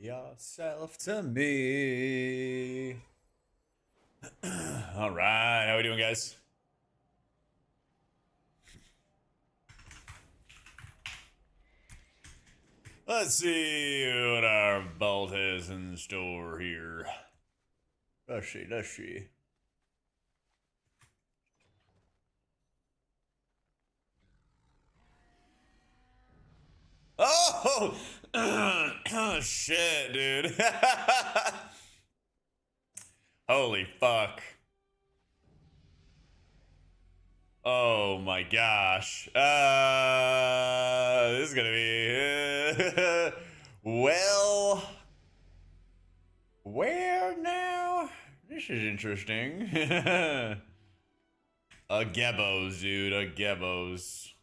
yourself to me. All right, how we doing, guys? Let's see what our vault has in store here. Let's see. Oh! Oh, shit, dude. Holy fuck. Oh my gosh. This is gonna be... well... Where now? This is interesting. A Gebos, dude. A Gebos.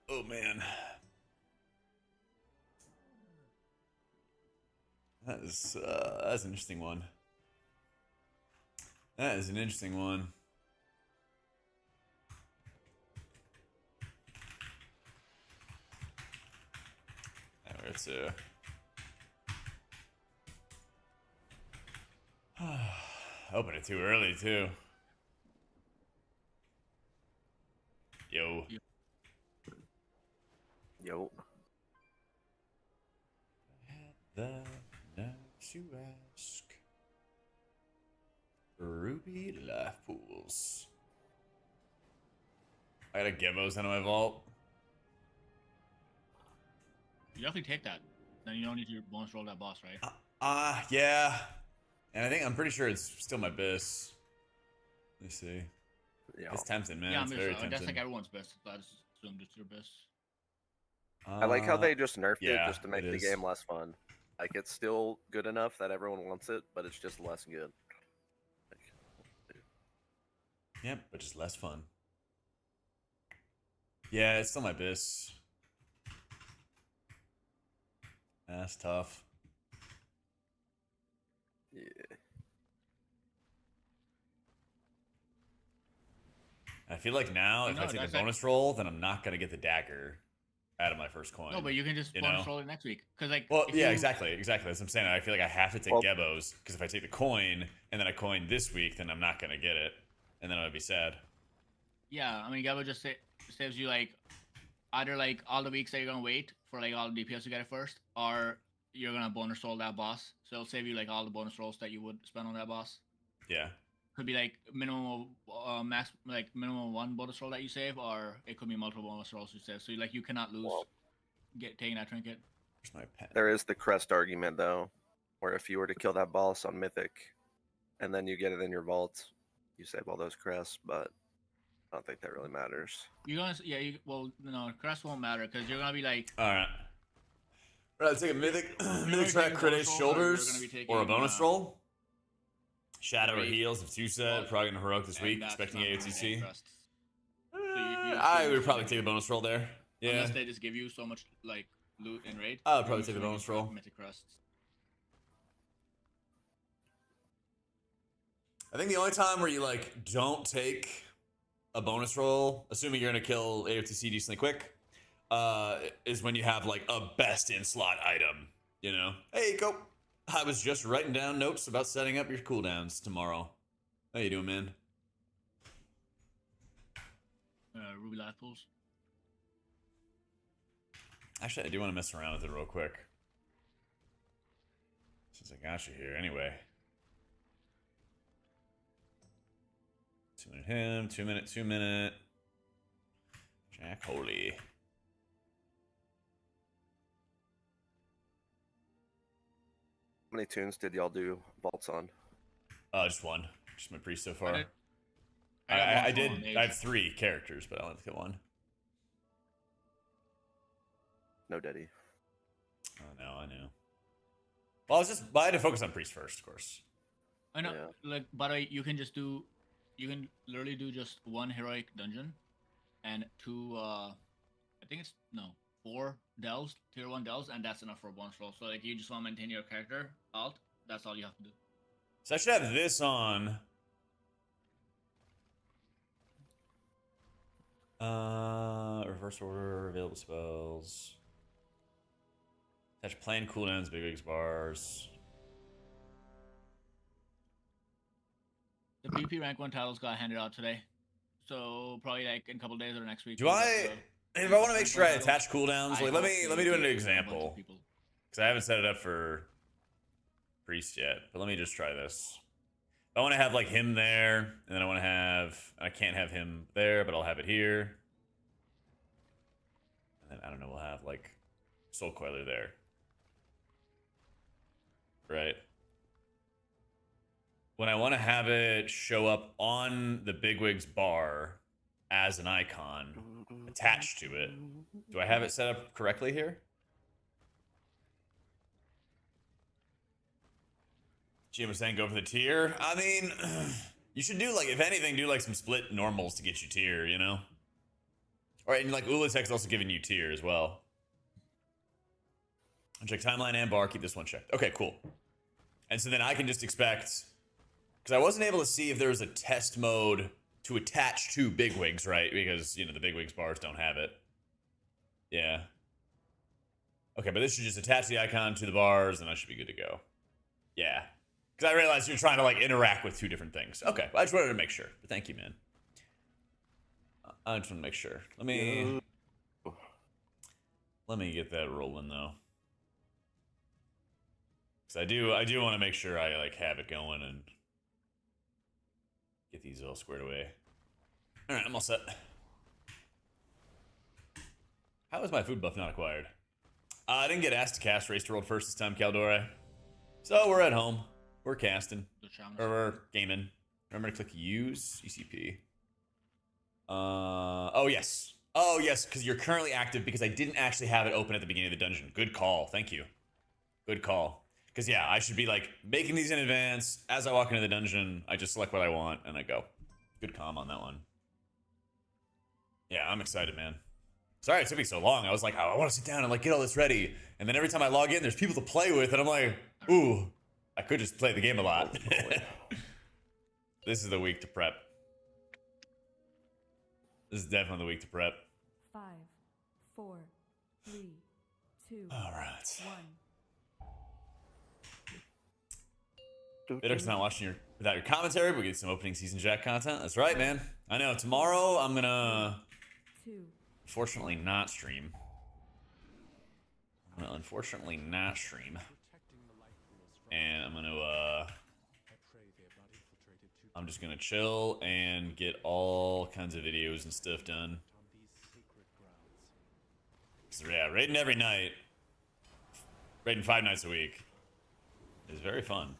Oh, man. That's an interesting one. That is an interesting one. It's open it too early too. Yo. Yo. The nerve to ask. Ruby life pools. I got a Gibos out of my vault. You definitely take that. Then you don't need to bonus roll that boss, right? Yeah. And I'm pretty sure it's still my best. Let me see. Yeah. It's tempting, man. Yeah, It's I very mean, tempting. that's like everyone's best. I just assumed it's your best. I like how they just nerfed yeah, it just to make the game less fun. Like, it's still good enough that everyone wants it, but it's just less good. Yep, but just less fun. Yeah, it's still my best. That's tough. Yeah. I feel like now, if I take the bonus roll, then I'm not gonna get the dagger out of my first coin. No, but you can just bonus roll it next week. Cause like, well, yeah, exactly. That's what I'm saying. I feel like I have to take Well, Gebos, because if I take the coin and then I coin this week, then I'm not gonna get it, and then I'd be sad. Yeah, I mean, Gabo just saves you like either like all the weeks that you're gonna wait for like all the DPS to get it first, or you're gonna bonus roll that boss. So it'll save you like all the bonus rolls that you would spend on that boss. Yeah. Could be like minimum max, like minimum one bonus roll that you save, or it could be multiple bonus rolls you save. So like you cannot lose taking that trinket. Where's my pen? There is the crest argument though, where if you were to kill that boss on Mythic, and then you get it in your vault, you save all those crests, but I don't think that really matters. You're gonna, well, no, crest won't matter because you're gonna be like. All right. Right, take a mythic track credit shoulders or a bonus roll. Shadow or heals if 2 set. Probably gonna heroic this week. Expecting AOTC. I would probably take the bonus roll there. Yeah. Unless they just give you so much like loot and raid. I would probably take the bonus roll. Mythic crests. I think the only time where you like don't take a bonus roll, assuming you're gonna kill AOTC decently quick, is when you have like a best in slot item. You know, hey, go. I was just writing down notes about setting up your cooldowns tomorrow. How you doing, man? Ruby life pools. Actually, I do want to mess around with it real quick. Since I got you here, anyway. 2 minute him, 2 minute, 2 minute. Jack Holy. How many tunes did y'all do vaults on? Just one. Just my priest so far. I have 3 characters, but I only get 1. No Daddy. I know. Well, I had to focus on priest first, of course. I know. Yeah. Like, by the way, you can literally do just 1 heroic dungeon, and 2. I think it's 4 delves, tier 1 delves, and that's enough for a bonus roll. So like, you just want to maintain your character alt. That's all you have to do. So I should have this on. Reverse order, available spells. Attach planned cooldowns, big wigs bars. The BP rank 1 titles got handed out today. So probably like in a couple days or next week. Do I? If I want to make sure I attach cooldowns, like let me do an it example. Because I haven't set it up for priest yet. But let me just try this. I want to have like him there, and then I want to have. I can't have him there, but I'll have it here. And then I don't know. We'll have like Soul Coiler there, right? When I want to have it show up on the Bigwigs bar as an icon attached to it, do I have it set up correctly here? Jim was saying go for the tier. I mean, you should do like, if anything, do like some split normals to get you tier, you know? All right, and like Ulatek's also giving you tier as well. I'll check timeline and bar, keep this one checked. Okay, cool. And so then I can just expect, because I wasn't able to see if there was a test mode to attach to Bigwigs, right? Because, you know, the Bigwigs bars don't have it. Yeah. Okay, but this should just attach the icon to the bars and I should be good to go. Yeah. Because I realized you're trying to like interact with two different things. Okay, well, I just wanted to make sure. But thank you, man. I just want to make sure. Let me get that rolling though. Because I do want to make sure I like have it going and get these all squared away. All right, I'm all set. How is my food buff not acquired? I didn't get asked to cast Race to World first this time, Caldore. So we're at home. We're casting. Or we're gaming. Remember to click use ECP. Oh, yes. Oh, yes, because you're currently active because I didn't actually have it open at the beginning of the dungeon. Good call. Thank you. Good call. Because, yeah, I should be, like, making these in advance. As I walk into the dungeon, I just select what I want, and I go. Good comm on that one. Yeah, I'm excited, man. Sorry it took me so long. I was like, oh, I want to sit down and, like, get all this ready. And then every time I log in, there's people to play with, and I'm like, ooh. I could just play the game a lot. This is the week to prep. This is definitely the week to prep. 5, 4, 3, 2, all right. 1. Bitter's not watching your without your commentary, but we get some opening season Jack content. That's right, man. I know. Tomorrow I'm gonna unfortunately not stream. I'm gonna unfortunately not stream. And I'm just gonna chill and get all kinds of videos and stuff done. So yeah, raiding every night, raiding 5 nights a week is very fun.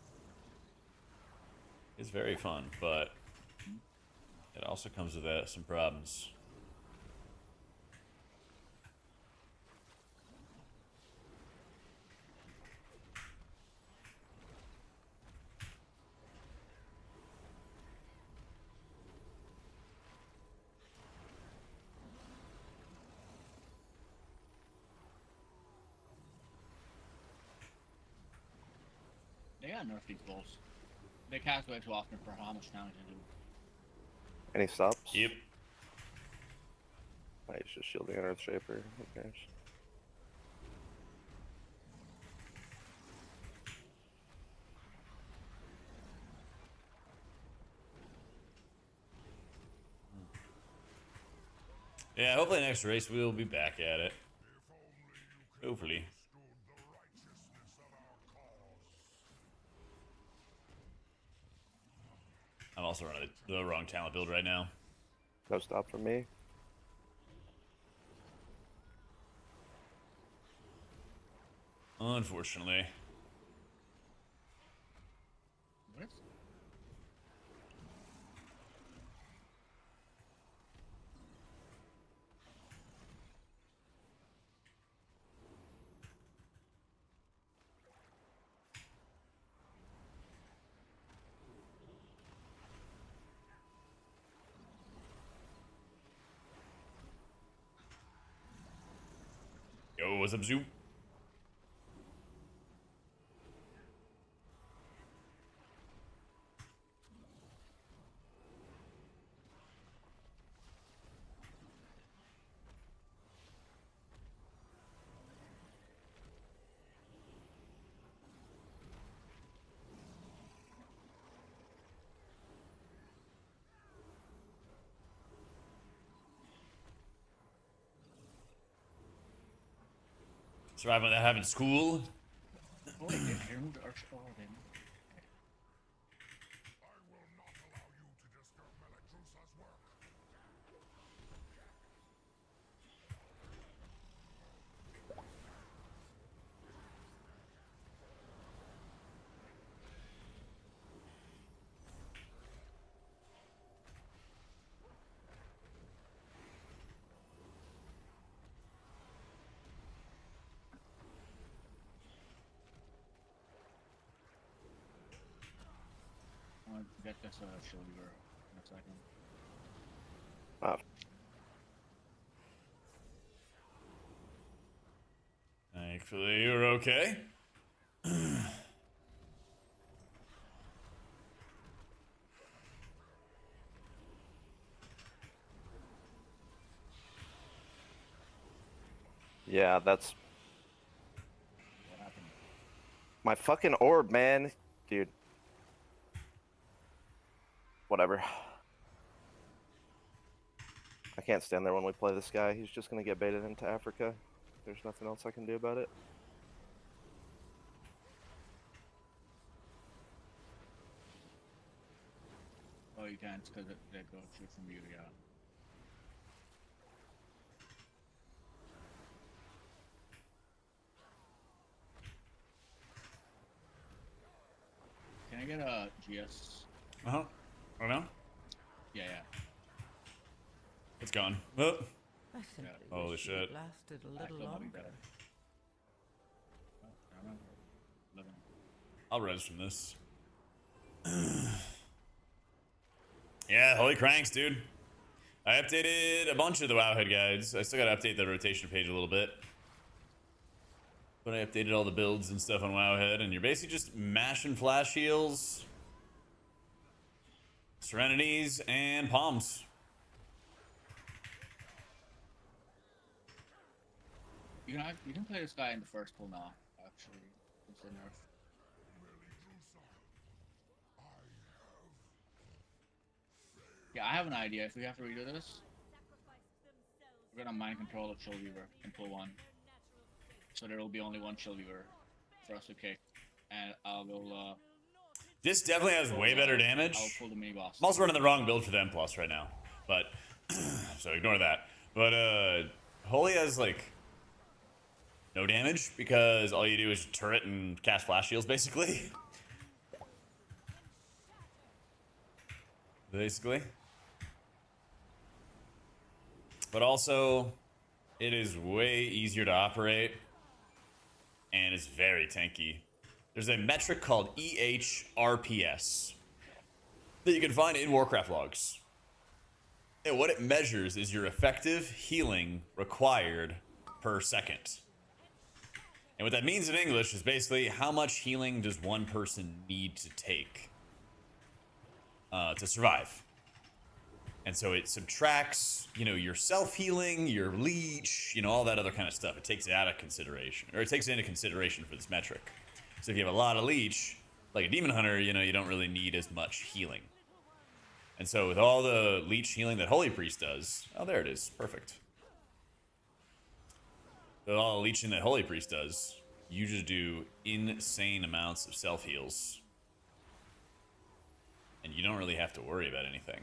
It's very fun, but it also comes with some problems. They gotta nerf these bulls. They cast way too often for how much damage they do. Any stops? Yep. He's just shielding an Earth Shaper. Okay. Yeah, hopefully next race we'll be back at it. Hopefully. I'm also running the wrong talent build right now. No stop from me. Unfortunately. What? Yo, what's up, Zoo? Surviving without having school. Oh, wait, they removed the arch. Oh, they moved. I'm gonna get this shoulder in a second. Oh, Thankfully, you're okay. yeah, that's What happened? my fucking orb, man. Dude. Whatever. I can't stand there when we play this guy. He's just gonna get baited into Africa. There's nothing else I can do about it. Oh, you can't because they go shoot from you, yeah. Can I get a GS? Uh-huh. Oh no? Yeah, yeah. It's gone. Oh. I simply Holy wish shit. it lasted a Actually, little might be longer. better. Oh, I remember. 11. I'll res from this. Yeah, holy cranks, dude. I updated a bunch of the Wowhead guides. I still gotta update the rotation page a little bit. But I updated all the builds and stuff on Wowhead, and you're basically just mashing flash heals, serenities, and palms. You can play this guy in the first pull now, actually. It's a nerf. Yeah, I have an idea. If we have to redo this, we're gonna mind control of Chill Weaver in pull 1. So there will be only one Chill Weaver for us to kick. And I'll go, This definitely has way better damage. I'll pull the mini boss. I'm also running the wrong build for the M plus right now, but so ignore that. But Holy has like no damage because all you do is turret and cast flash shields, basically. But also, it is way easier to operate, and it's very tanky. There's a metric called EHRPS that you can find in Warcraft logs. And what it measures is your effective healing required per second. And what that means in English is basically how much healing does one person need to take to survive. And so it subtracts, your self-healing, your leech, all that other kind of stuff. It takes it out of consideration, or it takes it into consideration for this metric. So if you have a lot of leech, like a demon hunter, you don't really need as much healing. And so with all the leech healing that Holy Priest does, oh, there it is, perfect. With all the leeching that Holy Priest does, you just do insane amounts of self-heals. And you don't really have to worry about anything.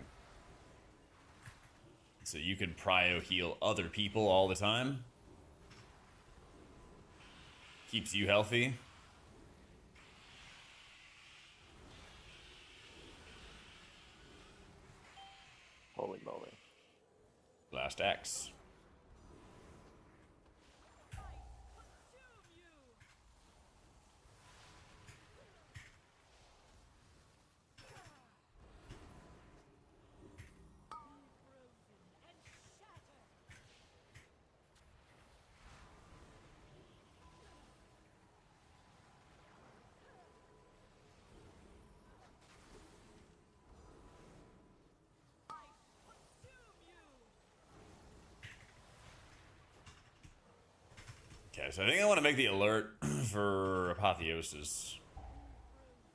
So you can prio heal other people all the time. Keeps you healthy. Holy moly. Last axe. Okay, so I think I want to make the alert for Apotheosis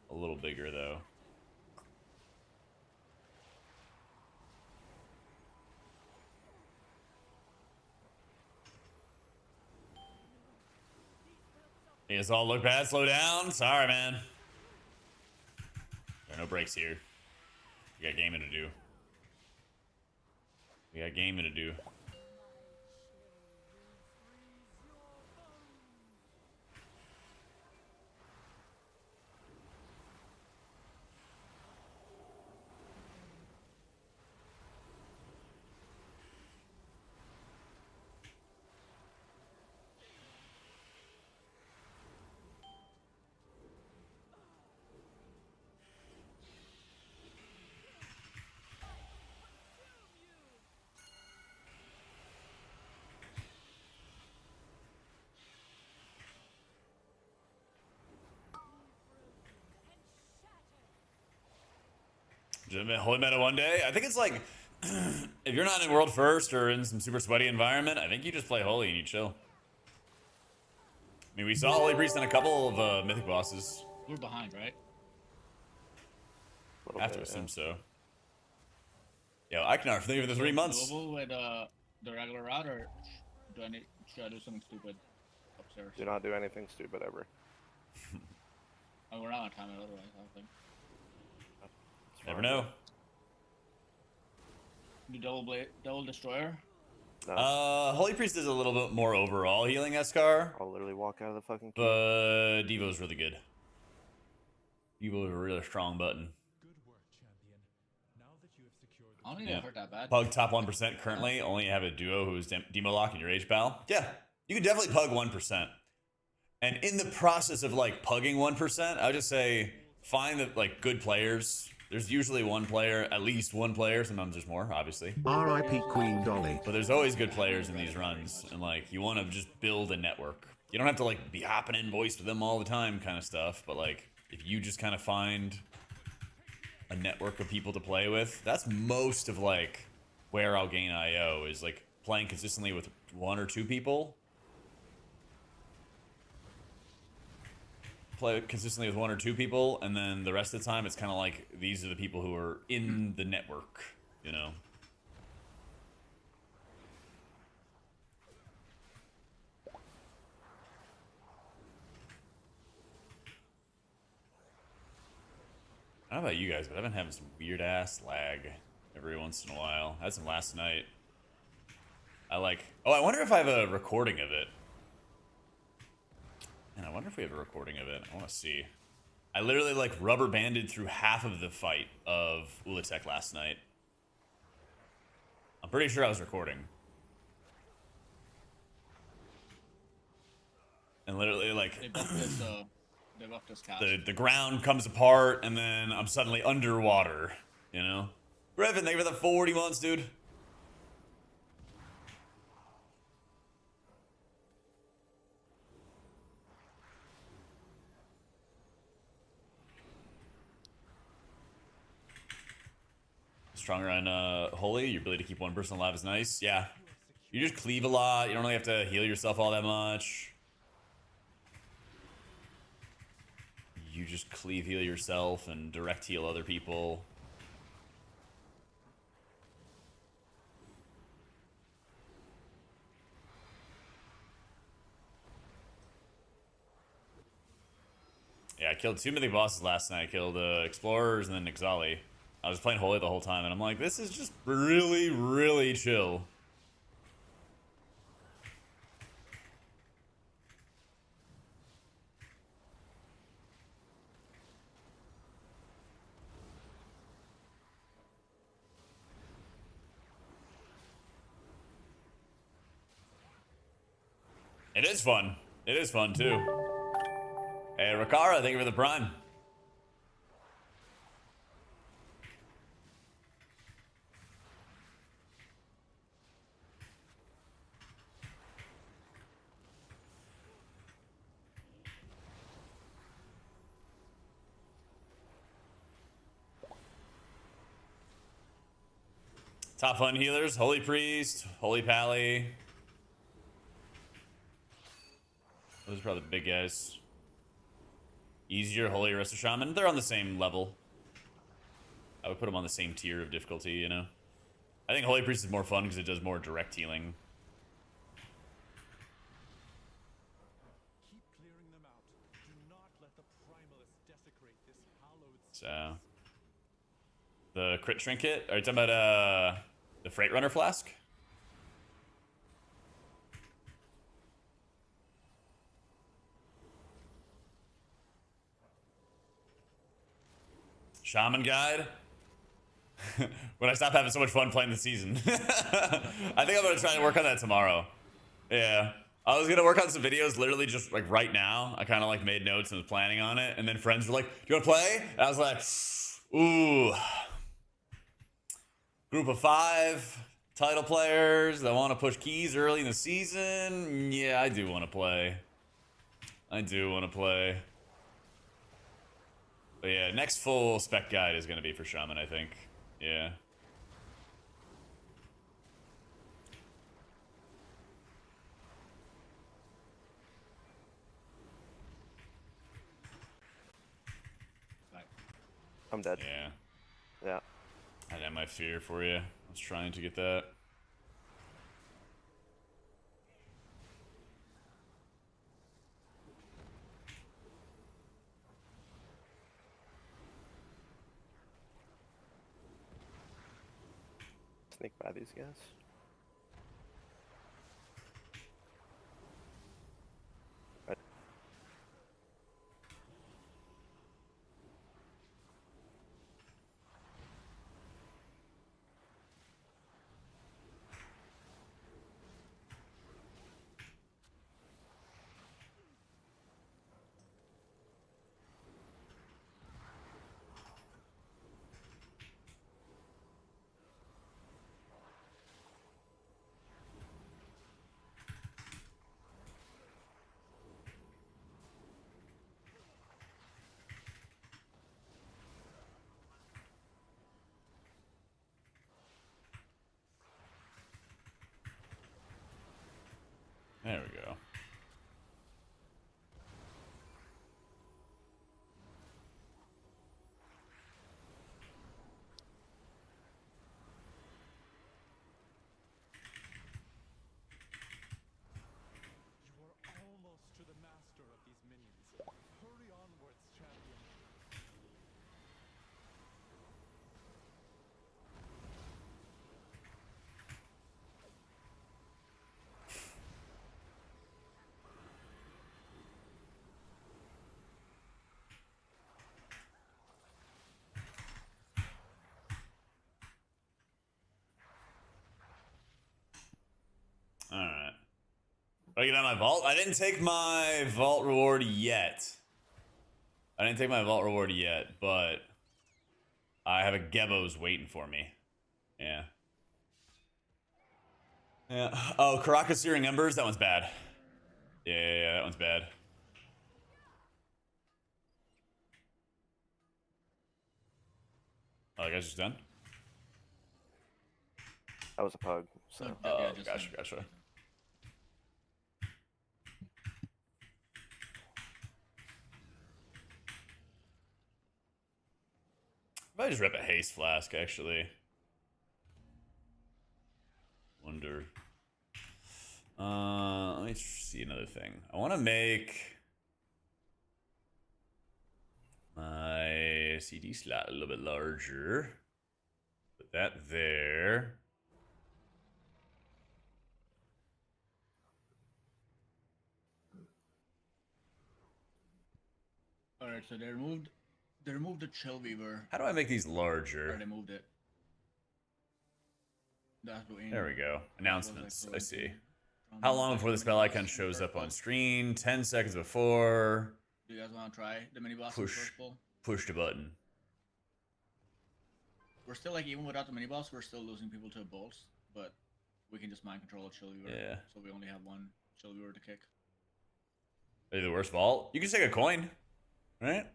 a little bigger, though. You guys all look bad. Slow down. Sorry, man. There are no breaks here. We got gaming to do. We got gaming to do. Holy meta one day. I think it's like if you're not in world first or in some super sweaty environment, I think you just play holy and you chill. I mean, we saw Holy Priest in a couple of mythic bosses. We're behind, right? I have to assume so. Yo, Eichnar, thank you for the 3 months. Doable with the regular route, or should I do something stupid upstairs? Do not do anything stupid ever. Oh, we're not on time otherwise, I don't think. Never know. Do double destroyer? No. Holy Priest is a little bit more overall healing Eskar, I'll literally walk out of the fucking queue. but Devo's really good. Devo is a really strong button. I don't think Yeah. I've heard that bad. Pug top 1% currently. Only have a duo who's demo lock in your H pal. Yeah, you can definitely pug 1%. And in the process of like pugging 1%, I would just say find the like good players. There's usually one player, at least one player. Sometimes there's more, obviously. R.I.P. Queen Dolly. But there's always good players in these runs, and like you want to just build a network. You don't have to like be hopping in voice with them all the time, kind of stuff. But like if you just kind of find a network of people to play with, that's most of like where I'll gain IO is like playing consistently with 1 or 2 people. Play consistently with 1 or 2 people, and then the rest of the time it's kind of like these are the people who are in the network, you know. I don't know about you guys, but I've been having some weird ass lag every once in a while. I had some last night. I wonder if I have a recording of it. And I wonder if we have a recording of it. I want to see. I literally like rubber banded through half of the fight of Ulatek last night. I'm pretty sure I was recording. And literally like They buffed this cast. the ground comes apart and then I'm suddenly underwater, you know? Brevin, thank you for the 40 months, dude. Stronger on Holy, your ability to keep one person alive is nice. Yeah. You just cleave a lot. You don't really have to heal yourself all that much. You just cleave heal yourself and direct heal other people. Yeah, I killed 2 mythic bosses last night. I killed Explorers and then Nixali. I was playing Holy the whole time, and I'm like, this is just really, really chill. It is fun. It is fun, too. Hey, Rakara, thank you for the prime. Top fun healers, Holy Priest, Holy Pally. Those are probably the big guys. Easier, Holy Arista Shaman. They're on the same level. I would put them on the same tier of difficulty, you know? I think Holy Priest is more fun because it does more direct healing. Keep clearing them out. So the crit trinket. Are you talking about the Freight Runner flask? Shaman guide. When I stop having so much fun playing the season. I think I'm gonna try and work on that tomorrow. Yeah. I was gonna work on some videos literally just like right now. I kind of like made notes and was planning on it, and then friends were like, "Do you wanna play?" And I was like, "Ooh." Group of 5 title players that want to push keys early in the season. Yeah, I do want to play. I do want to play. But yeah, next full spec guide is gonna be for Shaman, I think. Yeah. Right. I'm dead. Yeah. Yeah. I had my fear for you. I was trying to get that. Sneak by these guys. Right. There we go. You are almost to the master of these minions. Hurry onwards, champion. All right. I get on my vault. I didn't take my vault reward yet. I didn't take my vault reward yet, but I have a Gebbo's waiting for me. Yeah. Yeah. Oh, Caracas Searing Embers. That one's bad. Yeah, that one's bad. Oh, you guys just done? That was a pug. So. So, Oh, yeah, just gotcha. I might just rip a haste flask, actually. Wonder. Let me see another thing. I want to make my CD slot a little bit larger. Put that there. All right, so they removed the Chill Weaver. How do I make these Or larger? they moved it. That's what There we go. Announcements. I see. From How long before the spell mini icon boss shows first up on pull. screen? 10 seconds before. Do you guys want to try the mini boss in Push. first pull? Push the button. We're still like, even without the mini boss, we're still losing people to bolts, but we can just mind control a Chill Weaver. Yeah. So we only have one Chill Weaver to kick. Are you the worst vault? You can just take a coin, right?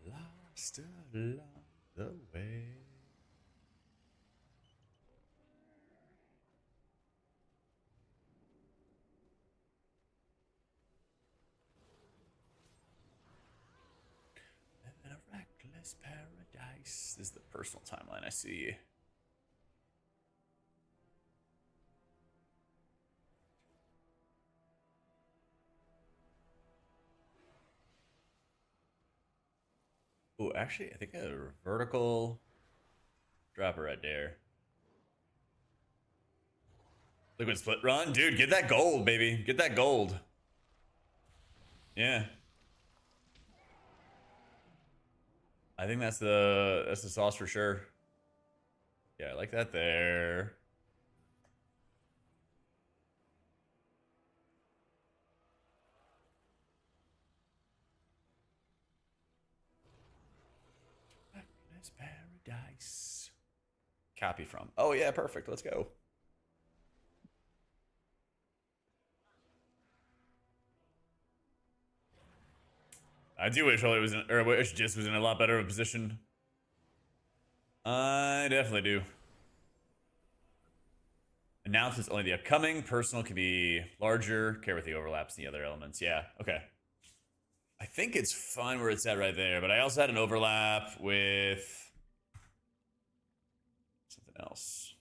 Got lost along the way. Living a reckless paradise. This is the personal timeline I see. Oh, actually, I think a vertical dropper right there. Liquid split run, dude. Get that gold, baby. Get that gold. Yeah. I think that's the sauce for sure. Yeah, I like that there. Happiness paradise. Copy from. Oh yeah, perfect. Let's go. I do wish Holy was in, or wish Jis was in a lot better of a position. I definitely do. Announcements only the upcoming. Personal can be larger. Care with the overlaps and the other elements. Yeah, okay. I think it's fine where it's at right there, but I also had an overlap with something else.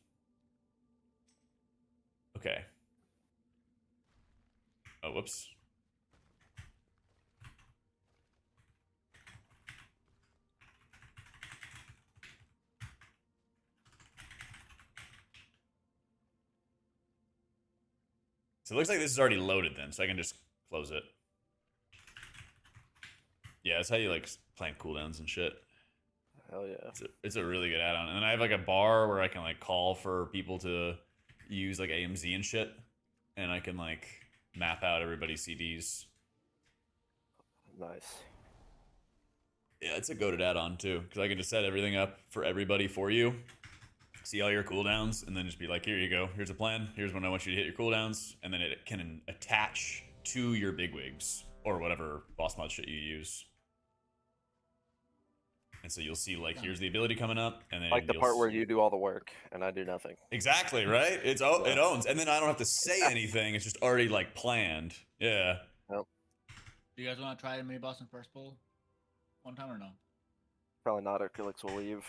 Okay. Oh, whoops. So it looks like this is already loaded then, so I can just close it. Yeah, that's how you like plan cooldowns and shit. Hell yeah. It's a really good add-on. And then I have like a bar where I can like call for people to use like AMZ and shit. And I can like map out everybody's CDs. Nice. Yeah, it's a goated add-on too. Because I can just set everything up for everybody for you. See all your cooldowns, and then just be like, here you go. Here's a plan. Here's when I want you to hit your cooldowns. And then it can attach to your bigwigs or whatever boss mod shit you use. And so you'll see like, here's the ability coming up, and then Like the part where you do all the work and I do nothing. Exactly, right? It owns, and then I don't have to say anything. It's just already like planned. Yeah. Yep. Do you guys want to try the mini boss in first pull one time or no? Probably not. Felix will leave.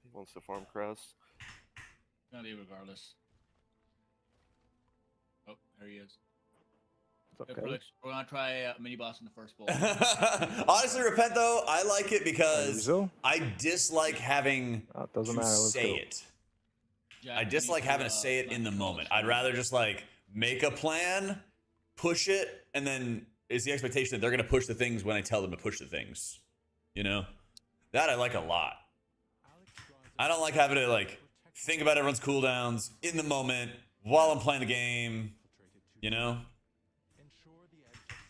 He wants to farm crest. Gonna leave regardless. Oh, there he is. It's Yeah, okay. Felix, we're gonna try mini boss in the first pull. Honestly, repent though. I like it because So? I dislike having It doesn't to matter. Let's say go. it. Jack, I you dislike need having to say it in the let moment. Felix I'd rather just like make a plan, push it, and then it's the expectation that they're gonna push the things when I tell them to push the things. You know, that I like a lot. I don't like having to like think about everyone's cooldowns in the moment while I'm playing the game. You know,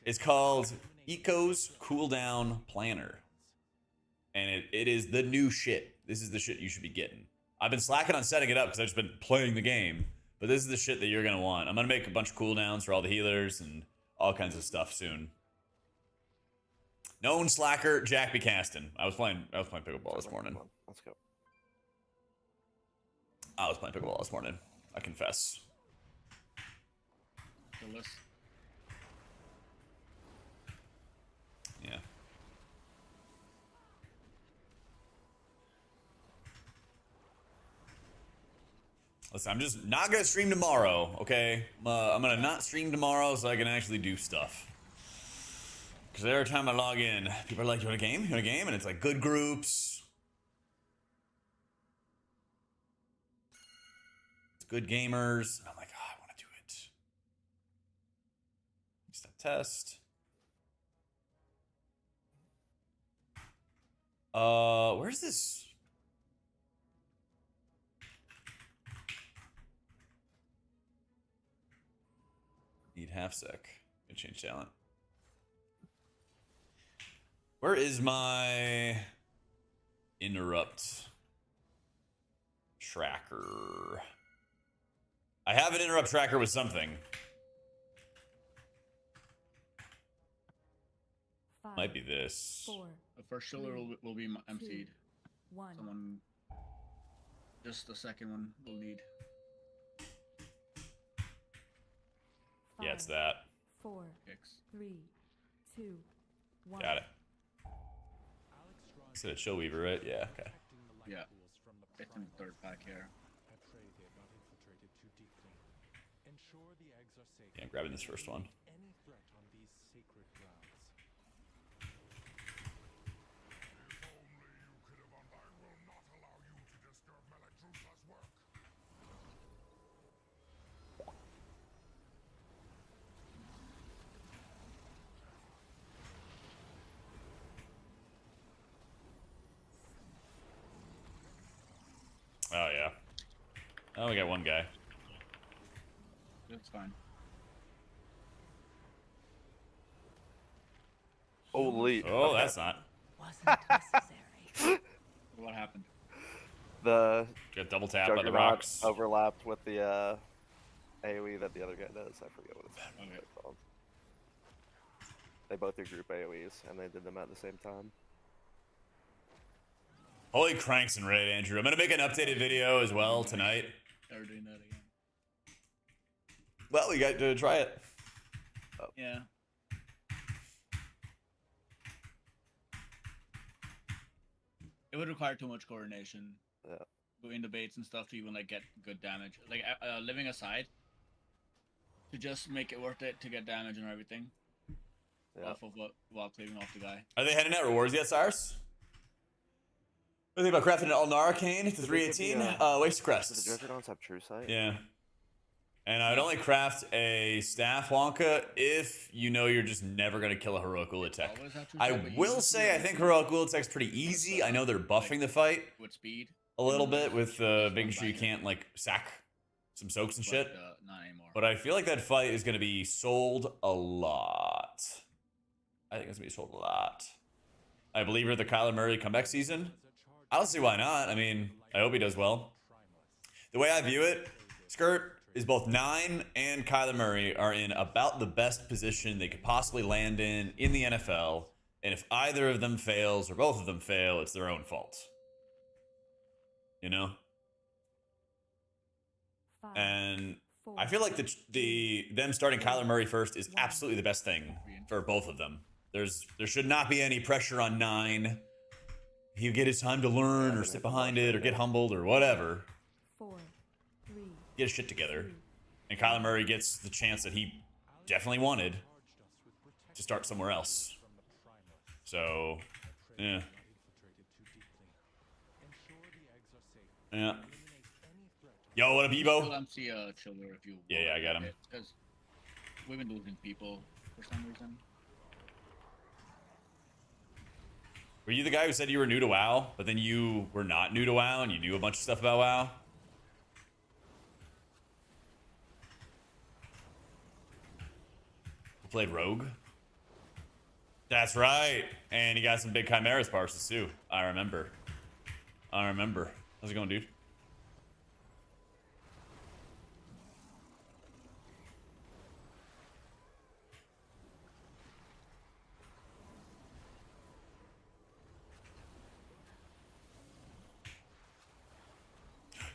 it's called Eco's Cooldown Planner, and it is the new shit. This is the shit you should be getting. I've been slacking on setting it up because I've just been playing the game, but this is the shit that you're gonna want. I'm gonna make a bunch of cooldowns for all the healers and all kinds of stuff soon. Known slacker, Jack be casting. I was playing pickleball this morning. Come on, let's go. I was playing pickleball this morning. I confess. the list. Yeah. Listen, I'm just not gonna stream tomorrow, okay? I'm gonna not stream tomorrow so I can actually do stuff. Because every time I log in, people are like, you want a game? You want a game? And it's like good groups. It's good gamers. And I'm like, oh, I want to do it. Step test. Where's this? Need half sec. Gonna change talent. Where is my interrupt tracker? I have an interrupt tracker with something. Five, Might be this. 4, The first shoulder will be emptied. 1. Someone, just the second one will need. Yeah, it's that. 4, Kicks. 3, 2, 1. Got it. Is it a chill weaver, right? Yeah, okay. Yeah. It's in the third pack here. Yeah, I'm grabbing this first one. Any threat on these sacred grounds. Oh, we got one guy. That's fine. Holy. Oh, okay. that's not. Wasn't necessary. What happened? The Got double tap by the Juggernaut rocks. overlapped with the AoE that the other guy does. I forget what it's called. They both do group AoEs, and they did them at the same time. Holy cranks and raid, Andrew. I'm gonna make an updated video as well tonight. Never doing that again. Well, we got to try it. Yeah. It would require too much coordination. Yeah. Doing the baits and stuff to even like get good damage. Like living aside, to just make it worth it to get damage and everything. Yeah. While cleaving off the guy. Are they heading out rewards yet, Cyrus? What do you think about crafting an Ulnar Arcane to 318? Waste Does the Crests. Juggernauts have True Sight? Yeah. And I would only craft a staff Wonka if you know you're just never going to kill a Heroic Ulitek. Always have to I say, but you will need to say do I it think Heroic Ulitek's pretty easy. I know they're buffing the fight with speed. a little bit with making sure you can't like sack some soaks and shit. Not anymore. But I feel like that fight is going to be sold a lot. I think it's going to be sold a lot. I believe in the Kyler Murray comeback season. I don't see why not. I mean, I hope he does well. The way I view it, Skirt, is both 9 and Kyler Murray are in about the best position they could possibly land in the NFL. And if either of them fails or both of them fail, it's their own fault. You know? 5, And 4, I feel like them starting Kyler Murray first is absolutely the best thing for both of them. There should not be any pressure on 9. He'll get his time to learn or sit behind it or get humbled or whatever. 4, 3, Get his shit together. And Kyler Murray gets the chance that he definitely wanted to start somewhere else. So, yeah. Yeah. Yo, what up, Still Evo? MC Chiller if you. Yeah, I got him. Because we've been losing people for some reason. Were you the guy who said you were new to WoW, but then you were not new to WoW and you knew a bunch of stuff about WoW? Who played Rogue? That's right. And he got some big Chimeras parses too. I remember. How's it going, dude?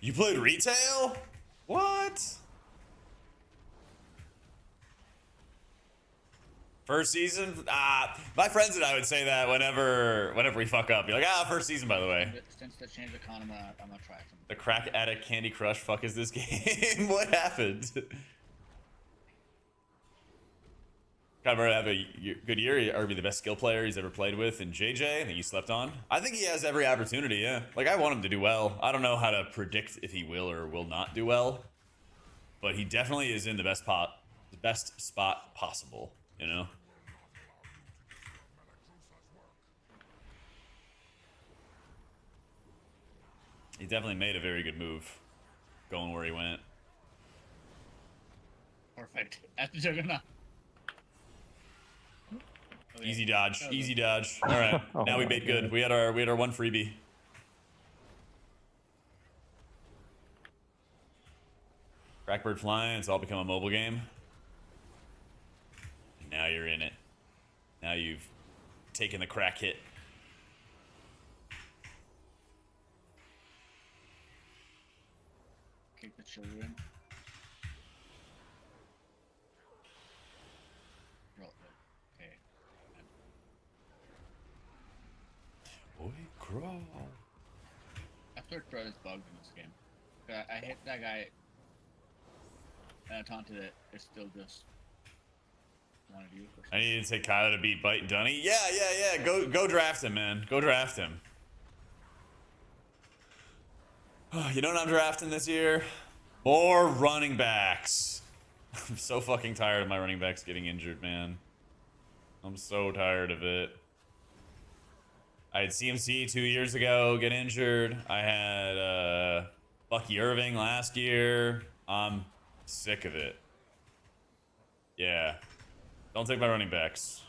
You played retail? What? First season? My friends and I would say that whenever we fuck up. You're like, first season, by the way. Since they changed the con, I'm gonna try some. The crack addict Candy Crush fuck is this game? What happened? Kyler have a good year, or be the best skill player he's ever played with. And JJ, I think he slept on. I think he has every opportunity, yeah. Like, I want him to do well. I don't know how to predict if he will or will not do well. But he definitely is in the best spot possible, you know? He definitely made a very good move going where he went. Perfect. At the Juggernaut. Okay. Easy dodge. Easy dodge. All right. Now we bait good. We had our one freebie. Crackbird flying. It's all become a mobile game. And now you're in it. Now you've taken the crack hit. Kick the children. Drop it. Okay. Boy, crawl. I swear thread is bugged in this game. I hit that guy and I taunted it. It's still just one of you. I need to take Kyler to beat Bite and Dunny. Yeah. Go draft him, man. Go draft him. You know what I'm drafting this year? More running backs. I'm so fucking tired of my running backs getting injured, man. I'm so tired of it. I had CMC 2 years ago get injured. I had Bucky Irving last year. I'm sick of it. Yeah. Don't take my running backs.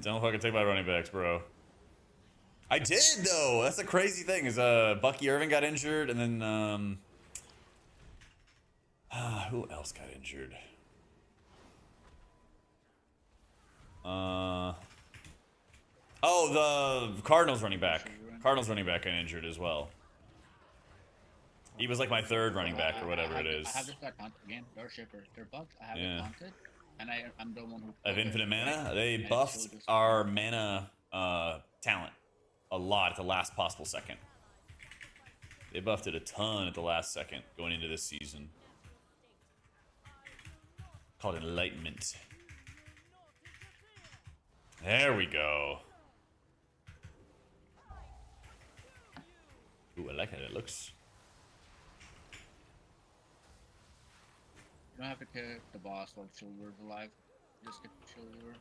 Don't fucking take my running backs, bro. I did though. That's the crazy thing is Bucky Irving got injured, and then who else got injured? Oh, the Cardinals running back. Cardinals running back got injured as well. He was like my third running back or whatever it is. I have just got taunted again. They're shippers. They're bugged. I have Yeah. it taunted, and I'm the one who. Of infinite mana, they And it buffed still just- our mana talent a lot at the last possible second. They buffed it a ton at the last second going into this season. Called Enlightenment. There we go. Ooh, I like how it looks. You don't have to kick the boss while Silver's alive. Just kick Silver.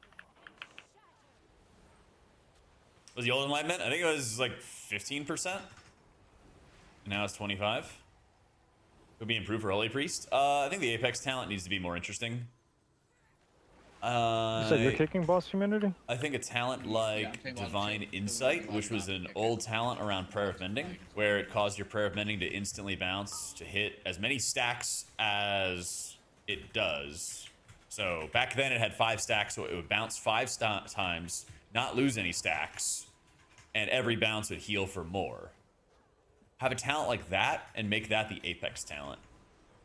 Was the old Enlightenment? I think it was like 15%. Now it's 25. Could be improved for Holy Priest. I think the Apex talent needs to be more interesting. You said you're kicking boss humanity? I think a talent I'm like saying Divine one, two, Insight, two, which was one, an two, old two, talent around Prayer of Mending, where it caused your Prayer of Mending to instantly bounce to hit as many stacks as it does. So back then it had 5 stacks, so it would bounce 5 times, not lose any stacks, and every bounce would heal for more. Have a talent like that and make that the Apex talent.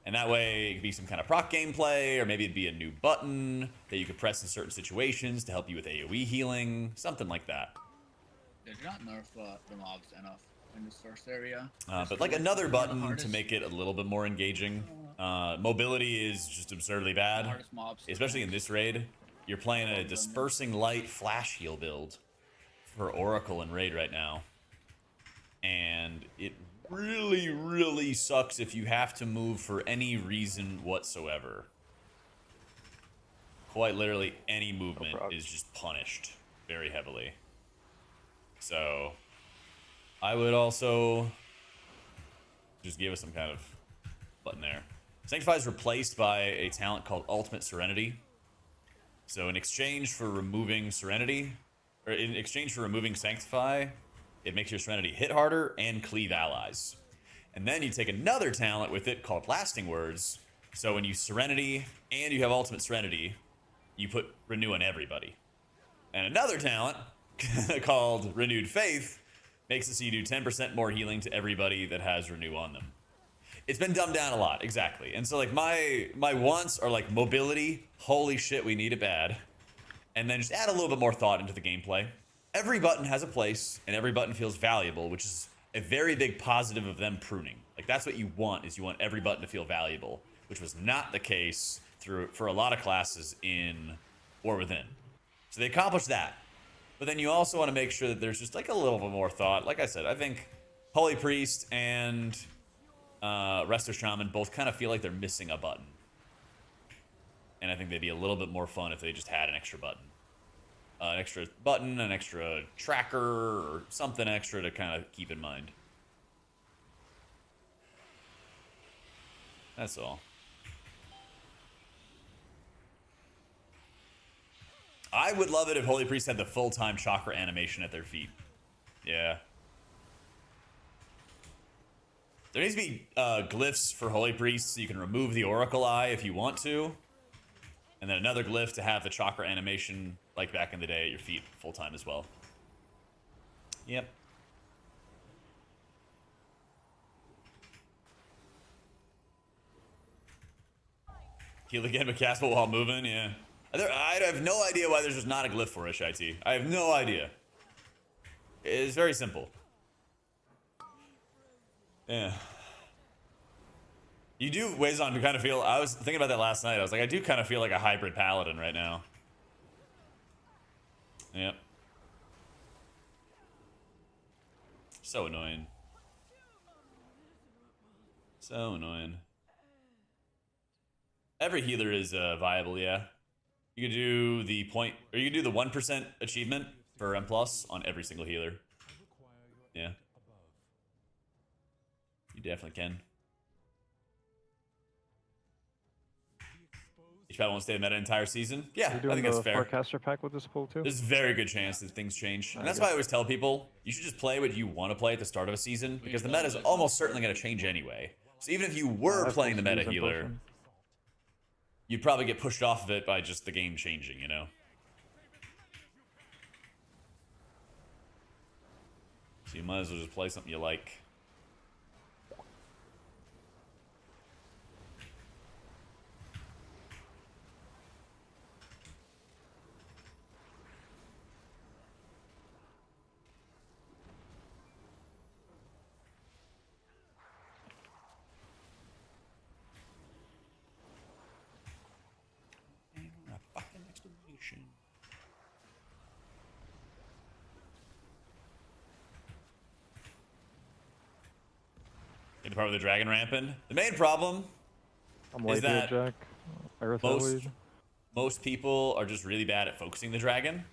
And that way, it could be some kind of proc gameplay, or maybe it'd be a new button that you could press in certain situations to help you with AoE healing, something like that. They did not nerf the mobs enough in this first area. But like another button to make it a little bit more engaging. Mobility is just absurdly bad, hardest mobs. especially in this raid. You're playing a Dispersing Light flash heal build for Oracle and raid right now. And it really, really sucks if you have to move for any reason whatsoever. Quite literally, any movement is just punished very heavily. So, I would also just give us some kind of button there. Sanctify is replaced by a talent called Ultimate Serenity. So, in exchange for removing Serenity, or in exchange for removing Sanctify, it makes your Serenity hit harder and cleave allies. And then you take another talent with it called Lasting Words. So when you Serenity and you have Ultimate Serenity, you put Renew on everybody. And another talent called Renewed Faith makes it so you do 10% more healing to everybody that has Renew on them. It's been dumbed down a lot, exactly. And so like my wants are like mobility, holy shit, we need it bad. And then just add a little bit more thought into the gameplay. Every button has a place, and every button feels valuable, which is a very big positive of them pruning. Like, that's what you want, is you want every button to feel valuable, which was not the case for a lot of classes in War Within. So they accomplished that. But then you also want to make sure that there's just, like, a little bit more thought. Like I said, I think Holy Priest and Resto Shaman both kind of feel like they're missing a button. And I think they'd be a little bit more fun if they just had an extra button. An extra button, an extra tracker, or something extra to kind of keep in mind. That's all. I would love it if Holy Priest had the full-time chakra animation at their feet. Yeah. There needs to be glyphs for Holy Priest so you can remove the Oracle Eye if you want to. And then another glyph to have the chakra animation like back in the day at your feet full-time as well. Yep. Heal again but cast while moving, yeah. I have no idea why there's just not a glyph for it, Shai-T. I have no idea. It's very simple. Yeah. You do, Wazon, to kind of feel, I was thinking about that last night. I was like, I do kind of feel like a hybrid paladin right now. Yep. So annoying. So annoying. Every healer is viable, yeah. You could do the point, or you could do the 1% achievement for M+ on every single healer. Yeah. definitely can. You probably won't stay in meta entire season. Yeah, Are you I doing think that's the fair. forecaster pack with this pool too? There's a very good chance that things change. And I that's guess. why I always tell people, you should just play what you want to play at the start of a season, because the meta is almost certainly going to change anyway. So even if you were playing the meta healer, you'd probably get pushed off of it by just the game changing, you know? So you might as well just play something you like. A fucking explanation. In the part with the dragon ramping. The main problem I'm is late here, that Jack. Earth lead. most people are just really bad at focusing the dragon.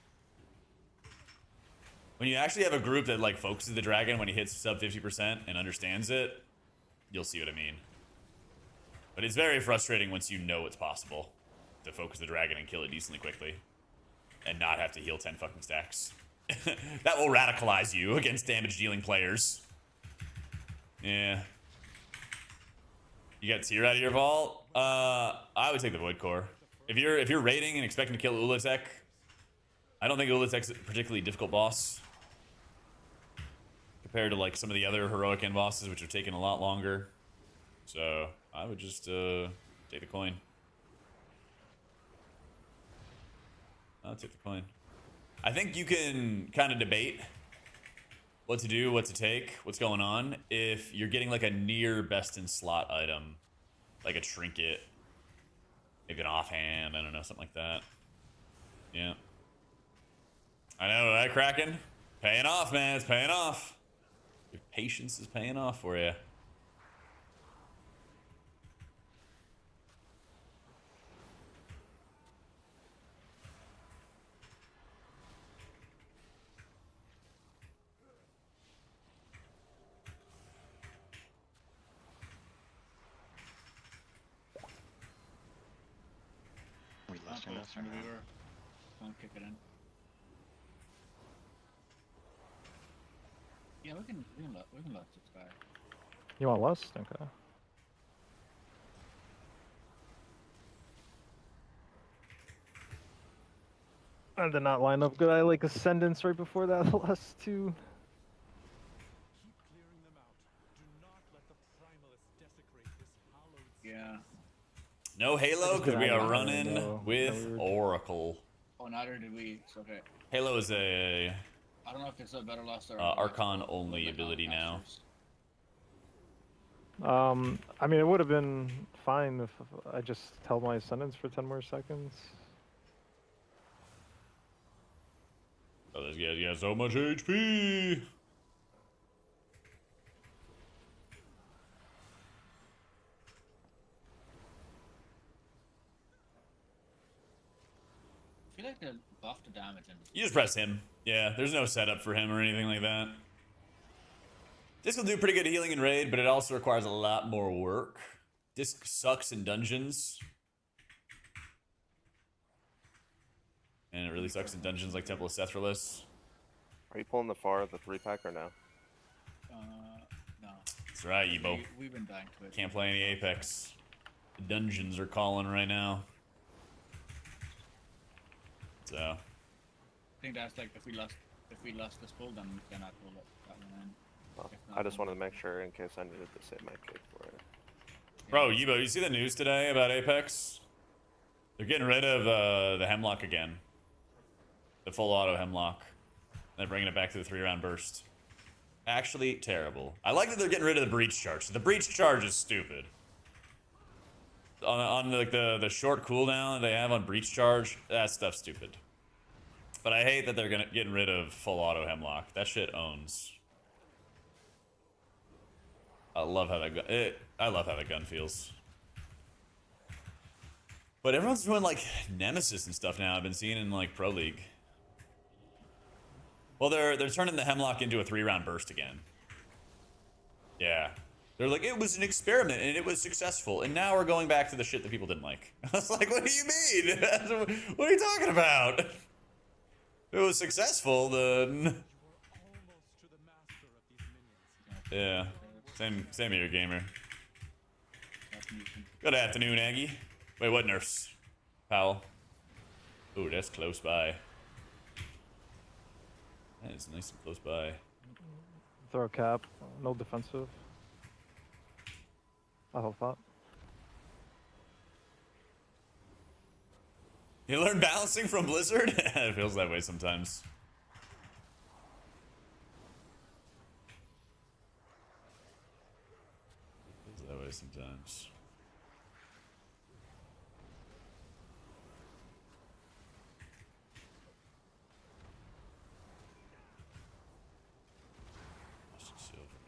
When you actually have a group that like focuses the dragon when he hits sub 50% and understands it, you'll see what I mean. But it's very frustrating once you know it's possible to focus the dragon and kill it decently quickly and not have to heal 10 fucking stacks. That will radicalize you against damage dealing players. Yeah. You got tier out of your vault? I would take the Void Core. If you're raiding and expecting to kill Ulatek, I don't think Ulatek's a particularly difficult boss compared to like some of the other heroic end bosses, which have taken a lot longer. So I would just take the coin. I'll take the coin. I think you can kind of debate what to do, what to take, what's going on if you're getting like a near best in slot item, like a trinket, maybe an offhand, I don't know, something like that. Yeah. I know, right, Kraken? Paying off, man. It's paying off. Your patience is paying off for you. We lost our last round. Don't kick it in. Yeah, we can let this guy. You want lust? Okay. I did not line up good. I like Ascendance right before that last two. Keep clearing them out. Do not let the Primalists desecrate this hallowed Yeah. No Halo because we are running No, with weird. Oracle. Oh, neither did we. It's okay. Halo is a I don't know if it's a better lust or Archon only ability now. I mean, it would have been fine if I just held my Ascendance for 10 more seconds. Oh, this guy's got so much HP. I feel like they buff the damage and You just press him. Yeah, there's no setup for him or anything like that. Disc will do pretty good healing in raid, but it also requires a lot more work. Disc sucks in dungeons. And it really sucks in dungeons like Temple of Sethralus. Are you pulling the far, the 3-pack, or no? no. That's right, Ebo. We've been dying to it. Can't play any Apex. The dungeons are calling right now. So I think that's like if we lost this pull, then we cannot pull it that one in. Well, If not, I just then- wanted to make sure in case I needed to save my kick for it. Bro, Yibo, you see the news today about Apex? They're getting rid of the Hemlock again. The full auto Hemlock. They're bringing it back to the 3-round burst. Actually, terrible. I like that they're getting rid of the breach charge. The breach charge is stupid. On like the short cooldown they have on breach charge, that stuff's stupid. But I hate that they're getting rid of full auto Hemlock. That shit owns. I love how that gun. I love how that gun feels. But everyone's doing like Nemesis and stuff now. I've been seeing in like Pro League. Well, they're turning the Hemlock into a 3-round burst again. Yeah, They're like, it was an experiment and it was successful, and now we're going back to the shit that people didn't like. I was like, what do you mean? What are you talking about? If it was successful, then You were almost to the master of these minions. yeah. Same here, gamer. Definition. Good afternoon, Aggie. Wait, what nurse? Powell. Ooh, that's close by. That is nice and close by. Throw a cap. No defensive. I hope not. You learn balancing from Blizzard? It feels that way sometimes. Feels that way sometimes.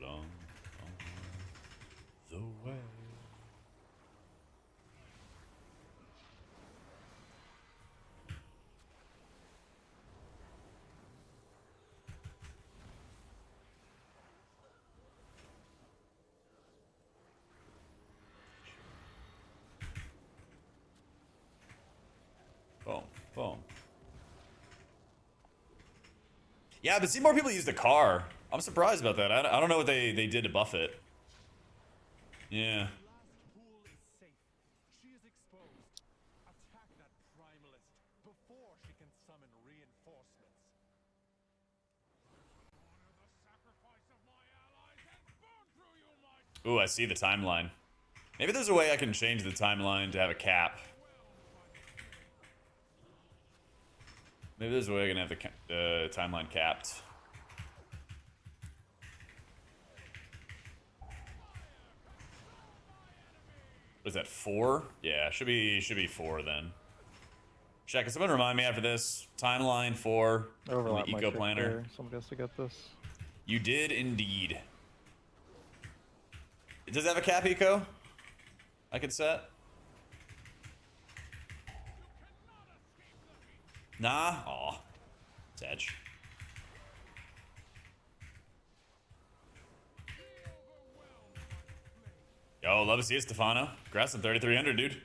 Long, the way. Boom, boom. Yeah, but see more people use the car. I'm surprised about that. I don't know what they did to buff it. Yeah. Last pool is safe. She is exposed. Attack that primalist before she can summon reinforcements. Honor the sacrifice of my allies and burn through you, my Ooh, I see the timeline. Maybe there's a way I can change the timeline to have a cap. Maybe there's a way I can have the timeline capped. What is that, 4? Yeah, should be 4 then. Shaq, can someone remind me after this? Timeline 4 on Overlap the my eco kick planner. there. Somebody has to get this. You did indeed. Does it have a cap eco I could set? Nah? Aw. It's edge. Yo, love to see it, Stefano. Congrats on 3,300, dude.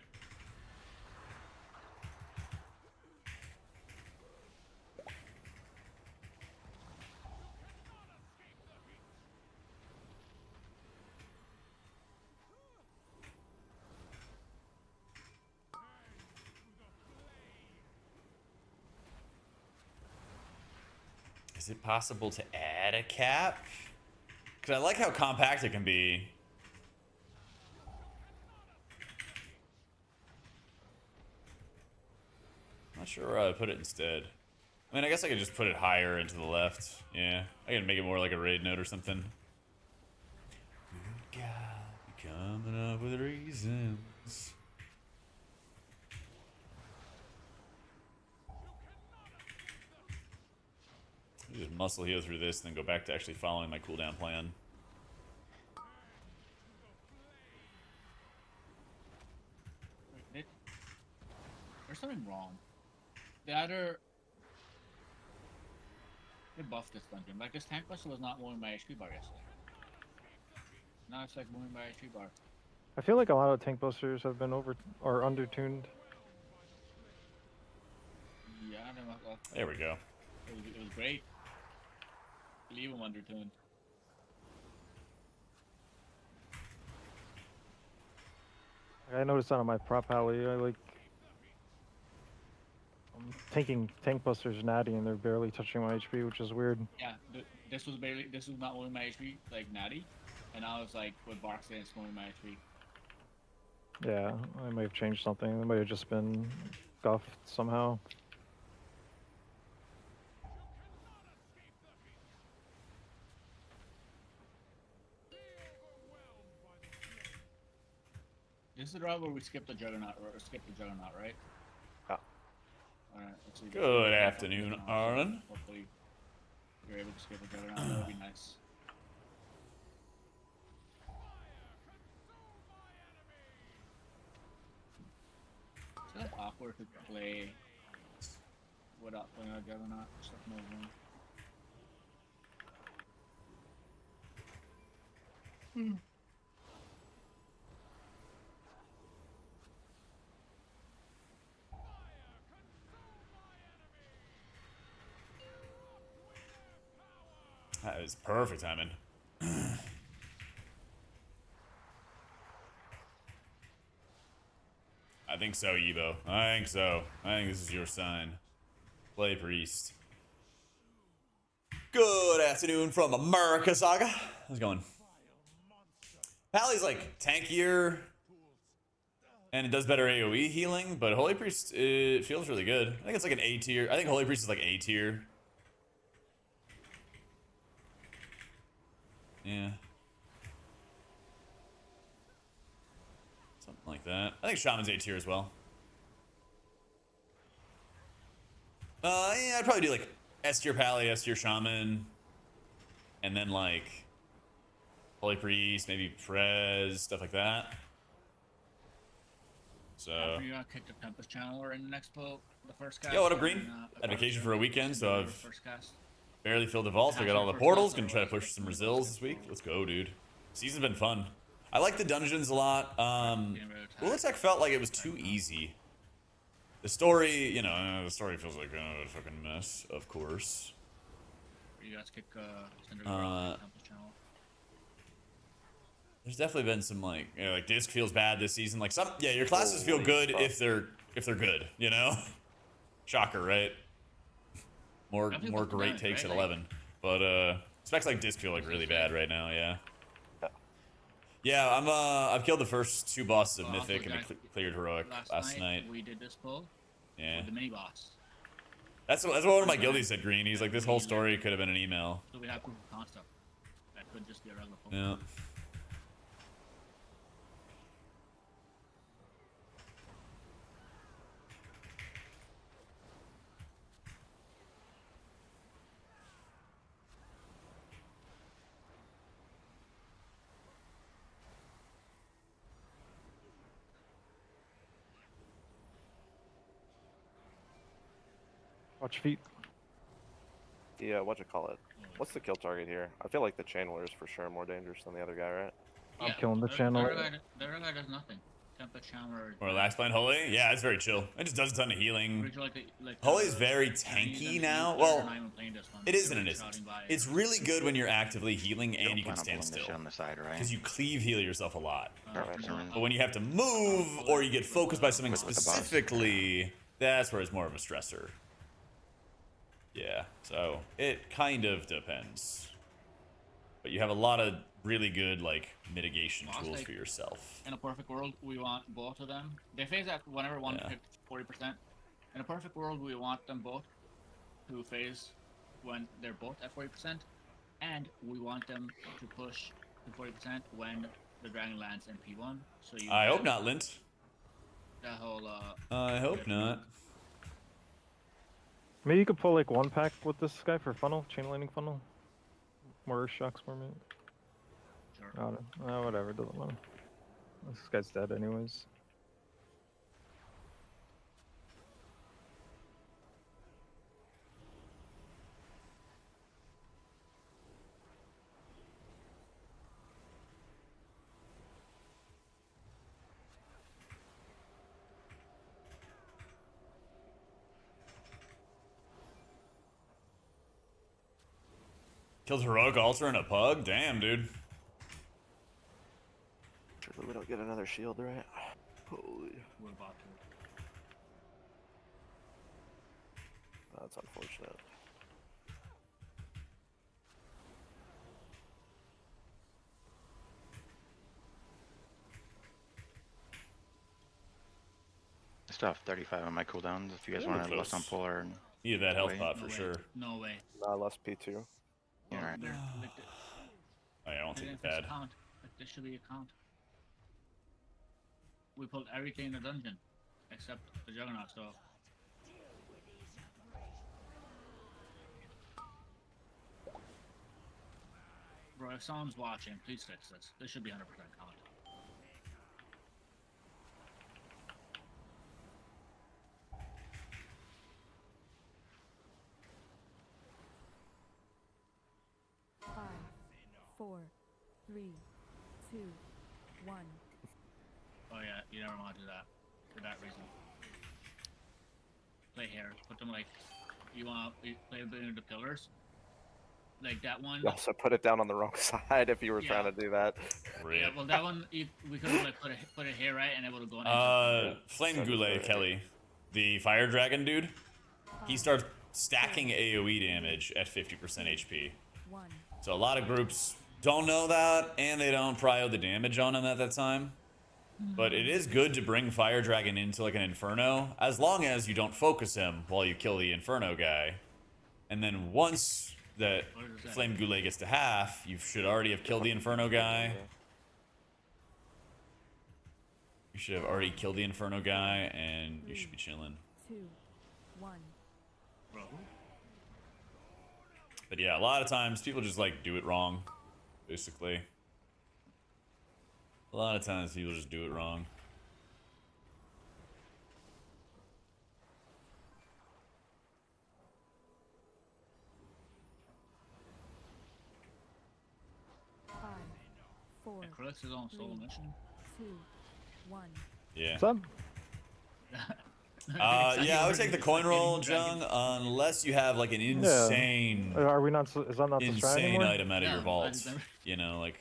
Is it possible to add a cap? Because I like how compact it can be. Not sure where I'd put it instead. I mean, I guess I could just put it higher and to the left. Yeah, I could make it more like a raid note or something. Good God, you're coming up with reasons. Just muscle heal through this, and then go back to actually following my cooldown plan. Wait, there's something wrong. They either they buffed this dungeon. Like this tank buster was not moving my HP bar yesterday. Now it's like moving my HP bar. I feel like a lot of tank busters have been over or under-tuned. Yeah, There we go. it was great. Leave him undertuned. I noticed that on my prop alley. I'm tanking tank busters natty and they're barely touching my HP, which is weird. Yeah, this was not moving my HP like natty, and I was like with Barks it's moving my HP. Yeah, I may have changed something. It might have just been guffed somehow. This is the route where we skip the Juggernaut, right? Yeah. Alright, let's see. Good afternoon, Arlen. Hopefully you're able to skip the Juggernaut, that would be nice. It's kind of awkward to play without playing a Juggernaut, just like no one. That is perfect timing. I think so, Evo. I think so. I think this is your sign. Play priest. Good afternoon from America, Saga. How's it going? Pally's like tankier, and it does better AoE healing, but Holy Priest, it feels really good. I think it's like an A tier. I think Holy Priest is like A tier. Yeah. Something like that. I think Shaman's A tier as well. Yeah, I'd probably do like S tier Pally, S tier Shaman, and then like Holy Priest, maybe Prez, stuff like that. So. After you kick the Tempest Channeler in the next pull, the first cast. Yo, what up, Green? and, Advocation for a weekend, so I've first cast. barely filled the vaults. We got all the First portals. cast, Gonna try to otherwise push some it's Brazils this week. Let's go, dude. Season's been fun. I like the dungeons a lot. Ulatech felt like it was too easy. The story, you know, the story feels like a fucking mess, of course. You guys kick Tempest Channel. There's definitely been some like, you know, like disc feels bad this season. Like some, yeah, your classes feel good if they're good, you know. Shocker, right? More great takes at 11, but specs like disc feel like really bad right now. Yeah. Yeah, I've killed the first 2 bosses of Mythic and cleared Heroic last night. We did this pull. Yeah. With the mini boss. That's what one of my guildies said, Green. He's like, this whole story could have been an email. So we have proof of concept. That could just be a regular pull. Yeah. Watch feet. Yeah, what you call it? What's the kill target here? I feel like the Channeler is for sure more dangerous than the other guy, right? I'm killing the The Channeler. other guy does nothing. Tempest Channeler. Or last blind Holy? Yeah, it's very chill. It just does a ton of healing. Holy is very tanky now. Well, it is and it isn't. It's really good when you're actively healing and you can stand still. On the side, right? Because you cleave heal yourself a lot. Alright. But when you have to move or you get focused by something With the boss. specifically, that's where it's more of a stressor. Yeah, so it kind of depends. But you have a lot of really good like mitigation tools for yourself. In a perfect world, we want both of them. They phase that whenever one hits 40%. In a perfect world, we want them both to phase when they're both at 40%, and we want them to push to 40% when the dragon lands in P1. So you. I hope not, Lint. That whole. I hope not. Maybe you could pull like 1 pack with this guy for funnel, chain lightning funnel. More shocks for me. Sure. Whatever, doesn't matter. This guy's dead anyways. Killed Heroic Altar and a pug? Damn, dude. Surely we don't get another shield, right? Holy. We're about to. That's unfortunate. I still have 35 on my cooldowns if you guys Ooh, want to close. less on puller. And... Needed that health Wait. pot No for way. sure. No way. Less P2. Yeah, right. They're- like, Oh, yeah, I don't Like, think if it's it's bad. count. Like, there should be a count. We pulled everything in the dungeon except the Juggernaut, so. Bro, if someone's watching, please fix this. This should be 100% count. Five, four, three, two, one. Oh yeah, you never want to do that for that reason. Play here. Put them like you want to play between the pillars. like that one. You also put it down on the wrong side if you were trying to do that. Yeah, Rip. well, that one we could have like put it here, right, and it would have gone. into Flame So just Goulet put it Kelly, the fire dragon dude. He starts stacking AoE damage at 50% HP. 1. So a lot of groups don't know that, and they don't prio the damage on him at that time. But it is good to bring Fire Dragon into like an Inferno, as long as you don't focus him while you kill the Inferno guy. And then once the Flame Goulet gets to half, you should already have killed the Inferno guy. You should have already killed the Inferno guy, and you should be chilling. 2. 1. But yeah, a lot of times people just like do it wrong, basically. A lot of times people just do it wrong. Five, 4, And Crux is on solo mission. 2, 1. Yeah. What's up? Yeah, I would take the coin roll, Jung, unless you have like an insane, Are we not? Is that not the strat insane anymore? item out of No, your I vault. just never- You know, like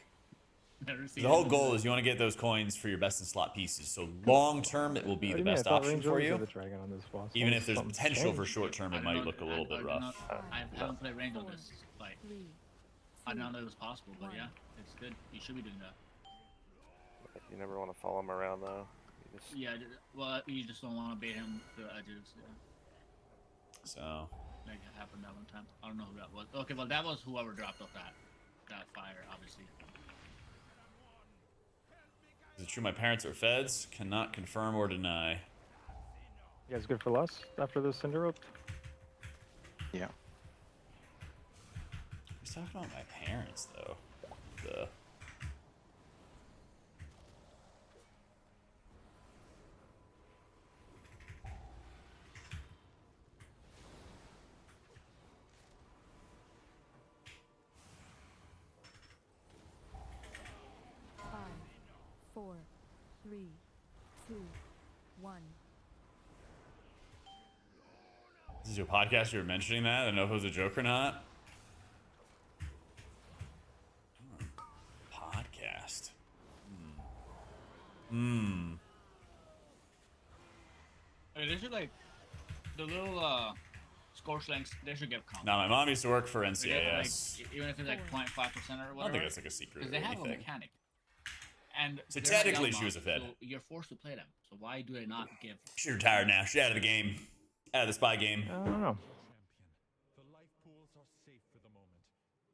Never seen the whole it. goal is you want to get those coins for your best in slot pieces. So long term, it will be What the do you mean? I best thought option Range for always you. had the dragon on this boss. Even Unless if there's something's potential for changed. short term, I it don't might know- look a little I bit do rough. not- I haven't played range on this fight. 3. I didn't know that was possible, but yeah, it's good. You should be doing that. You never want to follow him around though. You just, Yeah, well, you just don't want to bait him to the edges. Yeah. So Like it happened that one time. I don't know who that was. Okay, well that was whoever dropped off that fire, obviously. is it true my parents are feds? Cannot confirm or deny. You guys good for less after this Cinder Rope? Yeah. He's talking about my parents though. The Five, 4, 3, 2, 1. This is your podcast. You were mentioning that. I don't know if it was a joke or not. Podcast. Hey, they should like the little scorch links. They should get count. Now, my mom used to work for They get, like, NCIS. even if it's like 0.5% or I whatever. don't think it's like a secret Because or they have a anything. mechanic. And So they're not technically young she was a moms, fed. So you're forced to play them. So why do they not give? She's retired now. She's out of the game. Out of the spy game. I don't know. Champion. The life pools are safe for the moment,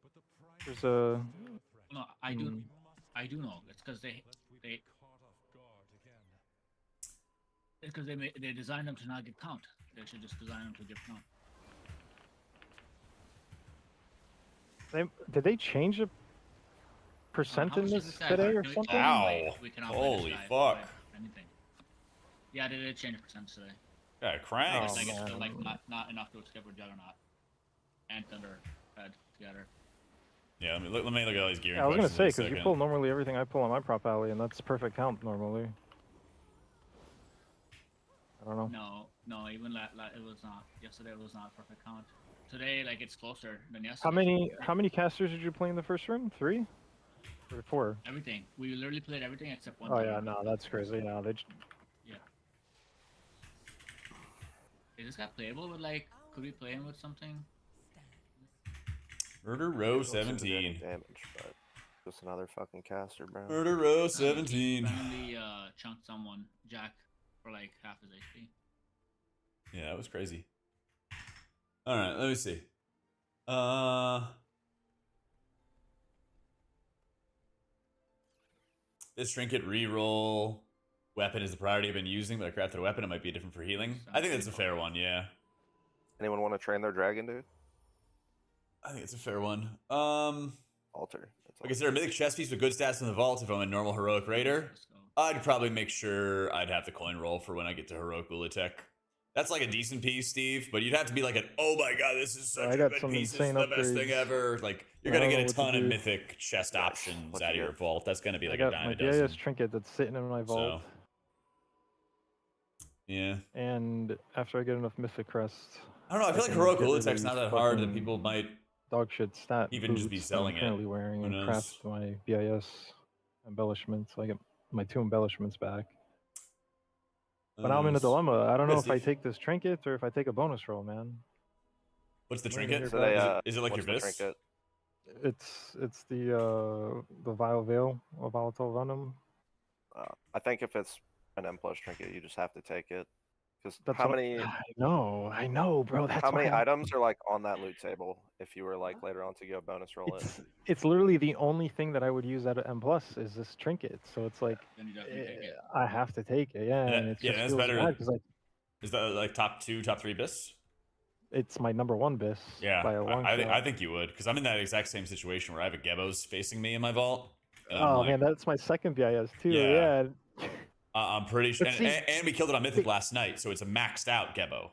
but the prime There's a. No, I do know. It's because they caught off guard again. it's because they designed them to not give count. They should just design them to give count. Did they change the percent How in much does this guy today work? or Can we- something? Ow. We cannot play Holy this guy fuck. for anything. Yeah, they did change percent today. Yeah, cranks. Oh, Like it's man. like not enough to skip with Juggernaut and Thunder head together. Yeah, let me look at all these gearing Yeah, I was gonna questions say in a because you second. pull normally everything I pull on my prop alley, and that's perfect count normally. I don't know. No, even it was not. Yesterday it was not perfect count. Today, like it's closer than yesterday. How many casters did you play in the first room? 3 or 4? Everything. We literally played everything except one. Oh thing. yeah, no, that's crazy. Yeah, Yeah. Is this guy playable with like? Could we play him with something? Murder Row don't seem to do any 17. damage, but just another fucking caster, bro. Murder Row 17. Randomly chunked someone Jack for like half his HP. Yeah, that was crazy. All right, let me see. This trinket reroll weapon is the priority I've been using, but I crafted a weapon. It might be different for healing. I think that's a fair one. Yeah, Anyone want to train their dragon, dude? I think it's a fair one. Alter. That's Like, is there a mythic chest piece with good stats in the vault if I'm a normal heroic raider? Let's go. I'd probably make sure I'd have the coin roll for when I get to heroic Ulatech. That's like a decent piece, Steve, but you'd have to be like an, oh my god, this is such I a got good some piece, this is insane the best thing upgrades. ever. Like, you're I gonna don't get know a what to ton of do. mythic chest options What out to of your do. vault. That's gonna be I like a got dime my a dozen. DIS trinket that's sitting in my vault, Yeah. and after I get enough mythic crests, I don't know, I feel like can heroic get rid of Ulatech's not these that hard that fucking people might dog shit stat. Even just be boots that I'm selling it. currently wearing Who and knows? craft my BIS embellishments. I get my 2 embellishments back. But now I'm in a dilemma. I don't know if I take this trinket or if I take a bonus roll, man. What's the I'm ready to trinket? hear So back. they, Is it like what's your the vis? trinket? It's the vile veil of volatile venom. I think if it's an M plus trinket, you just have to take it. Because That's how what many I know, bro. That's how many why items are like on that loot table if you were like later on to go bonus roll it? it's literally the only thing that I would use at M plus is this trinket. So it's like Then you definitely take it. I have to take it, yeah. And it's just that's feels better. bad because like Is that like top 2, top 3 bis? it's my number 1 bis Yeah, by a long I shot. think you would, because I'm in that exact same situation where I have a Gebos facing me in my vault. And I'm Oh like, man, that's my second BIS too. Yeah. Yeah. I'm pretty sure. But see- And we killed it on Mythic last night, so it's a maxed out Gebo.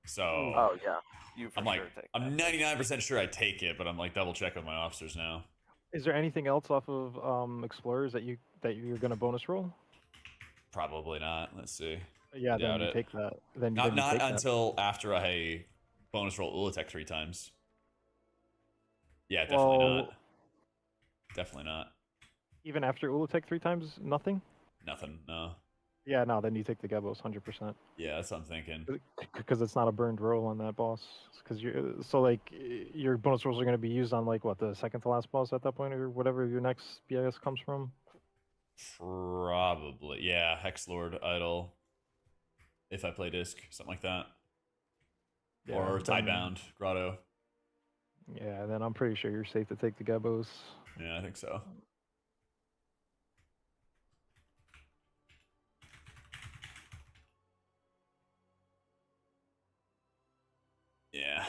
So Oh yeah, you for I'm sure like, take. I'm 99% sure I take it, but I'm like double checking with my officers now. Is there anything else off of explorers that you're gonna bonus roll? Probably not. Let's see. Yeah, then Doubt you it. take that. Then Not then you take that. until after I bonus roll Ulatech 3 times. Yeah, definitely Well, not. Definitely not. Even after Ulatech 3 times, nothing. Nothing. No. Yeah, no. Then you take the Gebos 100%. Yeah, that's what I'm thinking. Because it's not a burned roll on that boss. Because you're so like your bonus rolls are going to be used on like what the second to last boss at that point or whatever your next BIS comes from. Probably. Yeah, Hex Lord Idol. If I play disc, something like that. Yeah, Or then- Tidebound Grotto. Yeah, then I'm pretty sure you're safe to take the Gebos. Yeah, I think so. Yeah.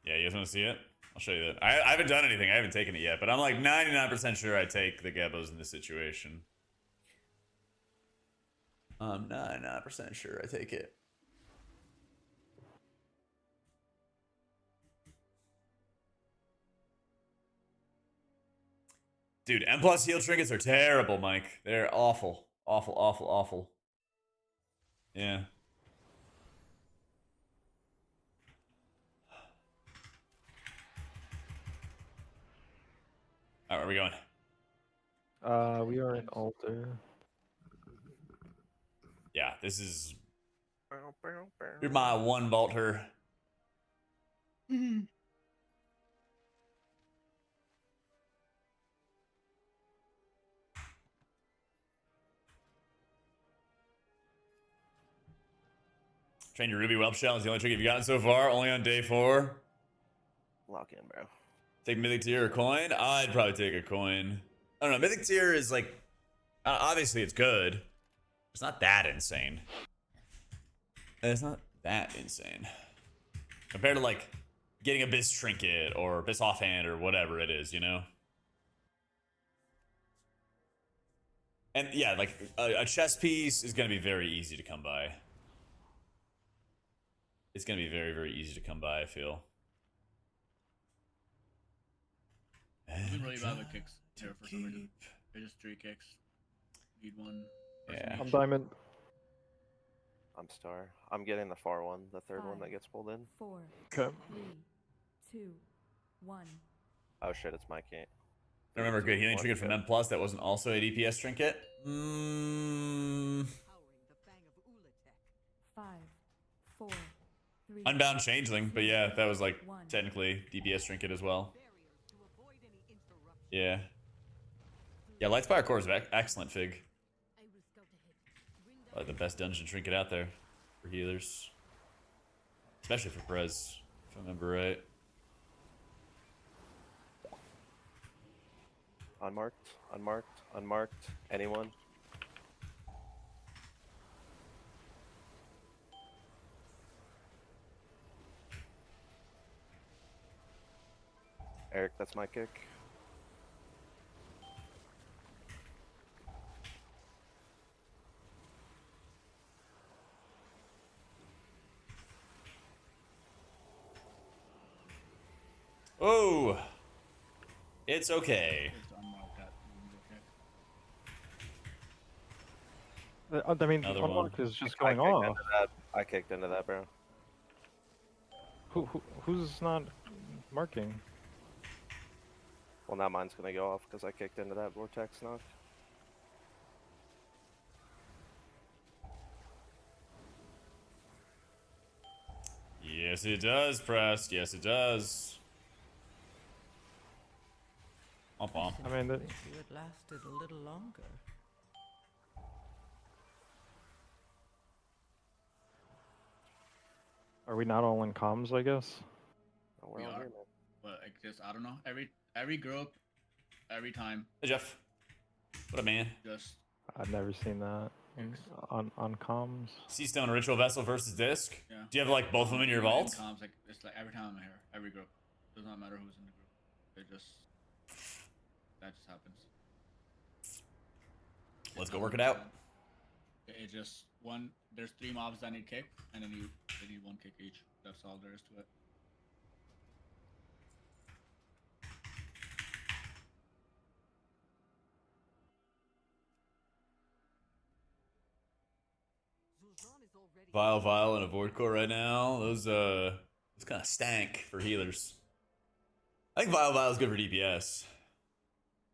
Yeah, you guys want to see it? I'll show you that. I haven't done anything. I haven't taken it yet, but I'm like 99% sure I take the Gebos in this situation. I'm 99% sure I take it. Dude, M plus heal trinkets are terrible, Mike. They're awful. Awful, awful, awful. Yeah. Alright, where are we going? We are in altar. Yeah, this is... You're my one vaulter. Train your Ruby Whelp Shell is the only trick you've gotten so far, only on day 4. Lock in, bro. Take Mythic Tier or coin? I'd probably take a coin. I don't know, Mythic Tier is like... obviously it's good. It's not that insane. It's not that insane. Compared to like getting a Abyss Trinket or Abyss Offhand or whatever it is, you know? And yeah, like a chess piece is going to be very easy to come by. It's going to be very, very easy to come by, I feel. Doing really bad with kicks here for some reason. They're just 3 kicks. Need one. Yeah. I'm diamond. I'm star. I'm getting the far one, the third one that gets pulled in. 4, Okay. 3, 2, 1. Oh shit, it's my king. I remember a good healing trinket from M Plus that wasn't also a DPS trinket. 5, 4, 3. Unbound Changeling, but yeah, that was like technically DPS trinket as well. Yeah. Yeah, Lightspire Core is excellent, Fig. Probably the best dungeon trinket out there for healers. Especially for Prez, if I remember right. Unmarked, unmarked, unmarked. Anyone? Eric, that's my kick. Oh! It's okay. Just unmark that. I mean, Another unlock one. is just I going kicked off. into that. I kicked into that, bro. Who's not marking. Well, now mine's gonna go off because I kicked into that vortex knock. Yes, it does, Prest. Yes, it does. Omp. I mean, Wish you had lasted a little longer. are we not all in comms? I guess. Oh, we're We all are. here, man. But I just I don't know. Every group, every time, Hey, Jeff. What up, man? just I've never seen that on comms. Seastone Ritual Vessel versus Disc. yeah. Do you have like both of them in your Not vault? comms, like it's like every time I'm here, every group. Does not matter who's in the group. It just that just happens. Let's go work it out. It just one. There's 3 mobs that need kick, and then they need 1 kick each. That's all there is to it. Vile, and a Void Core right now. Those kind of stank for healers. I think Vile is good for DPS.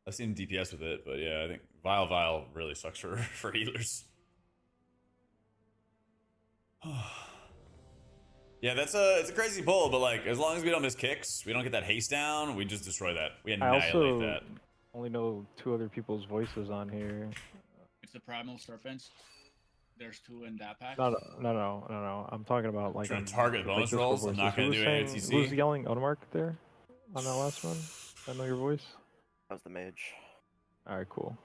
I've seen DPS with it, but yeah, I think Vile really sucks for for healers. Yeah, it's a crazy pull, but like as long as we don't miss kicks, we don't get that haste down, we just destroy that. We I annihilate also that. only know 2 other people's voices on here. It's the Primal Serpents. There's 2 in that pack. No. I'm talking about like Trying on, to target like, bonus Discord rolls. I'm voices. not gonna Who was do saying- ATC. Who's yelling Audamac there on that last one? I know your voice. That was the mage. All right, cool.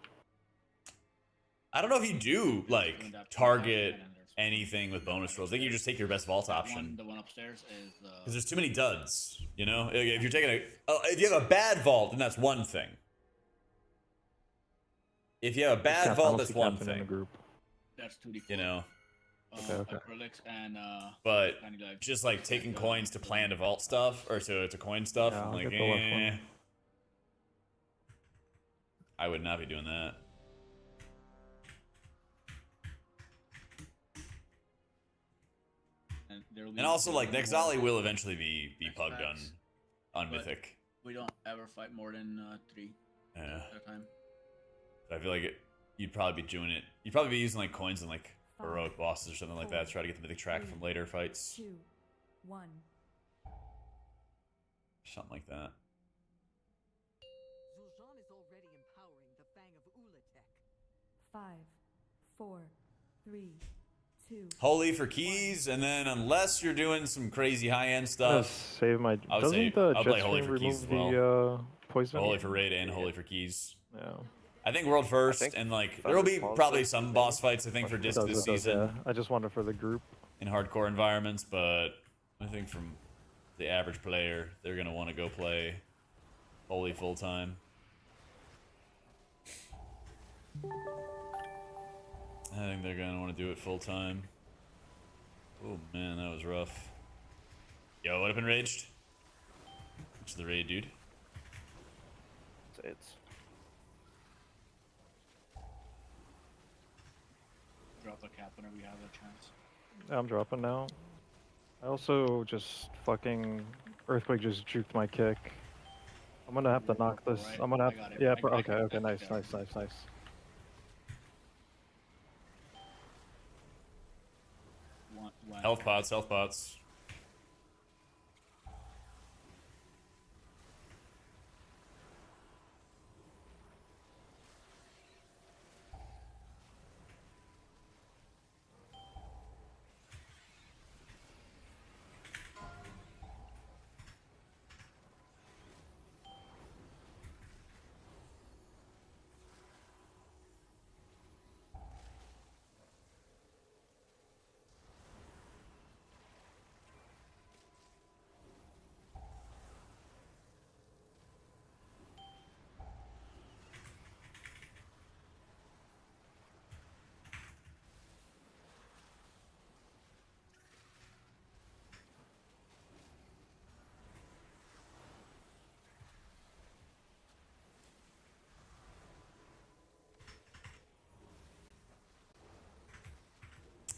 I don't know if you do like Doing that target and then there's- anything with bonus rolls. I think you just take your best vault that option. The one upstairs is Because there's too many duds, you know? If you're taking if you have a bad vault, then that's one thing. If you have a bad vault, that's one in the thing. group. that's 2d4. You know? Okay. Acrylics and But Tiny Lives. just like taking coins to plan to vault stuff, or to coin stuff, Yeah, I'm I'll like, get the left one. eh. I would not be doing that. And, there'll be And also, like, more Nexali will eventually be pugged Facts. on But- Mythic. We don't ever fight more than 3 Yeah. at a time. I feel like you'd probably be doing it. You'd probably be using like coins and like Five, heroic bosses or something like that to try to get the mythic track three, from later fights. 2, 1. Something like that. Zul'Jan is already empowering the Fang of Ulatek. 5, 4, 3, 2. Holy for keys, and then unless you're doing some crazy high end I'm gonna stuff, save my. I would Doesn't say the I'll play jet Holy stream for keys remove as the poison? holy for raid and holy for keys. Yeah. I think world first, think and like there will be Thunder probably Falls some is boss fights. I think for It disc does, this it does, season yeah. I just wanted for the group. in hardcore environments, but I think from the average player, they're gonna want to go play holy full time. I think they're gonna want to do it full time. Oh man, that was rough. Yo, what up, enraged? Which is the raid, dude? It's Drop a cap whenever you have a chance. I'm dropping now. I also just fucking earthquake just juked my kick. I'm gonna have to knock this. Alright, I'm gonna I have. got it. Yeah. I got Okay. it. Okay. Nice. Yeah. Nice. One. Health pots, health pots.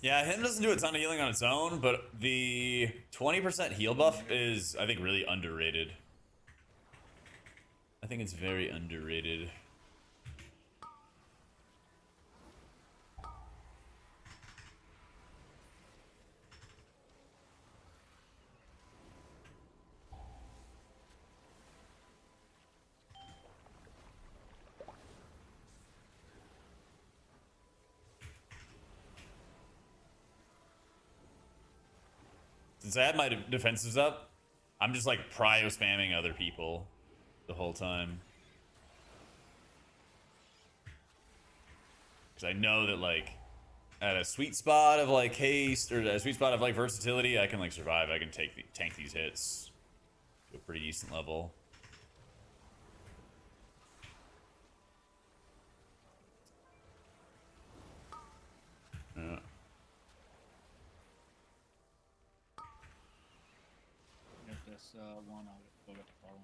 Yeah, him doesn't do a ton of healing on its own, but the 20% heal buff is, I think, really underrated. I think it's very underrated. Since I had my defenses up, I'm just like prio spamming other people the whole time. Because I know that like at a sweet spot of like haste or a sweet spot of like versatility, I can like survive. I can tank these hits to a pretty decent level. Yeah. Get this one, I'll go get the far one.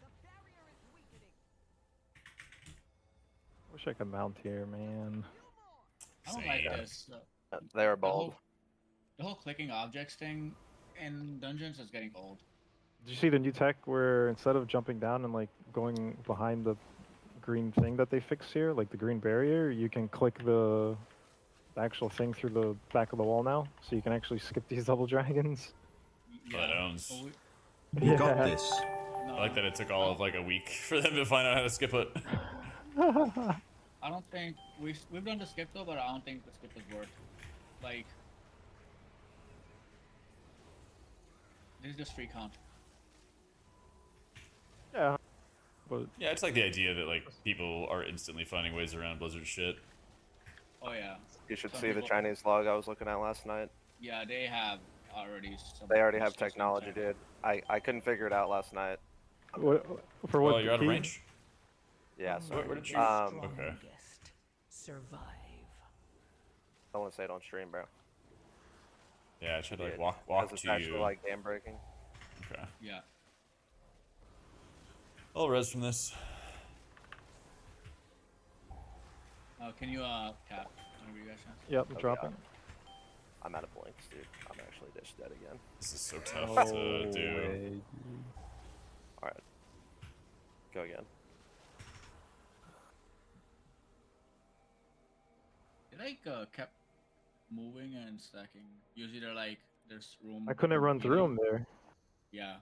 The barrier is weakening. Wish I could mount here, man. I don't like Same. this. They are The bald. whole clicking objects thing in dungeons is getting old. Did you see the new tech where instead of jumping down and like going behind the green thing that they fixed here, like the green barrier, you can click the actual thing through the back of the wall now, so you can actually skip these double dragons. Oh, that owns. Well, You got Yeah. this. no, I like that it took all of like a week for them to find out how to skip it. I don't think we've done the skip though, but I don't think the skip has worked. Like, this is just free content. Yeah, but Yeah, it's like the idea that like people are instantly finding ways around Blizzard shit. Oh yeah, You should Some see the people- Chinese log I was looking at last night. yeah, they have already. Some They already have stuff technology, inside. dude. I couldn't figure it out last night. what, for what? Oh, you're out of key? range? Yeah, Where sorry. did you- Okay. Strongest survive. I want to say it on stream, bro. Yeah, I tried to like Yeah, walk because it's to actually you. like game breaking. Okay. Yeah. I'll res from this. Can you tap whenever you guys chance? Yep, I'm Oh, dropping. I'm out of blinks, dude. I'm actually dish dead again. This is so tough No to do. way. All right, go again. They like kept moving and stacking. Usually they're like there's room. I couldn't run through between- them there. Yeah.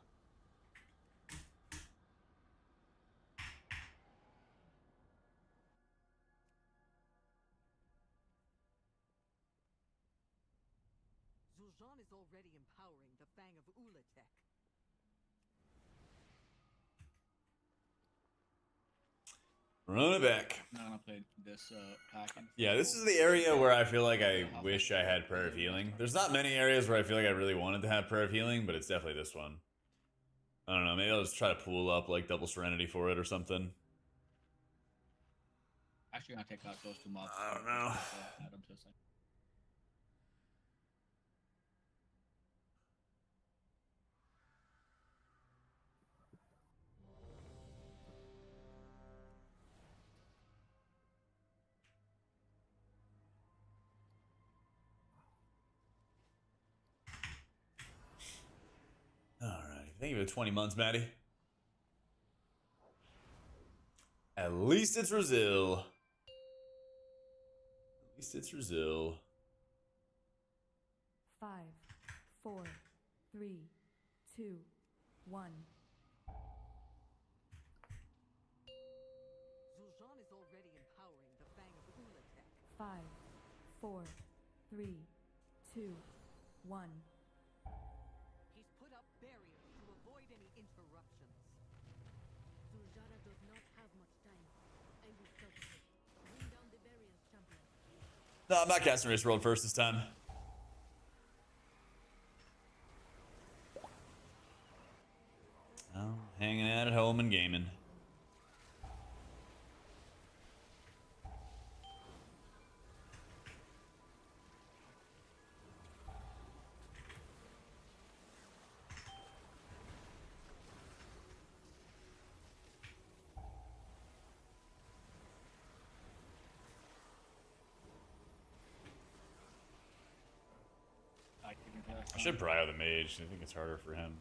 Zul'Jan is already empowering the Fang of Ulatek. Run it back. I'm not gonna play this pack. in Yeah, this full. is the area where I feel like I wish I had prayer of healing. There's not many areas where I feel like I really wanted to have prayer of healing, but it's definitely this one. I don't know, maybe I'll just try to pool up like double serenity for it or something. Actually gonna take out those two mobs. I don't know. Add them to the side. Alright, thank you for the 20 months, Maddie. At least it's Brazil. At least it's Brazil. 5, 4, 3, 2, 1. Zul'Jan is already empowering the Fang of Ulatek. 5, 4, 3, 2, 1. He's put up barriers to avoid any interruptions. Zul'Jara does not have much time. I will stop her. Bring down the barriers, champion. No, I'm not casting Race World first this time. Oh, hanging out at home and gaming. I should Brio the mage. I think it's harder for him.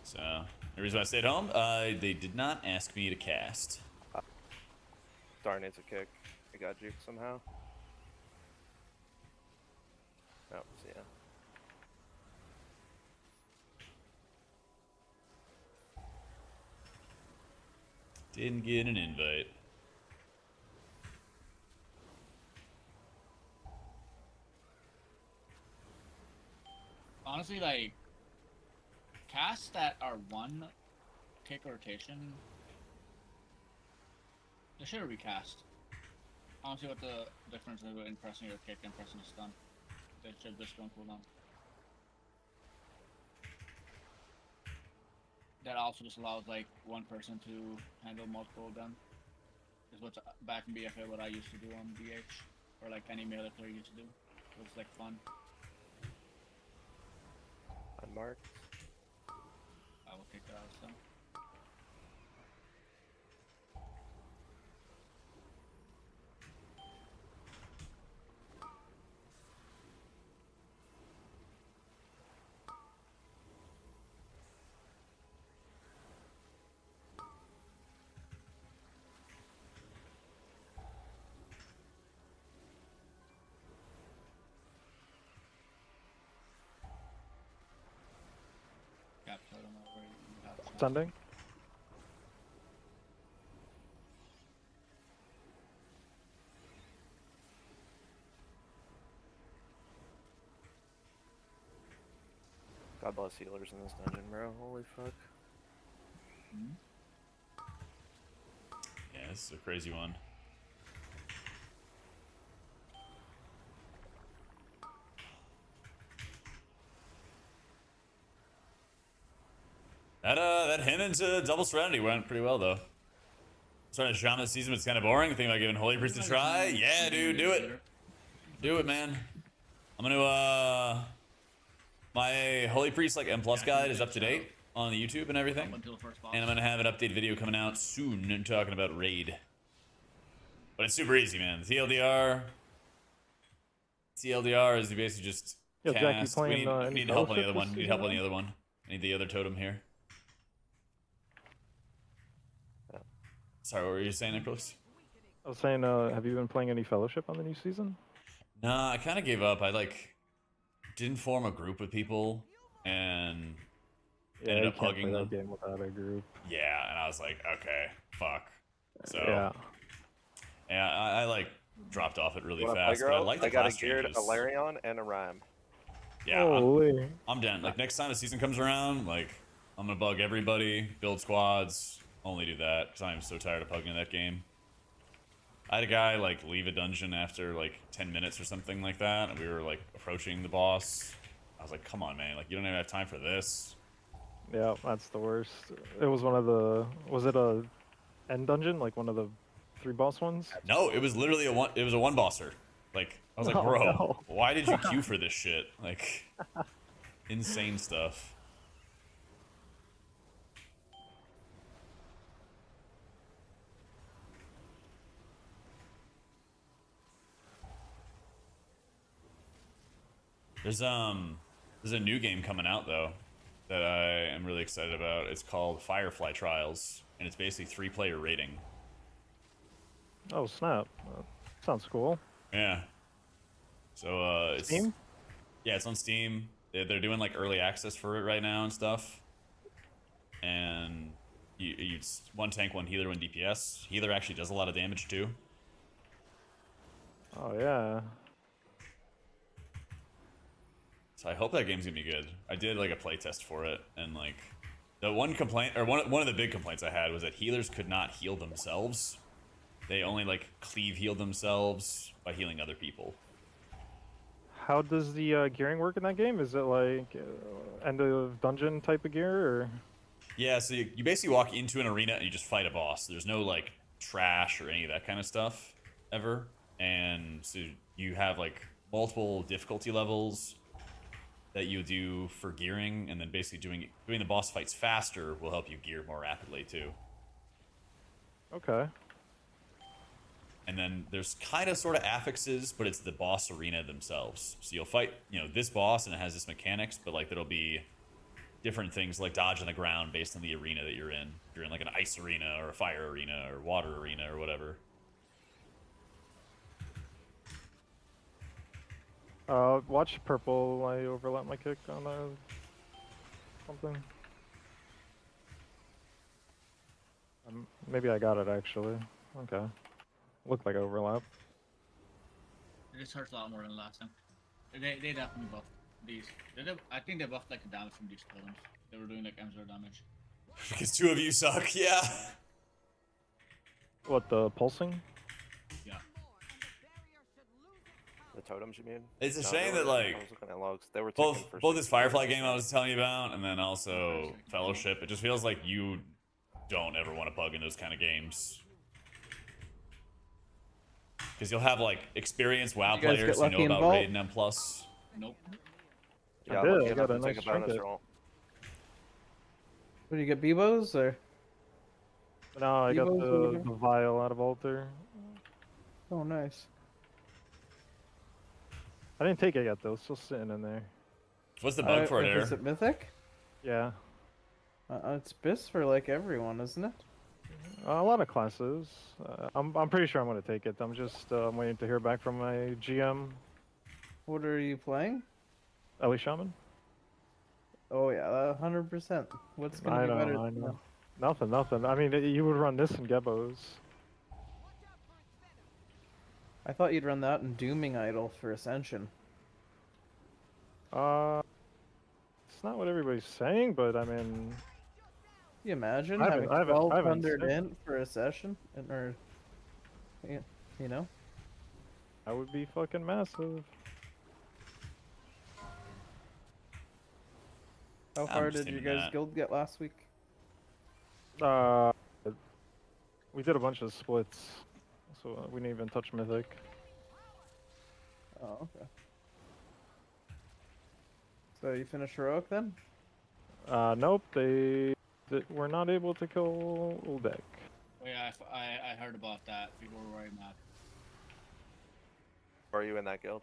So, the reason why I stayed home, they did not ask me to cast. Star needs a kick. I got juked somehow. Oh, see ya. Didn't get an invite. Honestly, like, casts that are one kick rotation, they should have recast. I don't see what the difference is between pressing your kick and pressing your stun. They should just go on cooldown. That also just allows like one person to handle multiple of them. Is what's back in BFA what I used to do on BH, or like any melee player used to do. It was like fun. Unmarked. I will take that out of stun. Cap totem over you have chance. Sending. God bless healers in this dungeon, bro. Holy fuck. Yeah, this is a crazy one. That him into double serenity went pretty well though. Starting to Shaman this season, but it's kind of boring. Thinking about giving Holy Priest a try. Yeah, dude, do it. Do it, man. I'm gonna my Holy Priest like M+ guide is up to date on the YouTube and everything. Until the first boss. And I'm gonna have an update video coming out soon talking about raid. But it's super easy, man. TLDR is you basically just Yo, cast. Jack, you playing, we any need help on the Fellowship other one. this We need help on season? the other one. I need the other totem here. Sorry, what were you saying, Nicholas? I was saying, have you been playing any Fellowship on the new season? Nah, I kind of gave up. I like didn't form a group with people and Yeah, ended you up can't play hugging that them. game without a group. Yeah, and I was like, okay, fuck. So Yeah. yeah, I like dropped off it really You wanna fast, play, but I girl? like the I got a class geared, changes. a Larion, and a Rhyme. Yeah, Holy. I'm down. Like next time the season comes around, like I'm gonna bug everybody, build squads, only do that because I'm so tired of pugging that game. I had a guy like leave a dungeon after like 10 minutes or something like that, and we were like approaching the boss. I was like, come on, man, like you don't even have time for this. Yeah, that's the worst. It was one of the. Was it a end dungeon? Like one of the 3 boss ones? No, it was literally a one. It was a one bosser. Like I was like, Oh, bro, no. why did you queue for this shit? Like insane stuff. There's a new game coming out though that I am really excited about. It's called Firefly Trials, and it's basically 3-player rating. Oh, snap. Sounds cool. Yeah. So it's Steam? Yeah, it's on Steam. They're doing like early access for it right now and stuff. And you one tank, one healer, one DPS. Healer actually does a lot of damage too. Oh, yeah. So I hope that game's gonna be good. I did like a playtest for it, and like the one complaint, or one of the big complaints I had was that healers could not heal themselves. They only like cleave heal themselves by healing other people. How does the gearing work in that game? Is it like end of dungeon type of gear, or? Yeah, so you basically walk into an arena and you just fight a boss. There's no like trash or any of that kind of stuff ever, and so you have like multiple difficulty levels that you do for gearing, and then basically doing the boss fights faster will help you gear more rapidly too. Okay. And then there's kind of sort of affixes, but it's the boss arena themselves. So you'll fight, you know, this boss and it has this mechanics, but like there'll be different things like dodge on the ground based on the arena that you're in. If you're in like an ice arena or a fire arena or water arena or whatever. Watch purple. I overlap my kick on something. Maybe I got it actually. Okay. Looked like overlap. This hurts a lot more than last time. They definitely buffed these. I think they buffed like the damage from these totems. They were doing like M0 damage. Because 2 of you suck, yeah. What, the pulsing? Yeah. The totems, you mean? It's a No, shame they that were- like I was looking at logs. They were ticking for both this 60 Firefly seconds. game I was telling you about, and then also Fellowship. It just feels like you don't ever want to bug in those kind of games. Because you'll have like experienced WoW You guys players get who know lucky in about Vault? raid and M+. Nope. Yeah, I did, lucky I enough got a to take nice bonus trinket. roll. What do you get, Bebos or? No, I got Evos, the whatever? vial out of altar. Oh, nice. I didn't take it yet though, it's still sitting in there. What's the bug for it, Is Air? it Mythic? Yeah. It's BIS for like everyone, isn't it? A lot of classes. I'm pretty sure I'm gonna take it. I'm just waiting to hear back from my GM, What are you playing? Ellie Shaman. Oh yeah, 100%. What's gonna I be know, better? I than know. Nothing. I mean, you would run this in Gebos. I thought you'd run that in Dooming Idol for Ascension. It's not what everybody's saying, but I mean, Can you imagine I having haven't- I haven't 1200 seen- in for a session? Or, yeah, you know? that would be fucking massive. How I'm far just did your thinking guys' that. guild get last week? We did a bunch of splits, so we didn't even touch Mythic. Oh, okay. So you finished heroic then? Nope, they were not able to kill Uldek. Oh yeah, I heard about that. People were worried about. Are you in that guild?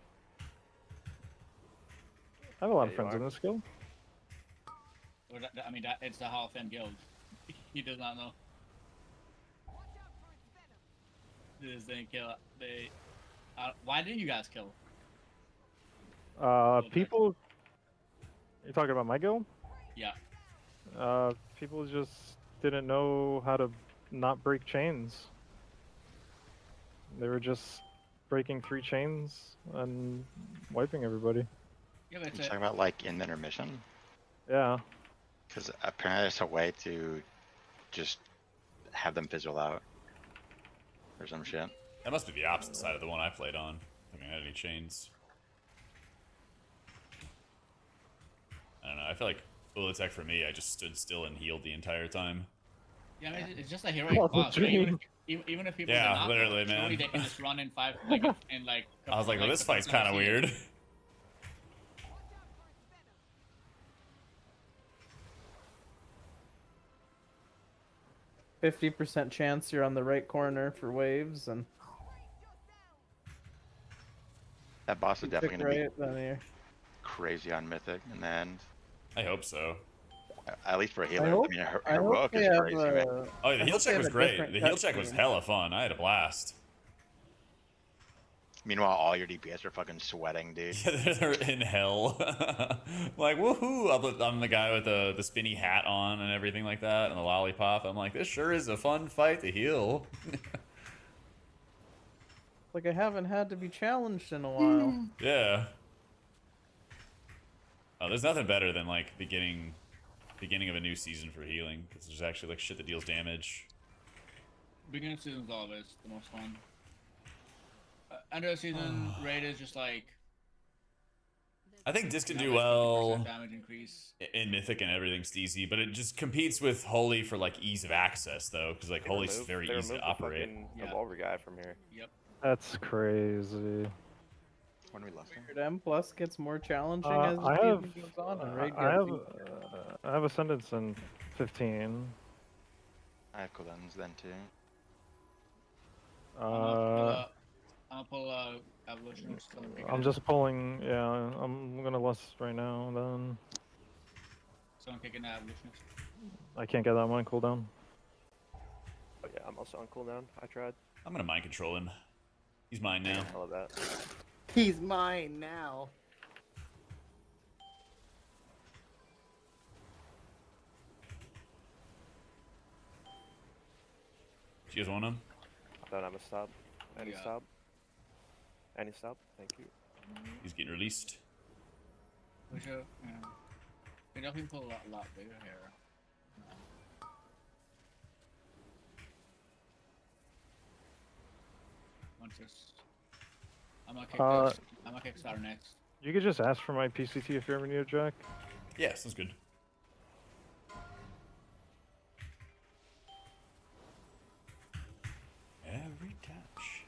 I have a lot Yeah, of you friends are. in this guild. I mean, it's the Hall of Fame guild. He does not know. They just didn't kill. Why didn't you guys kill? People. You're talking about my guild? Yeah. People just didn't know how to not break chains. They were just breaking 3 chains and wiping everybody. Yeah, but You talking about like in the intermission? Yeah. Because apparently there's a way to just have them fizzle out. Or some shit. That must be the opposite side of the one I played on. I mean, I had any chains. I don't know. I feel like Ulatech for me, I just stood still and healed the entire time. Yeah, I mean, it's just a heroic Well, the boss. Right? dream. Even if people Yeah, get knocked, literally, surely man. they can just run in 5 like and like. I was like, well, this couple fight's kind of seconds. weird. 50% chance you're on the right corner for waves, and That boss is you definitely pick gonna right, then you're... be crazy on Mythic in the end. I hope so. At least for a healer. hope- I mean, I hope heroic they is have crazy, man. Oh, yeah, the I heal hope they check have was a great. different The heal check was cutscene. hella fun. I had a blast. Meanwhile, all your DPS are fucking sweating, dude. Yeah, they're in hell. Like, woohoo! I'm the guy with the spinny hat on and everything like that, and the lollipop. I'm like, this sure is a fun fight to heal. Like I haven't had to be challenged in a while. Yeah. Oh, there's nothing better than like beginning of a new season for healing, because there's actually like shit that deals damage. Beginning of season's always the most fun. End of season raid is just like. I think Dis can not do like 50% well damage increase. in Mythic and everything's easy, but it just competes with Holy for like ease of access though, because like They Holy's removed- very they easy to removed the operate. fucking Yeah. Evolver guy from here. Yep. That's crazy. When we left him. M plus gets more challenging Uh, as the I have- season goes on, and raid I have gets I have Ascendance in 15. I have cooldowns then too. Uh, Lucian's gonna pick it I'm up. just pulling. Yeah, I'm gonna lust right now. Then Someone kicking that Lucian's. I can't get that one cooldown. Oh yeah, I'm also on cooldown. I tried. I'm gonna mind control him. He's mine now. I love that. He's mine now. Do you guys want him? I don't have a stop. Any Yeah. stop? Any stop? Thank you. He's getting released. We should, yeah. We definitely pull a lot bigger here. Once this, I'm gonna kick this. I'm gonna kick Star next. You could just ask for my PCT if you ever need a jack. Yeah, sounds good. Every touch.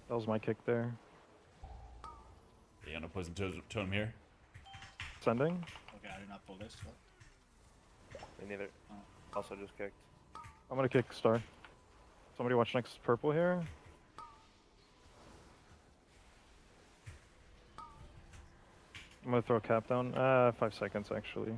That was my kick there. You got no poison totem here? Sending. Okay, I did not pull this. So. Me neither. Oh. Also just kicked. I'm gonna kick star. Somebody watch next purple here. I'm gonna throw a cap down. 5 seconds actually.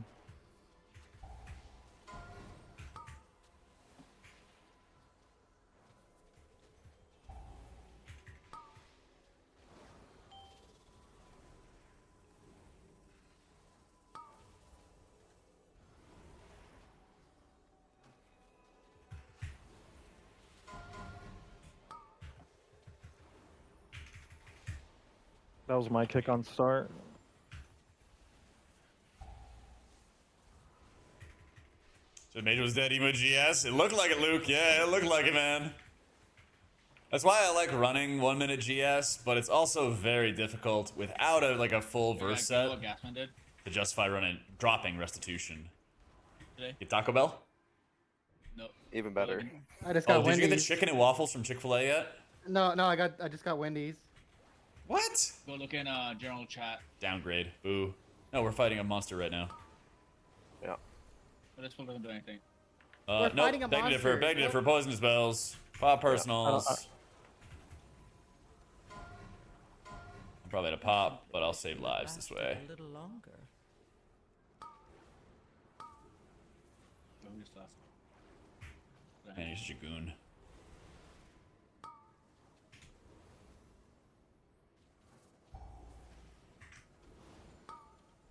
That was my kick on start. So Major was dead, emo GS. It looked like it, Luke. Yeah, it looked like it, man. That's why I like running 1 minute GS, but it's also very difficult without a full verse set What Gasman did to justify dropping restitution. today? Get Taco Bell? No. Even better. I just Oh, got did you get the Wendy's. chicken and waffles from Chick-fil-A yet? No, I just got Wendy's. What? Go look in general chat. Downgrade. Boo. No, we're fighting a monster right now. Yeah. But this one doesn't do anything. We're No, fighting a beg to differ, monster. beg to differ, poisonous bells, pop personals. I'm probably at a pop, but I'll save lives this way. A little longer. No, we just lost. Man, you're such a goon.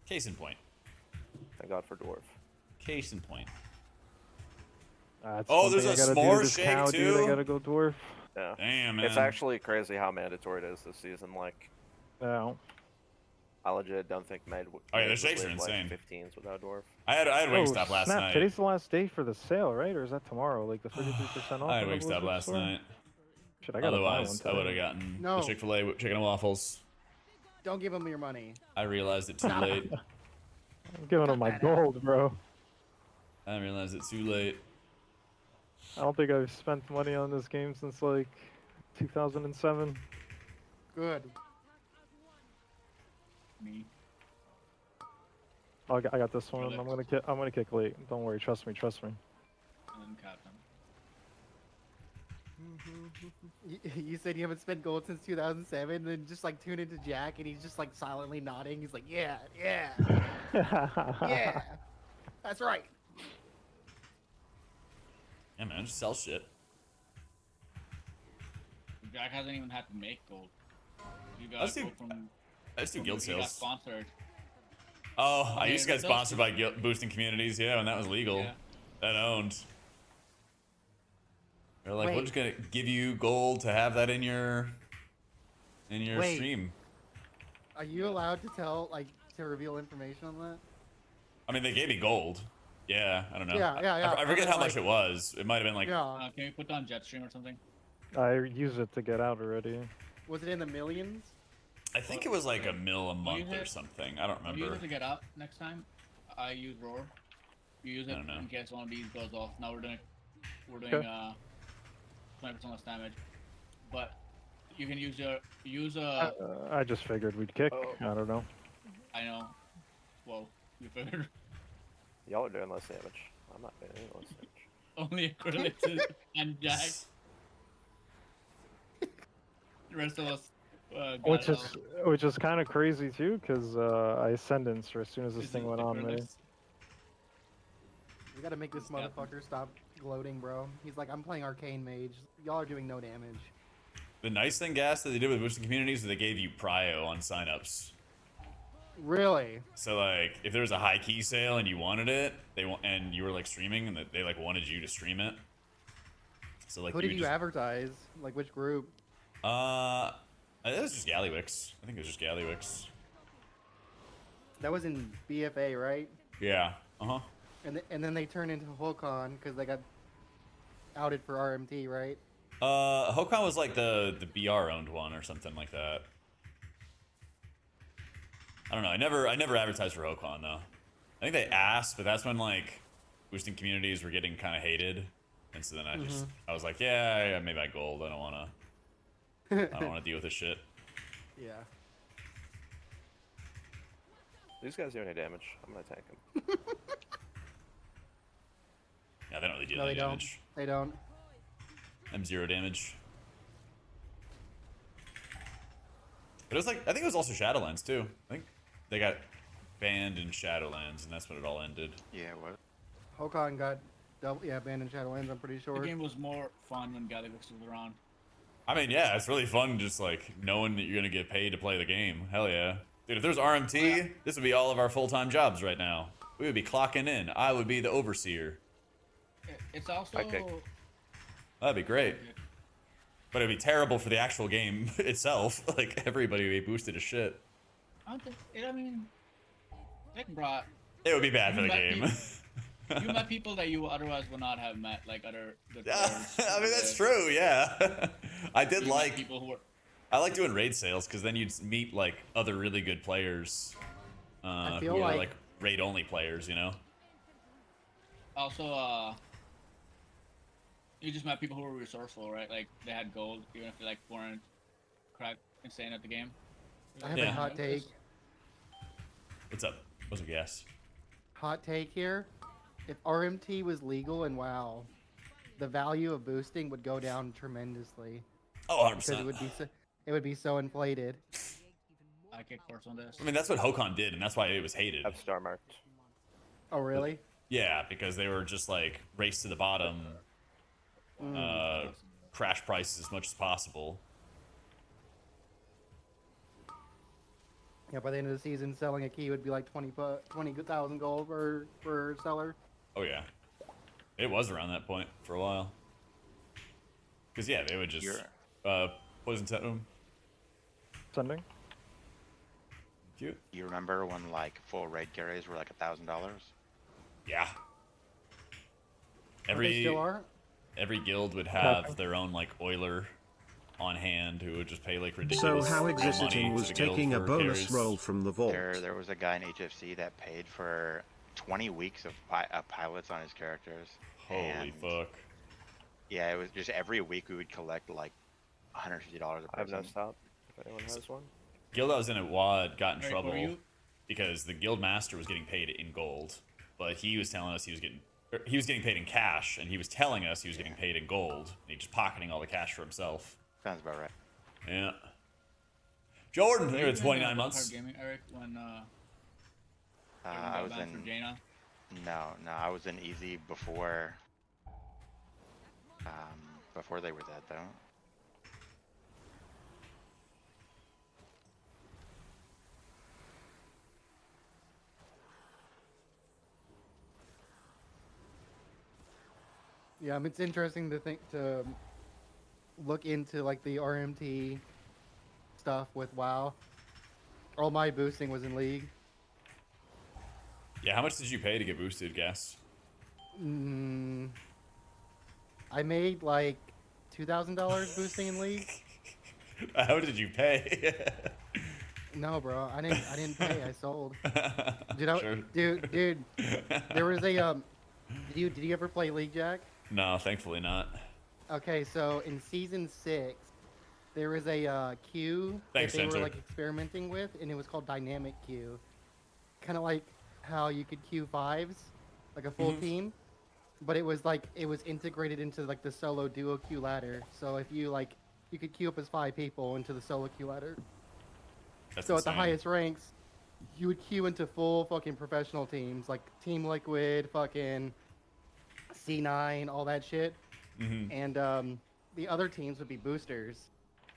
Case in point. Thank God for dwarf. Case in point. That's Oh, there's something a I gotta do s'more this shake cow, dude. too? I gotta go dwarf. Yeah. Damn, man. It's actually crazy how mandatory it is this season. Like, Yeah. I legit don't think Med. Oh, yeah, the would shakes are live, insane. Like 15s without dwarf. I had Wingstop last snap. night. Today's the last day for the sale, right? Or is that tomorrow? Like the 33% off? I had or what was Wingstop it last for? night. Shit, I gotta buy one Otherwise, I would have today. gotten No. the Chick-fil-A chicken and waffles. Don't give him your money. I realized it too late. I'm giving them my gold, bro. I realized it too late. I don't think I've spent money on this game since like 2007. Good. Me. Oh, I got this one. Really? I'm gonna kick late. Don't worry. Trust me. Trust me. And then Captain. You said you haven't spent gold since 2007, and then just like tune into Jack, and he's just like silently nodding. He's like, yeah, yeah, yeah. That's right. Yeah, man, just sell shit. Jack hasn't even had to make gold. You Let's got do- gold from. I just do guild He got sales. sponsored. Oh, I Yeah, used to get those- sponsored by boosting communities, yeah, when that was legal. Yeah. That owned. They're like, we're Wait. just gonna give you gold to have that in your Wait. stream. Are you allowed to to reveal information on that? I mean, they gave me gold. Yeah, I don't know. Yeah, yeah, yeah. I forget I how mean, much it was. It might have been like, Yeah. Can we put on Jetstream or something? I use it to get out already. Was it in the millions? I think it was like $1 mil a month or hit- something. I don't When you use remember. it to get up next time, I use Roar. You use it don't know. in case one of these goes off. Now we're doing Okay. 20% less damage. But you can use I just figured we'd kick. Oh. I don't know. I know. Well, you figured Y'all are doing less damage. I'm not doing any less damage. only Acrylics and Jack. The rest of us got Which it is which is kind of crazy too, because I ascendance as soon as this Is thing it went on me. different? We gotta make this He's got them. motherfucker stop gloating, bro. He's like, I'm playing arcane mage. Y'all are doing no damage. The nice thing, Gas, that they did with boosting communities is they gave you prio on signups. Really? So like, if there was a high key sale and you wanted it, and you were like streaming, and they like wanted you to stream it. So like, Who did you just, advertise? Like which group? it was just Gallywix. I think it was just Gallywix. That was in BFA, right? Yeah. Uh-huh. And then they turned into Holcon because they got outed for RMT, right? Hokon was like the BR owned one or something like that. I don't know. I never advertised for Hokon though. I think they asked, but that's when like boosting communities were getting kind of hated, and so then I was like, yeah, maybe I gold. I don't wanna deal with this shit. Yeah. These guys do any damage? I'm gonna attack them. Yeah, they don't really do No, any they damage. don't. They don't. I'm 0 damage. But it was like, I think it was also Shadowlands too. I think they got banned in Shadowlands, and that's when it all ended. Yeah, what? Holcon got banned in Shadowlands, I'm pretty sure. The game was more fun when Gallywix was around. I mean, yeah, it's really fun just like knowing that you're gonna get paid to play the game. Hell yeah. Dude, if there's RMT, this would be all of our full-time jobs right now. We would be clocking in. I would be the overseer. It's also... Okay. That'd be great. But it'd be terrible for the actual game itself. Like, everybody would be boosted to shit. I mean, Nick brought... It would be bad for the met game. You met people that you otherwise would not have met, like other good players. I mean, that's true, yeah. I did You met like... people who were... I like doing raid sales, because then you'd meet, like, other really good players. I Who feel are, like raid-only players, you know? Also, you just met people who were resourceful, right? Like, they had gold, even if they, like, weren't crack insane at the game. I have Yeah. a hot take. What's up? What's up, Gas? Hot take here. If RMT was legal in WoW, the value of boosting would go down tremendously. Oh, 100%. Because it would be so inflated. I kick horse on this. I mean, that's what Hokon did, and that's why it was hated. I've star marked. Oh really? Yeah, because they were just like race to the bottom, crash prices as much as possible. Yeah, by the end of the season, selling a key would be like 20,000 gold per seller. Oh yeah, it was around that point for a while. Because yeah, they would just poison totem. Sending. Cute. You remember when like full raid carries were like $1,000? Yeah. They still are? Every guild would have their own like oiler on hand who would just pay like So ridiculous how money Exiting to was the guild taking a for bonus carries. roll from the vault. There was a guy in HFC that paid for 20 weeks of pilots on his characters. Holy and fuck. Yeah, it was just every week we would collect like $150 a person. I have no stop. If anyone has one. Guild I was in at WAD got in Wait, trouble were you? because the guild master was getting paid in gold, but he was telling us he was getting paid in cash, and he was telling us he was getting paid in gold, and he just pocketing all the cash for himself. Sounds about right. Yeah. Jordan, Were here you at in, 29 Wild months. Card Gaming, Eric, when I was banned for in Jaina? no, I was in Easy before before they were dead though. Yeah, it's interesting to look into like the RMT stuff with WoW. All my boosting was in League. Yeah, how much did you pay to get boosted, Gas? I made like $2,000 boosting in League. How did you pay? No, bro, I didn't pay. I sold. Sure. Dude, there was a Did you ever play League, Jack? No, thankfully not. Okay, so in season 6, there was a queue Thanks, that they were Center. like experimenting with, and it was called dynamic queue. Kind of like how you could queue 5s, like a full team, but it was integrated into like the solo duo queue ladder. So if you like you could queue up as 5 people into the solo queue ladder. That's So at the insane. highest ranks, you would queue into full fucking professional teams like Team Liquid, fucking C9, all that shit. Mhm. And the other teams would be boosters.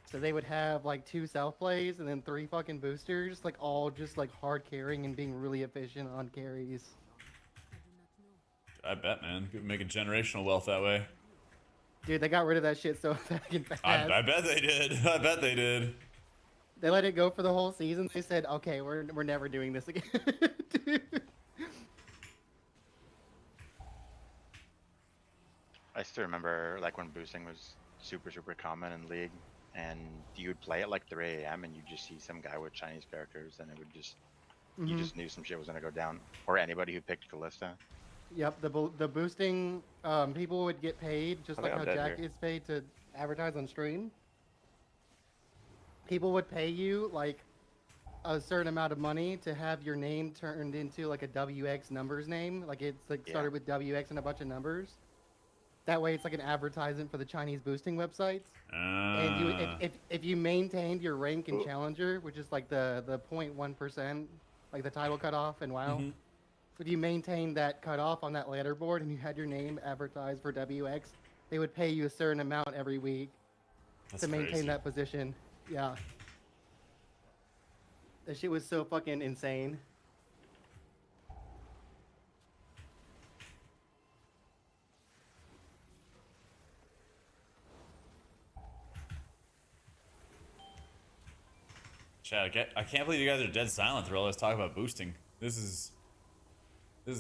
So they would have like 2 self plays and then 3 fucking boosters, like all just like hard carrying and being really efficient on carries. I bet, man. People making generational wealth that way. Dude, they got rid of that shit so fucking fast. I bet they did. I bet they did. They let it go for the whole season. They said, "Okay, we're never doing this again." Dude. I still remember like when boosting was super common in League, and you would play at like 3 a.m. and you just see some guy with Chinese characters, and it would just you just knew some shit was gonna go down, or anybody who picked Callista. Yep, the boosting people would get paid just I like think how I'm dead Jack here. is paid to advertise on stream. People would pay you like a certain amount of money to have your name turned into like a WX numbers name, like it's like Yeah. started with WX and a bunch of numbers. That way, it's like an advertisement for the Chinese boosting websites. And you, if you maintained your rank in Challenger, which is like the 0.1%, like the title cutoff in WoW, if you maintained that cutoff on that leaderboard and you had your name advertised for WX, they would pay you a certain amount every week to maintain crazy. that position. Yeah. That shit was so fucking insane. Chad, I can't believe you guys are dead silent through all this talk about boosting. This is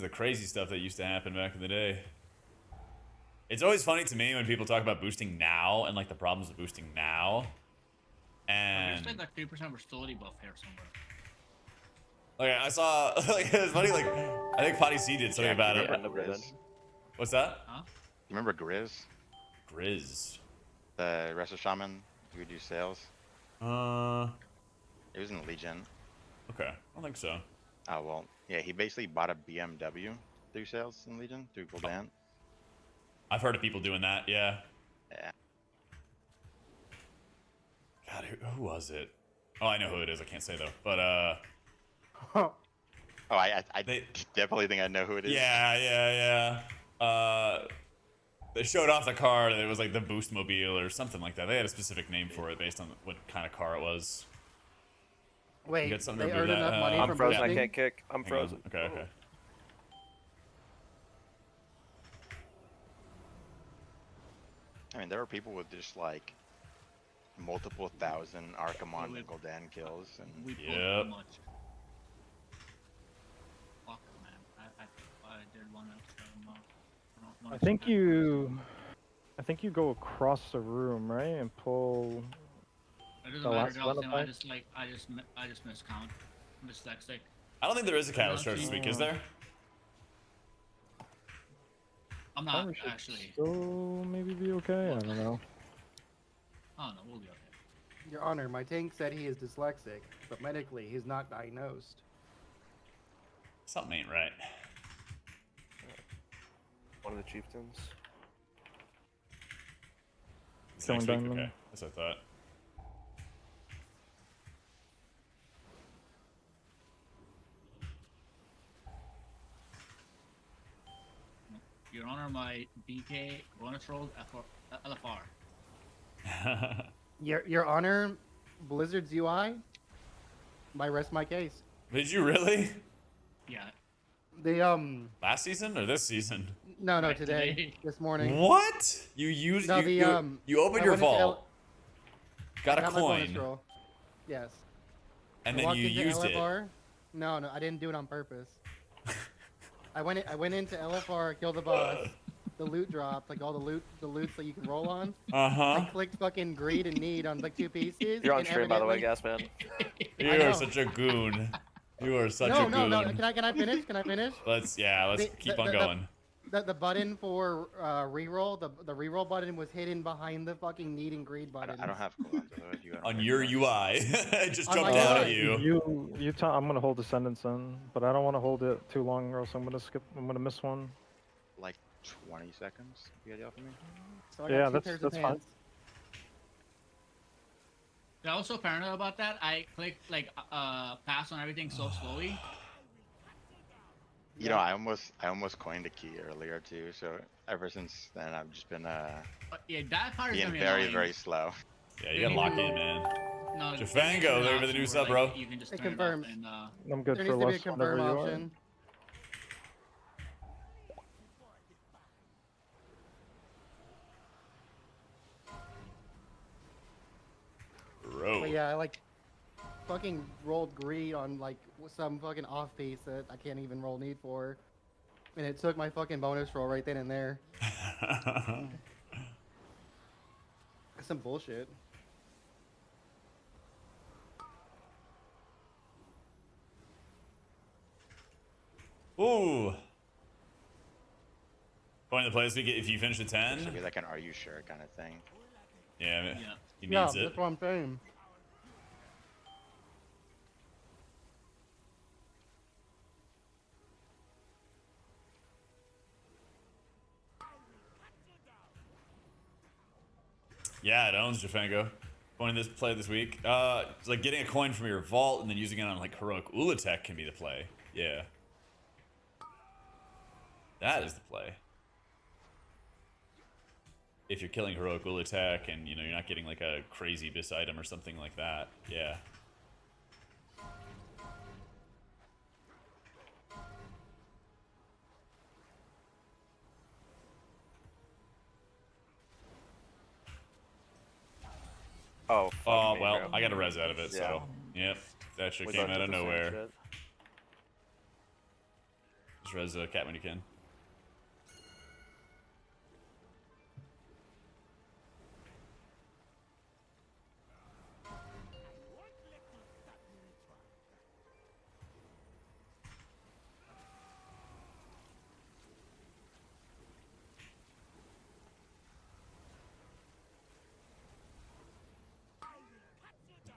the crazy stuff that used to happen back in the day. It's always funny to me when people talk about boosting now and like the problems of boosting now. And There's like a 3% versatility buff here somewhere. like I saw, like it was funny. Like I think Potty C did something Yeah, about you it. remember Grizz? What's that? Huh? You remember Grizz, Grizz. the wrestler shaman who would do sales? It was in Legion. Okay, I don't think so. Oh well, yeah. He basically bought a BMW through sales in Legion through Gul'dan. I've heard of people doing that. Yeah. Yeah. God, who was it? Oh, I know who it is. I can't say though. But Oh, I They- definitely think I know who it is. yeah. They showed off the car. It was like the Boost Mobile or something like that. They had a specific name for it based on what kind of car it was. Wait, got something they to do earned with that? enough money I'm from frozen. I boosting? can't kick. I'm Hang on. frozen. Okay. I mean, there were people with just like multiple thousand Archimon and Gul'dan kills, and We pulled Yep. too much. Fuck, man. I did one extra. I think you go across the room, right, and pull. It doesn't The matter. last Dalton, one, I just miscount. I'm dyslexic. I don't think there is a catalyst charge this week, is there? I'm not Probably should actually. still maybe be okay. I don't know. I don't know. We'll be okay. Your Honor, my tank said he is dyslexic, but medically he's not diagnosed. Something ain't right. One of the chieftains. It's Going next week? down Okay, then. that's what I thought. Your Honor, my BK bonus rolled LFR. Your Honor, Blizzard's UI might rest my case. Did you really? Yeah. They Last season or this season? no Right, today, today. this morning. What? You used No, you opened I your went into vault, got a got my bonus coin, roll. Yes. and I then walked you into used it. LFR. No, I didn't do it on purpose. I went into LFR, killed the boss. The loot dropped, like all the loots that you can roll on. I Uh-huh. clicked fucking greed and need on like 2 pieces. You're on and stream, by the way, evidently- Gas Man. You I are know. such a goon. You are such No, a no, goon. no. Can I finish? Can I finish? Let's keep on the- going. The button for reroll, the reroll button was hidden behind the fucking need and greed I button. don't have cooldowns. Although you got On your UI, it just On jumped my out at UI. you. I'm gonna hold Descendants then, but I don't want to hold it too long, or else I'm gonna miss one. like 20 seconds. You got yell for me? So I Yeah, got 2 that's- pairs that's of fine. pants. They're also paranoid about that. I click like pass on everything so slowly. You know, I almost coined a key earlier too. So ever since then, I've just been Yeah, that part is being gonna be very annoying. very slow. Yeah, you gotta lock in, man. No, Jafango, there with the new sub, bro. You can just It turn it off confirms. and I'm good There for needs to be a less whenever confirm you are. option. Bro. But yeah, I like fucking rolled greed on like some fucking off piece that I can't even roll need for, and it took my fucking bonus roll right then and there. That's some bullshit. Ooh. Point of the play this week, if you finish a It should 10. be like an "Are you sure?" kind of thing. Yeah, Yeah. he Yeah, needs it. that's what I'm saying. Yeah, it owns Jafango. Point of this play this week. It's like getting a coin from your vault and then using it on like heroic Ulatek can be the play. Yeah. That is the play. If you're killing heroic Ulatek and you know you're not getting like a crazy bis item or something like that. Yeah. Oh, fuck Oh, me, well, bro. I got a res out of it, Yeah. so. Yep. That shit We came both out did of the same nowhere. shit. Just res cat when you can.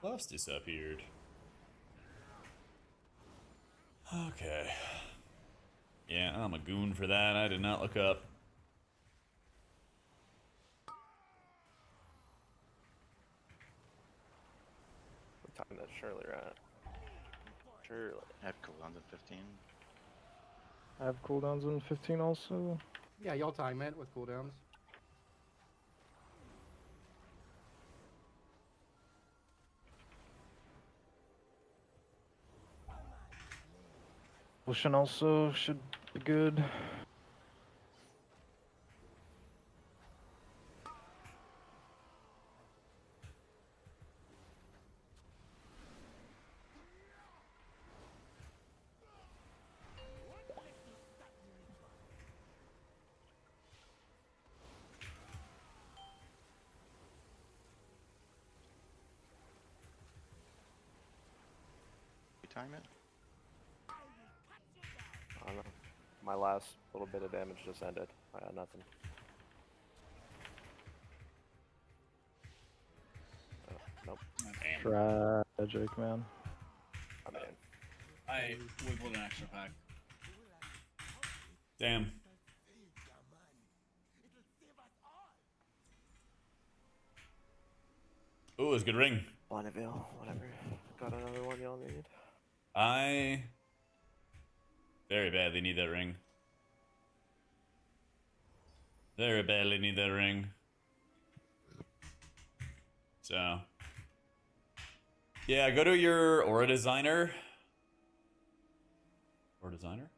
Buffs disappeared. Okay. Yeah, I'm a goon for that. I did not look up. What time that Shirley at? Shirley. I have cooldowns at 15. I have cooldowns in 15 also. Yeah, y'all time it with cooldowns. Potion also should be good. You time it? I don't know. My last little bit of damage just ended. I got nothing. Oh, nope. Tragic, man. I mean, I wiggled an extra pack. Damn. Ooh, it's a good ring. Bonneville, whatever. Got another one y'all need? I very badly need that ring. Very badly need that ring. So, yeah, go to your Aura Designer. Aura Designer?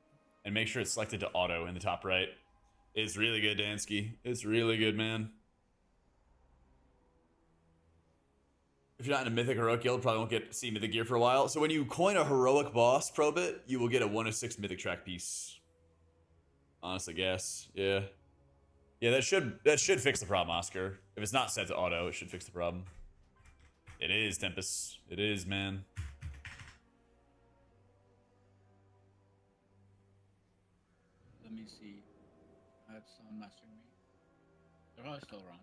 And make sure it's selected to auto in the top right. It's really good, Dansky. It's really good, man. If you're not in a Mythic Heroic Guild, probably won't get see Mythic gear for a while. So when you coin a Heroic boss probit, you will get a 1 of 6 Mythic track piece. Honestly, guess. Yeah. Yeah, that should fix the problem, Oscar. If it's not set to auto, it should fix the problem. It is, Tempest. It is, man. Let me see. I had someone messaging me. They're probably still around.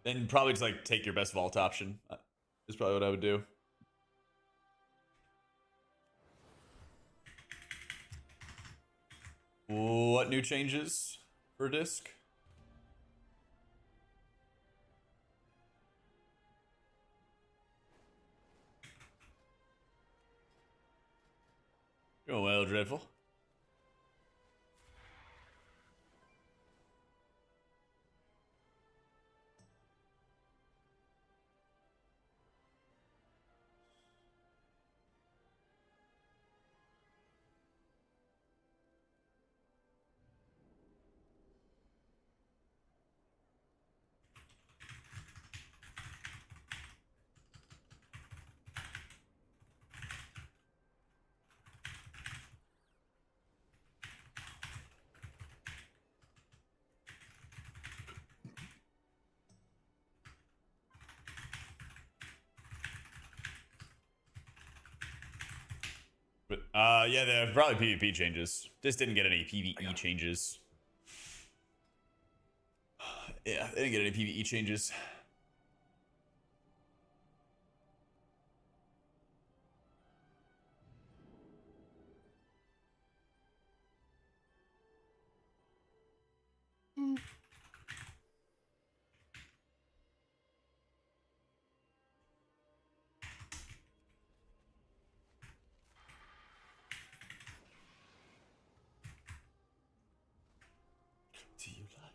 Then probably just like take your best vault option. Is probably what I would do. What new changes for disc? Going well, Dreadful. But yeah, there are probably PvP changes. This didn't get any PvE changes. Yeah, they didn't get any PvE changes. Do you like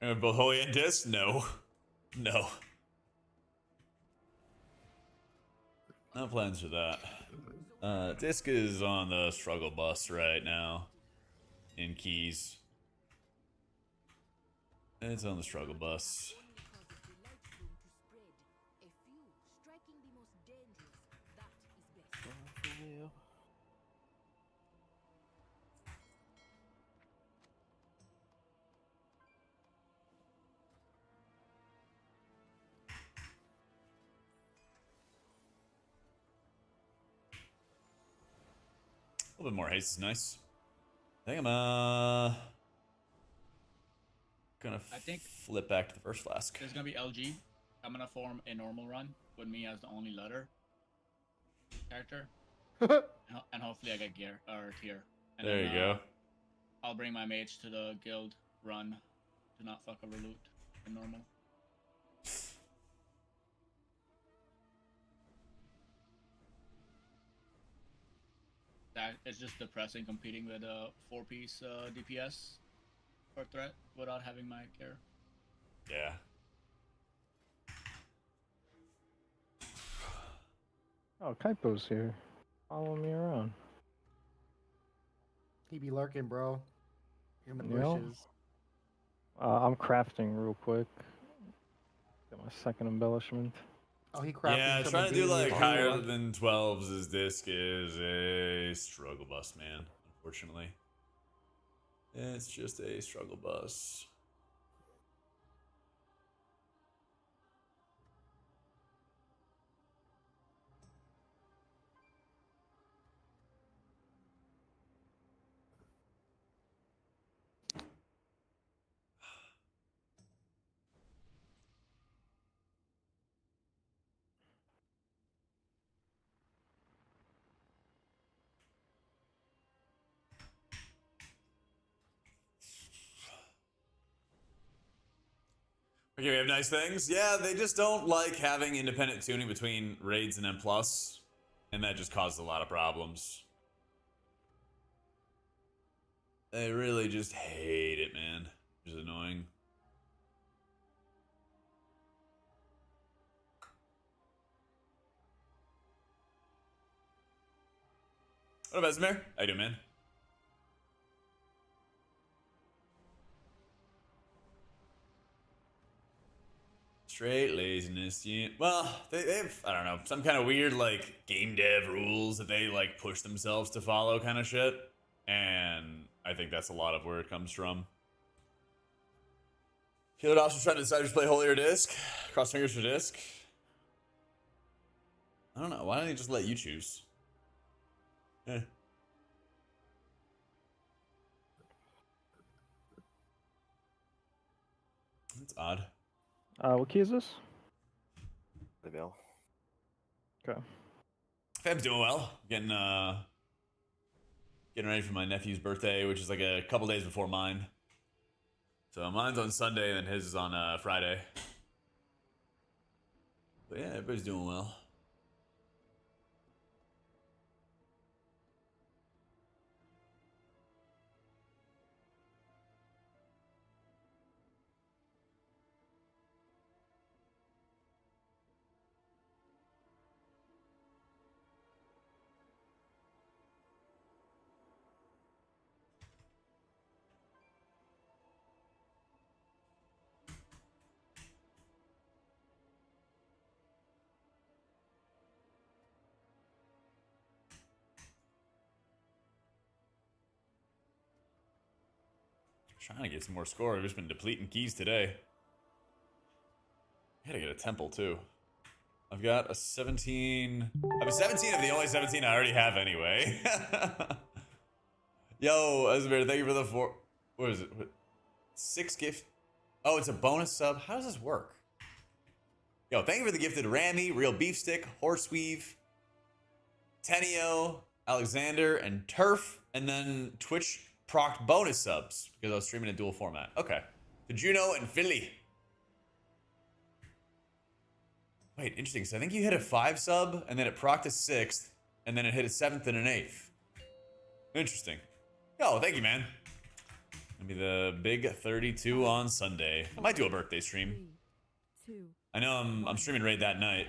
that? Both Holy and Disc? No. No. No plans for that. Disc is on the struggle bus right now. In Keys. It's on the struggle bus. A little bit more haste is nice. I think I'm gonna flip back to the first flask. There's gonna be LG. I'm gonna form a normal run with me as the only letter character, and hopefully I get gear or tier. And there you go. I'll bring my mage to the guild run to not fuck over loot in normal. That it's just depressing competing with a 4-piece DPS or threat without having my care. Yeah. Oh, Kaipo's here. Follow me around. He be lurking, bro. In the You know? bushes. I'm crafting real quick. Got my second embellishment. Oh, he crafted. Yeah, some trying to do like ingredient. higher than 12s as disc is a struggle bus, man. Unfortunately. It's just a struggle bus. Okay, we have nice things. Yeah, they just don't like having independent tuning between raids and M+, and that just causes a lot of problems. They really just hate it, man. Which is annoying. What up, Esmer? How you doing, man? Straight laziness, yeah. Well, they have, I don't know, some kind of weird, like, game dev rules that they, like, push themselves to follow kind of shit. And I think that's a lot of where it comes from. Killer Dops was trying to decide to play Holy or Disc. Cross fingers for Disc. I don't know. Why don't they just let you choose? Eh. That's odd. What key is this? The bill. Okay. Fab's doing well. Getting ready for my nephew's birthday, which is like a couple days before mine. So mine's on Sunday, and then his is on Friday. But yeah, everybody's doing well. Trying to get some more score. I've just been depleting keys today. I gotta get a temple too. I've got a 17. I have a 17 of the only 17 I already have anyway. Yo, Esmer, thank you for the 4. What is it? 6 gift. Oh, it's a bonus sub. How does this work? Yo, thank you for the gifted Rami, Real Beef Stick, Horseweave, Tenio, Alexander, and Turf, and then Twitch proc bonus subs because I was streaming in dual format. Okay. To Juno and Philly. Wait, interesting. So I think you hit a 5 sub, and then it procced a 6th, and then it hit a 7th and an 8th. Interesting. Yo, thank you, man. Gonna be the big 32 on Sunday. I might do a birthday stream. 3, 2, I know I'm streaming Raid that night.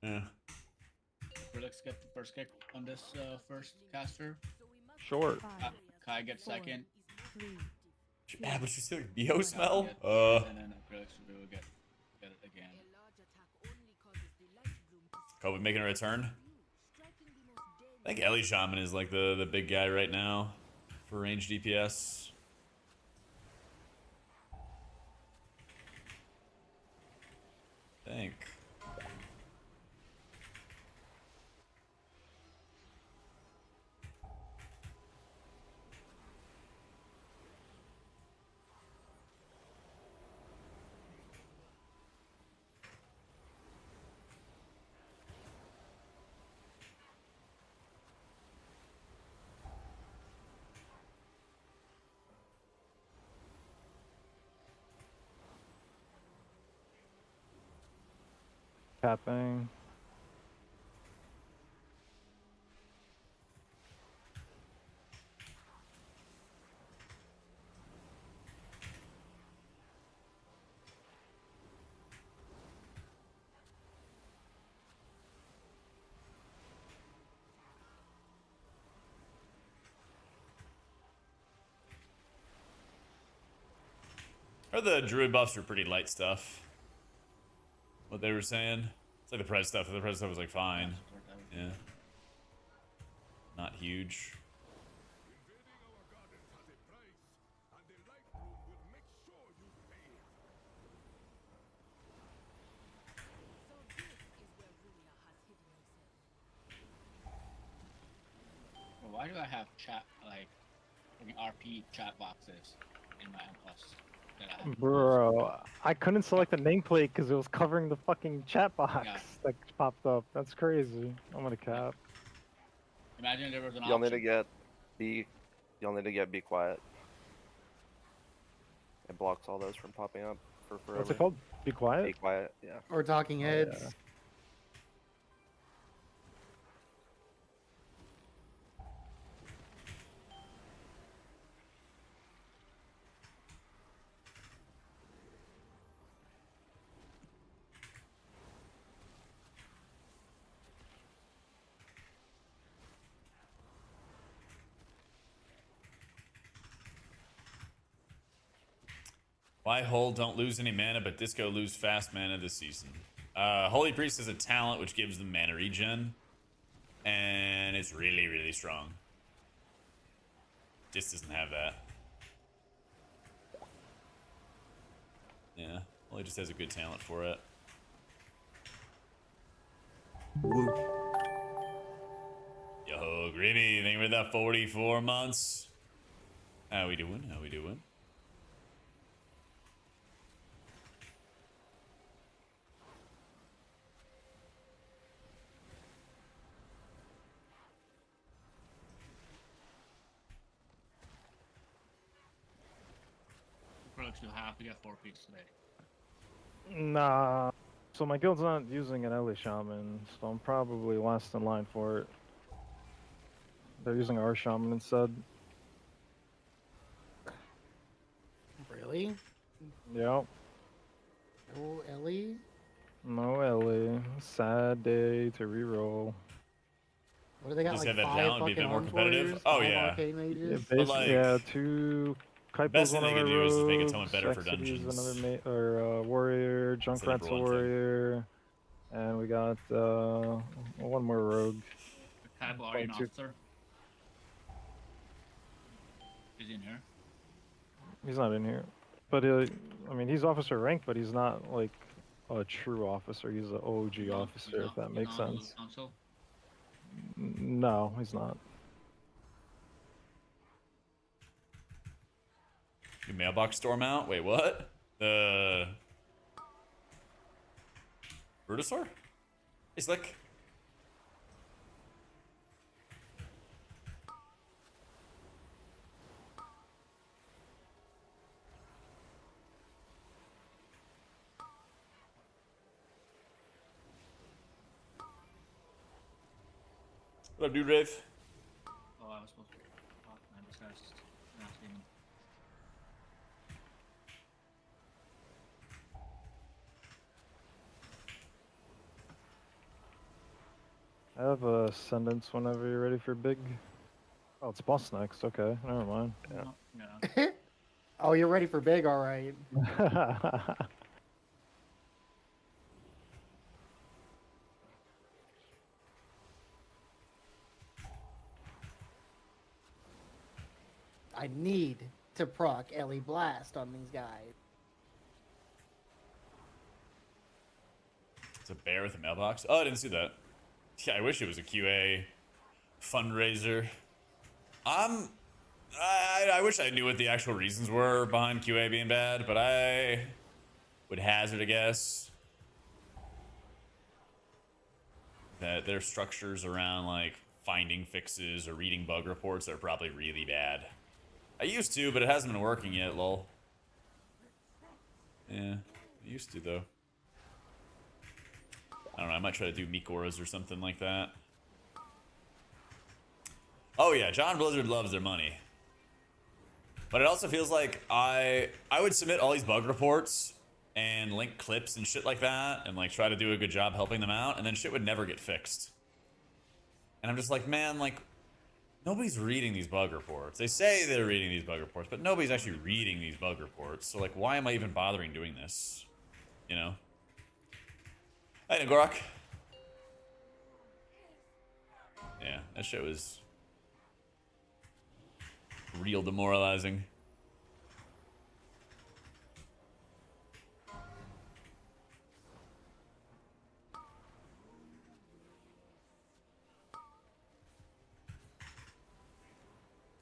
Yeah. Let's get the first kick on this first caster. Short. 5, Kai gets 4, second. 3, Yeah, but you still BO smell? And then Acrylics will get it again. Kobe making a return. I think Ellie Shaman is like the big guy right now for range DPS. I think. Tapping. Or the druid buffs are pretty light stuff. What they were saying. It's like the Pres stuff. The Pres stuff was like fine. Yeah. Not huge. Why do I have chat like RP chat boxes in my M plus? Bro, I couldn't select the nameplate because it was covering the fucking chat box that popped up. That's crazy. I'm gonna cap. Imagine there was an Y'all option. need to get y'all need to get be quiet. It blocks all those from popping up for forever. What's it called? Be quiet? Be quiet, yeah. Or talking heads. yeah. Why hold don't lose any mana, but Disco lose fast mana this season? Holy Priest is a talent which gives them mana regen. And it's really, really strong. Just doesn't have that. Yeah, Holy just has a good talent for it. Woo. Yo, Gritty, thank you for that 44 months. How we doing? How we doing? Crux, you'll have to get 4 peaks today. Nah. So my guild's not using an Ellie Shaman, so I'm probably last in line for it. They're using our Shaman instead. Really? Yep. Oh, Ellie? No Ellie. Sad day to reroll. What do they got? Just Like have that 5 talent be a fucking bit more competitive? Warriors, Oh, 5 yeah. Arcane Mages? Yeah, But, like, yeah, 2 best Kaipo's thing one they of can our do is just make a ton rogues, better for Exidy's dungeons. another warrior, That's the Junkrat's number a one thing. warrior, and we got one more rogue. Kaibo, are Probably you an 2. officer? Is he in here? He's not in here, but I mean, he's officer rank, but he's not like a true officer. He's an OG officer, if that makes sense. Council? No, he's not. Your mailbox storm out? Wait, what? The Brutosaur? Hey, Slick. What up, dude, Rave? Oh, I was supposed to. Oh, man, this guy's not even. I have Ascendance whenever you're ready for big. Oh, it's boss next. Okay, never mind. Yeah. Oh, you're ready for big, all right. I need to proc Ellie Blast on these guys. It's a bear with a mailbox. Oh, I didn't see that. Yeah, I wish it was a QA fundraiser. I wish I knew what the actual reasons were behind QA being bad, but I would hazard a guess that their structures around like finding fixes or reading bug reports are probably really bad. I used to, but it hasn't been working yet, lol. Yeah, I used to though. I don't know, I might try to do Mikoras or something like that. Oh yeah, John Blizzard loves their money. But it also feels like I would submit all these bug reports and link clips and shit like that and like try to do a good job helping them out, and then shit would never get fixed. And I'm just like, man, like nobody's reading these bug reports. They say they're reading these bug reports, but nobody's actually reading these bug reports. So like, why am I even bothering doing this? You know? Hey, Nagorok. Yeah, that shit was real demoralizing.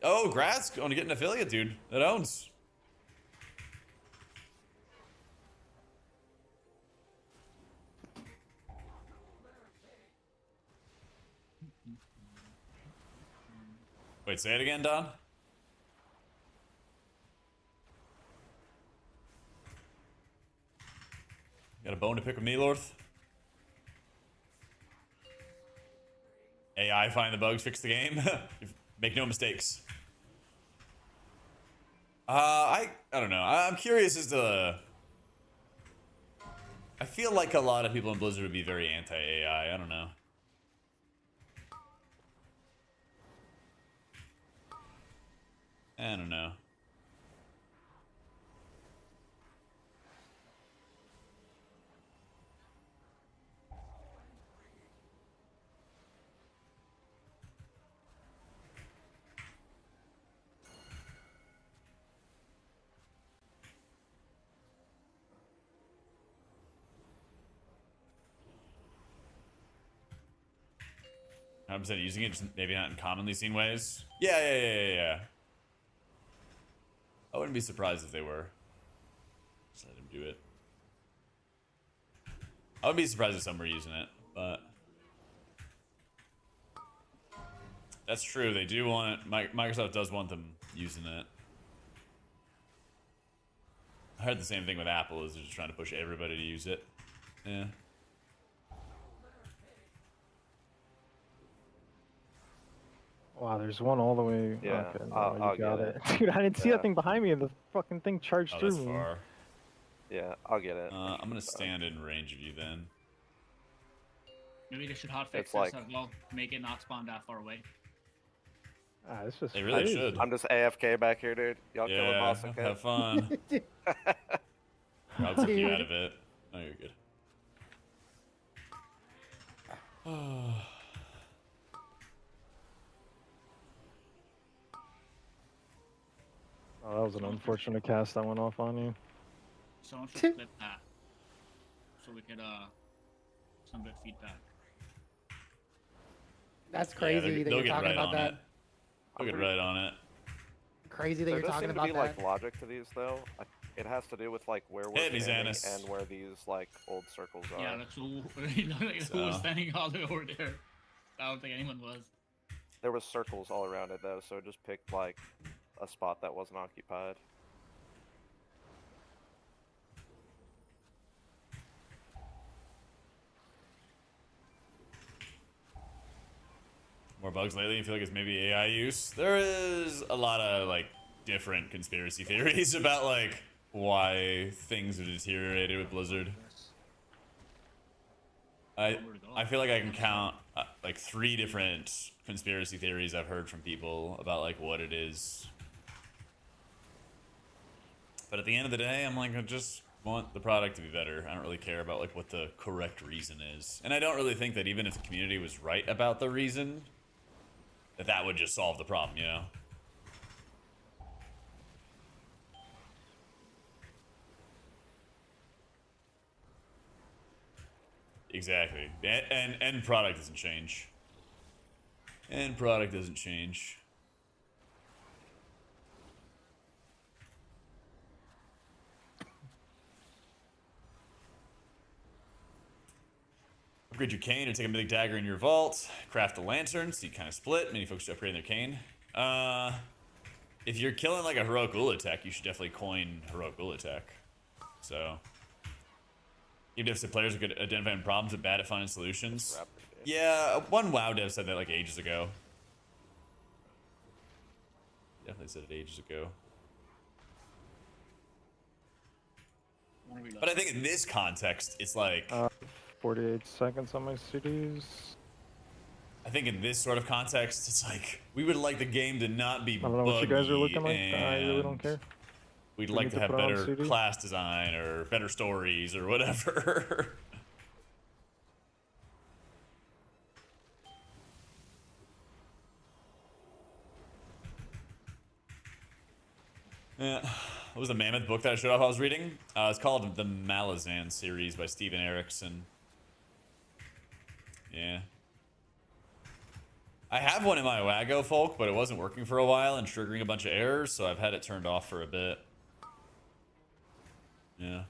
Oh, Grad's going to get an affiliate, dude. That owns. Wait, say it again, Don. Got a bone to pick with me, Lorth? AI find the bugs, fix the game. Make no mistakes. I don't know. I'm curious as to. I feel like a lot of people in Blizzard would be very anti-AI. I don't know. I don't know. 100% using it, just maybe not in commonly seen ways. Yeah. I wouldn't be surprised if they were. Just let him do it. I would be surprised if some were using it, but that's true. They do want it. Microsoft does want them using it. I heard the same thing with Apple, is they're just trying to push everybody to use it. Yeah. Wow, there's one all the way. Yeah, okay, no, I'll you got get it. Dude, I didn't see Yeah. that thing behind me, and the fucking thing charged Oh, through that's me. far. Yeah, I'll get it. I'm gonna stand in range of you then. Maybe they should hotfix It's this like- as well. Make it not spawn that far away. It's just They really crazy. should. I'm just AFK back here, dude. Y'all kill the Yeah, boss, okay? have fun. I'll take you out of it. Oh, you're good. Oh, that was an unfortunate cast that went off on you. Someone should flip that. So we could some good feedback. That's Yeah, crazy that they'll you're get talking right about on that. it. They'll get right on it. Crazy that There you're does talking seem to about be that. like logic to these though. It has to do with like where we're Hit me, standing Xanis. and where these like old circles are. Yeah, that's who, who was So- standing all the way over there. I don't think anyone was. There was circles all around it though, so it just picked like a spot that wasn't occupied. More bugs lately? You feel like it's maybe AI use? There is a lot of like different conspiracy theories about like why things have deteriorated with Blizzard. I feel like I can count like 3 different conspiracy theories I've heard from people about like what it is. But at the end of the day, I'm like, I just want the product to be better. I don't really care about like what the correct reason is. And I don't really think that even if the community was right about the reason, that would just solve the problem, you know? Exactly. And end product doesn't change. End product doesn't change. Upgrade your cane or take a mythic dagger in your vault. Craft a lantern, so you kind of split. Many folks are upgrading their cane. If you're killing like a heroic ghoul attack, you should definitely coin heroic ghoul attack. So, even if the players are good at identifying problems but bad at finding solutions. Yeah, one WoW dev said that like ages ago. Definitely said it ages ago. But I think in this context, it's like 48 seconds on my CDs. I think in this sort of context, it's like we would like the game to not be I don't know what you guys are looking like. buggy, I really don't and care. We'd We like need to to have put it on better CD. class design or better stories or whatever. Yeah. What was the mammoth book that I showed off I was reading? It's called The Malazan series by Steven Erikson. Yeah. I have one in my Wago folk, but it wasn't working for a while and triggering a bunch of errors, so I've had it turned off for a bit. Yeah.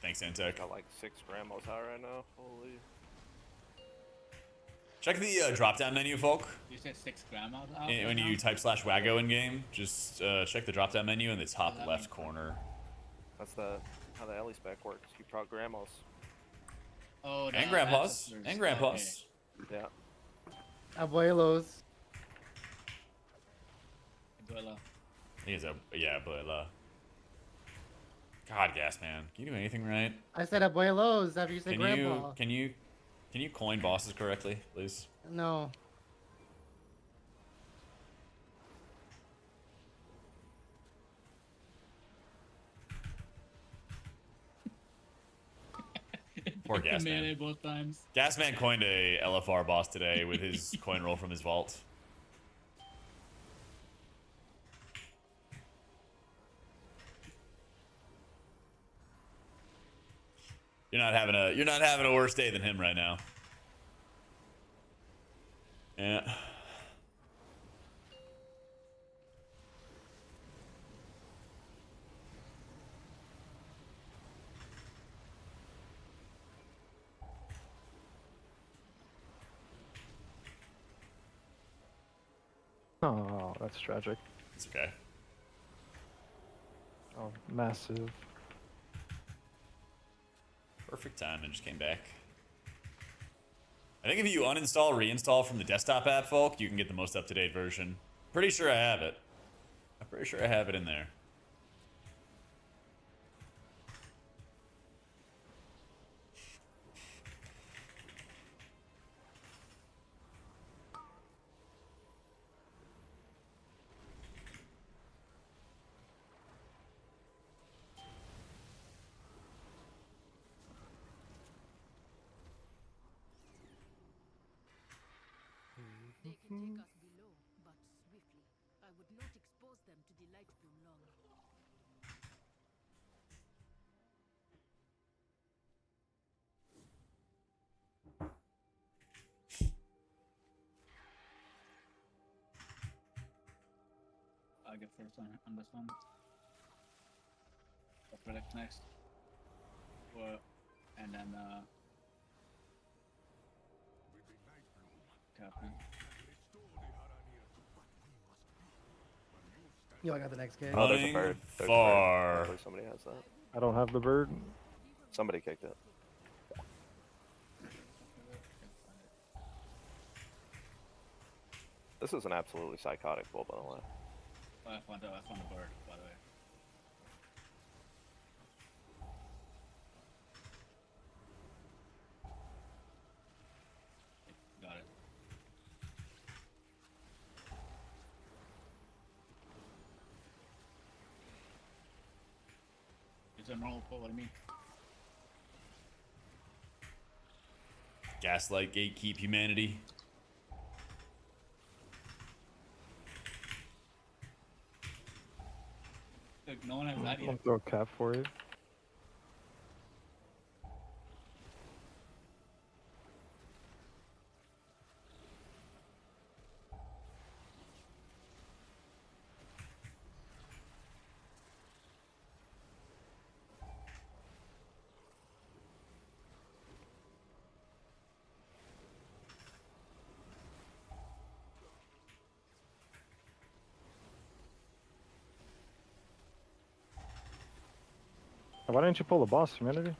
Thanks, Antec. Got like 6 grandmas out right now. Holy. Check the drop-down menu, folk. You said 6 grandmas out? When you type /Wago in game, just check the drop-down menu in the top left corner. That's how the Ellie spec works. You prog grandmas. Oh, And grandpas. And grandpas. Yeah. Abuelos. Abuela. I think it's yeah, but God, gas man, can you do anything right? I said abuelos after you said Can grandpa. you coin bosses correctly, please? No. Poor Gasman. Melee both times. Gasman coined a LFR boss today with his coin roll from his vault. You're not having a worse day than him right now. Yeah. Oh, that's tragic. It's okay. Oh, massive. Perfect time and just came back. I think if you uninstall, reinstall from the desktop app, folk, you can get the most up-to-date version. Pretty sure I have it. I'm pretty sure I have it in there. They can take us below, but swiftly. I would not expose them to the light too long. I'll get first on this one. Relic next. And then Captain. Yo, I got the next game. Oh, there's a bird. There's a bird. Far. Hopefully somebody has that. I don't have the bird. Somebody kicked it. This is an absolutely psychotic bull, by the way. Oh, I found the bird, by the way. Got it. It's a normal pull, what do you mean? Gaslight, gatekeep humanity. Like, no one has that I'll yet. throw a cap for you. Why didn't you pull the boss, humanity?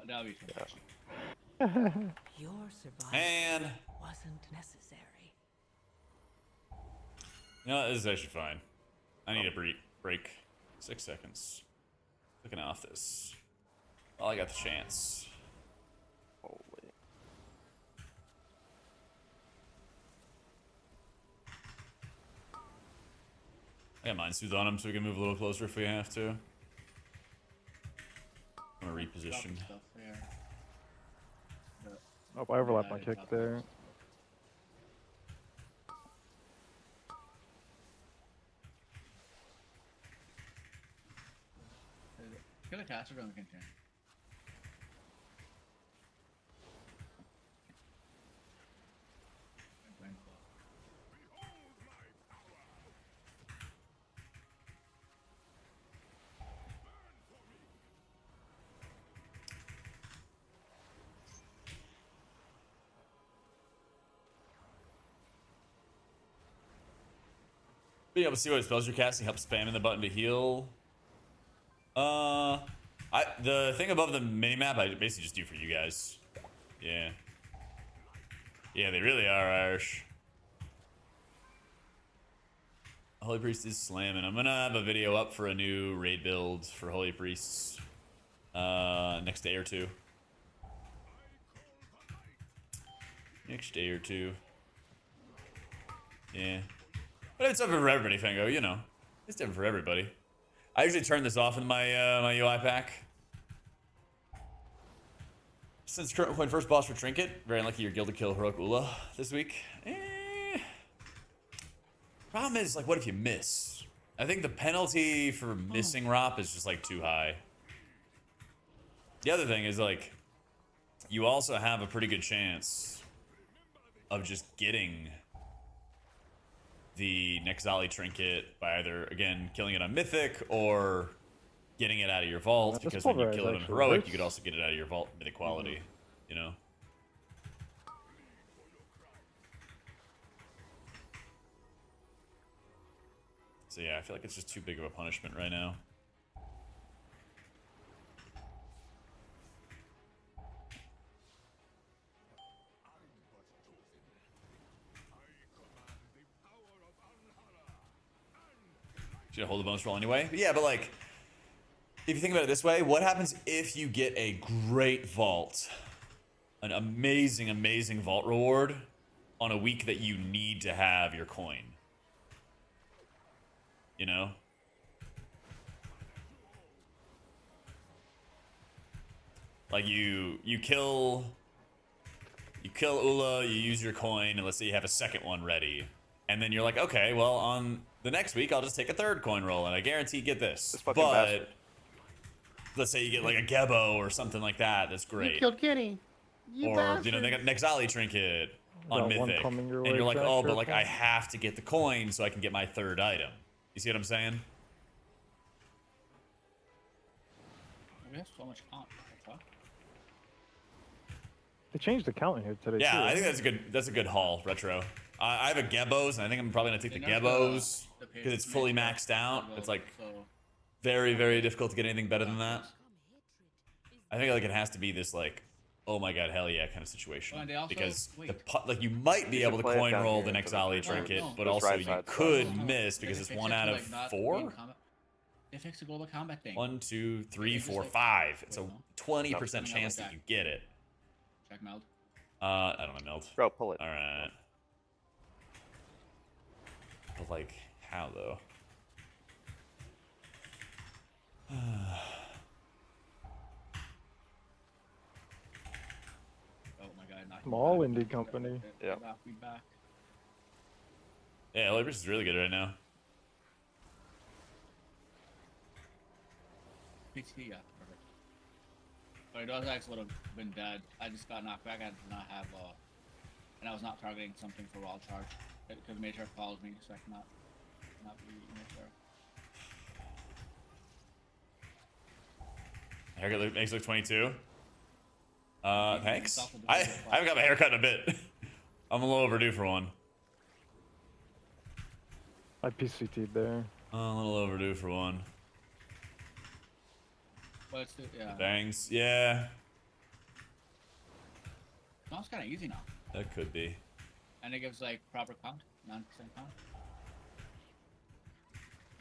That'll be fun. Your survival And wasn't necessary. you know, this is actually fine. I need a break. 6 seconds. Looking off this. Well, I got the chance. Holy. I got Mind Soothe on him so we can move a little closer if we have to. I'm gonna reposition. Stuff there. Oh, I overlapped my kick there. Kill a caster, don't continue. Being able to see what spells you're casting helps spamming the button to heal. The thing above the minimap I basically just do for you guys. Yeah. Yeah, they really are Irish. Holy Priest is slamming. I'm gonna have a video up for a new raid build for Holy Priests next day or two. Next day or two. Yeah. But it's different for everybody, Fango, you know. It's different for everybody. I usually turn this off in my my UI pack. Since current coin first boss for Trinket, very unlucky you're guilty kill Heroic Ula this week. Problem is, like, what if you miss? I think the penalty for missing Rop is just, like, too high. The other thing is, like, you also have a pretty good chance of just getting the Nexali Trinket by either, again, killing it on Mythic or getting it out of your vault, Yeah, because when you kill it on Heroic, hurts. you could also get it out of your vault Mythic quality, you know? So yeah, I feel like it's just too big of a punishment right now. Should hold the bonus roll anyway. But yeah, but like, if you think about it this way, what happens if you get a great vault, an amazing, amazing vault reward on a week that you need to have your coin? You know? Like you kill Ula, you use your coin, and let's say you have a second one ready. And then you're like, okay, well, on the next week, I'll just take a third coin roll, and I guarantee you get this. But bastard. let's say you get like a Gebo or something like that. That's great. You killed Kenny. You Or bastard. you know, they got Nexali Trinket on Got one Mythic, coming your and way, you're like, Jack, oh, but like careful. I have to get the coin so I can get my third item. You see what I'm saying? We have so much comp. They changed the count in here today. Yeah, too, I right? think that's a good haul, Retro. I have a Gebos, and I think I'm probably gonna take the They nerfed Gebos the because it's fully payment maxed out. as well, It's like so very, very difficult to get anything better than that. I think like it has to be this like, oh my god, hell yeah kind of situation. Oh, and they also- because wait. like you might be You should able to play it coin down roll here the for the Nexali first Trinket, round. but Those also right you side could spots. miss They because it's fixed one it out to, of like, not four. being combat- They fixed the global combat thing. 1, 2, 3, It's just 4, like- 5. It's a Wait, no. 20% No. chance that you get it. Check meld. I don't know, meld. Bro, pull it. All right. But like, how though? Oh my god, not Small indie company. Yeah. Feedback. Yeah, Libris is really good right now. PT, yeah, perfect. But it does actually would have been dead. I just got knocked back. I did not have and I was not targeting something for wild charge because Major calls me, so I cannot be Major. Haircut makes look 22. Thanks. Stop the I delivery. haven't got my haircut in a bit. I'm a little overdue for one. I PCT'd there. A little overdue for one. But it's yeah. Bangs. Yeah, No, it's kind of easy now, that could be. and it gives like proper count, 9% count.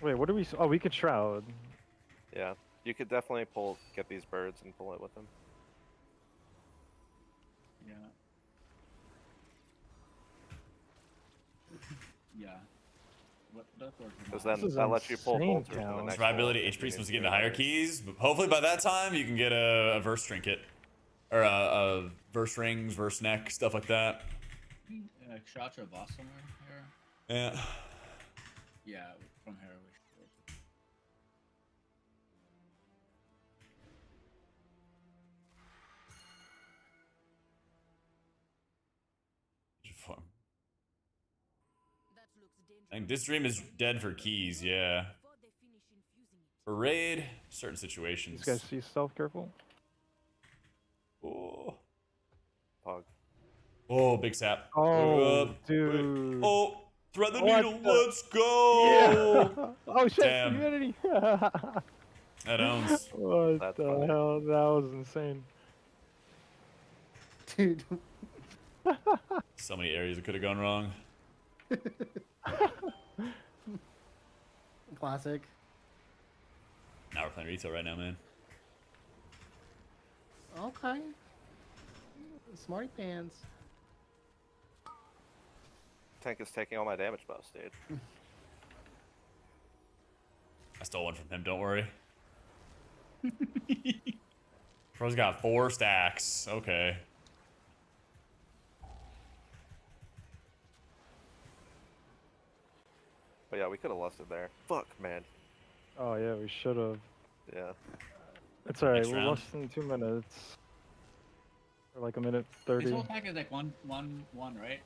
Wait, what do we? Oh, we could shroud. Yeah. You could definitely get these birds and pull it with them. Yeah. Yeah. Because This then is that lets you pull insane bolters in the count. next Survivability, roll if H you Priest need wants to to get do into higher that. keys. But hopefully by that time you can get a verse trinket. Or a verse rings, verse neck, stuff like that. Like shout to a boss somewhere here. Yeah. Yeah, from here we should. And this dream is dead for keys, yeah. For raid, certain situations. These guys see stealth, careful. Oh. Pog. Oh, big sap. Oh, Wait. dude. Oh, thread the What needle. the- Let's go. Yeah. Oh shit! Damn. Community. That owns. What That's the funny. hell? That was insane. Dude. So many areas it could have gone wrong. Classic. Now we're playing retail right now, man. Okay. Smarty pants. Tank is taking all my damage buffs, dude. I stole one from him. Don't worry. Pro's got 4 stacks. Okay. But yeah, we could have lost it there. Fuck, man. Oh yeah, we should have. Yeah. It's alright. Next We're round? less than 2 minutes. Or like a minute This 30. whole pack is like one, right?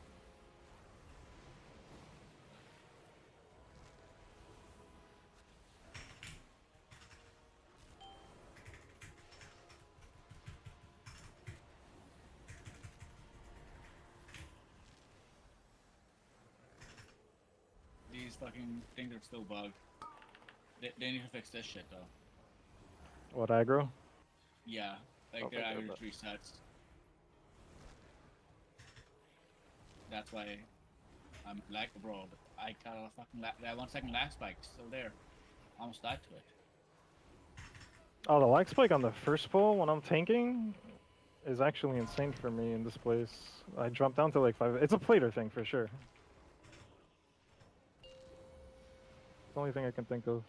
These fucking things are still bugged. They need to fix this shit though. What, aggro? Yeah, like Oh, their thank average goodness. resets. That's why I'm like, bro. I got a fucking that 1 second lag spike still there. Almost died to it. Oh, the lag spike on the first pull when I'm tanking is actually insane for me in this place. I dropped down to like 5. It's a plater thing for sure. It's the only thing I can think of.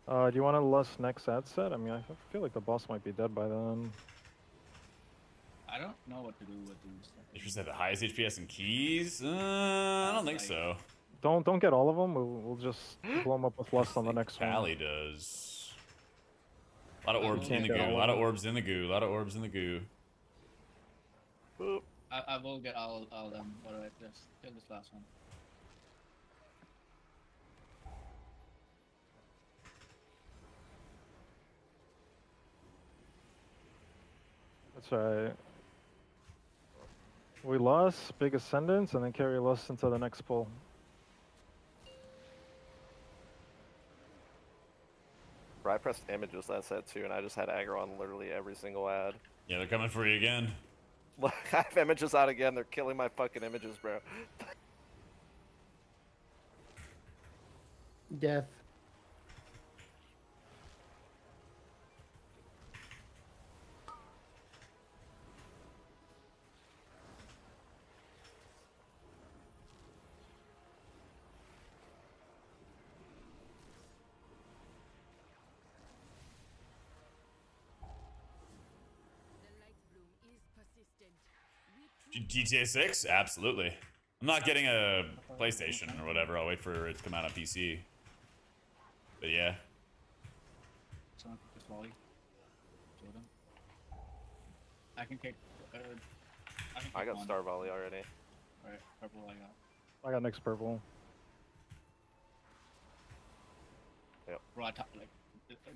Do you want to lust next ad set? I mean, I feel like the boss might be dead by then. I don't know what to do with these. If you said the highest HPS and keys, I don't think so. Don't get all of them. We'll just blow them up with lust on the next Tally one. does. A lot of I orbs will in the get goo. all A lot of of orbs in the goo. A lot of orbs in the goo. Boop. I will get all of them. But alright, let's kill this last one. That's alright. We lost big ascendance and then carry lust into the next pull. Bro, I pressed images that set too, and I just had aggro on literally every single ad. Yeah, they're coming for you again. Look, I have images out again. They're killing my fucking images, bro. Death. GTA 6? Absolutely. I'm not getting a PlayStation or whatever. I'll wait for it to come out on PC. But yeah. So just volley. Kill them. I can take. I got one. Star Volley already. Alright, purple I got. I got next purple. Yep. Bro, like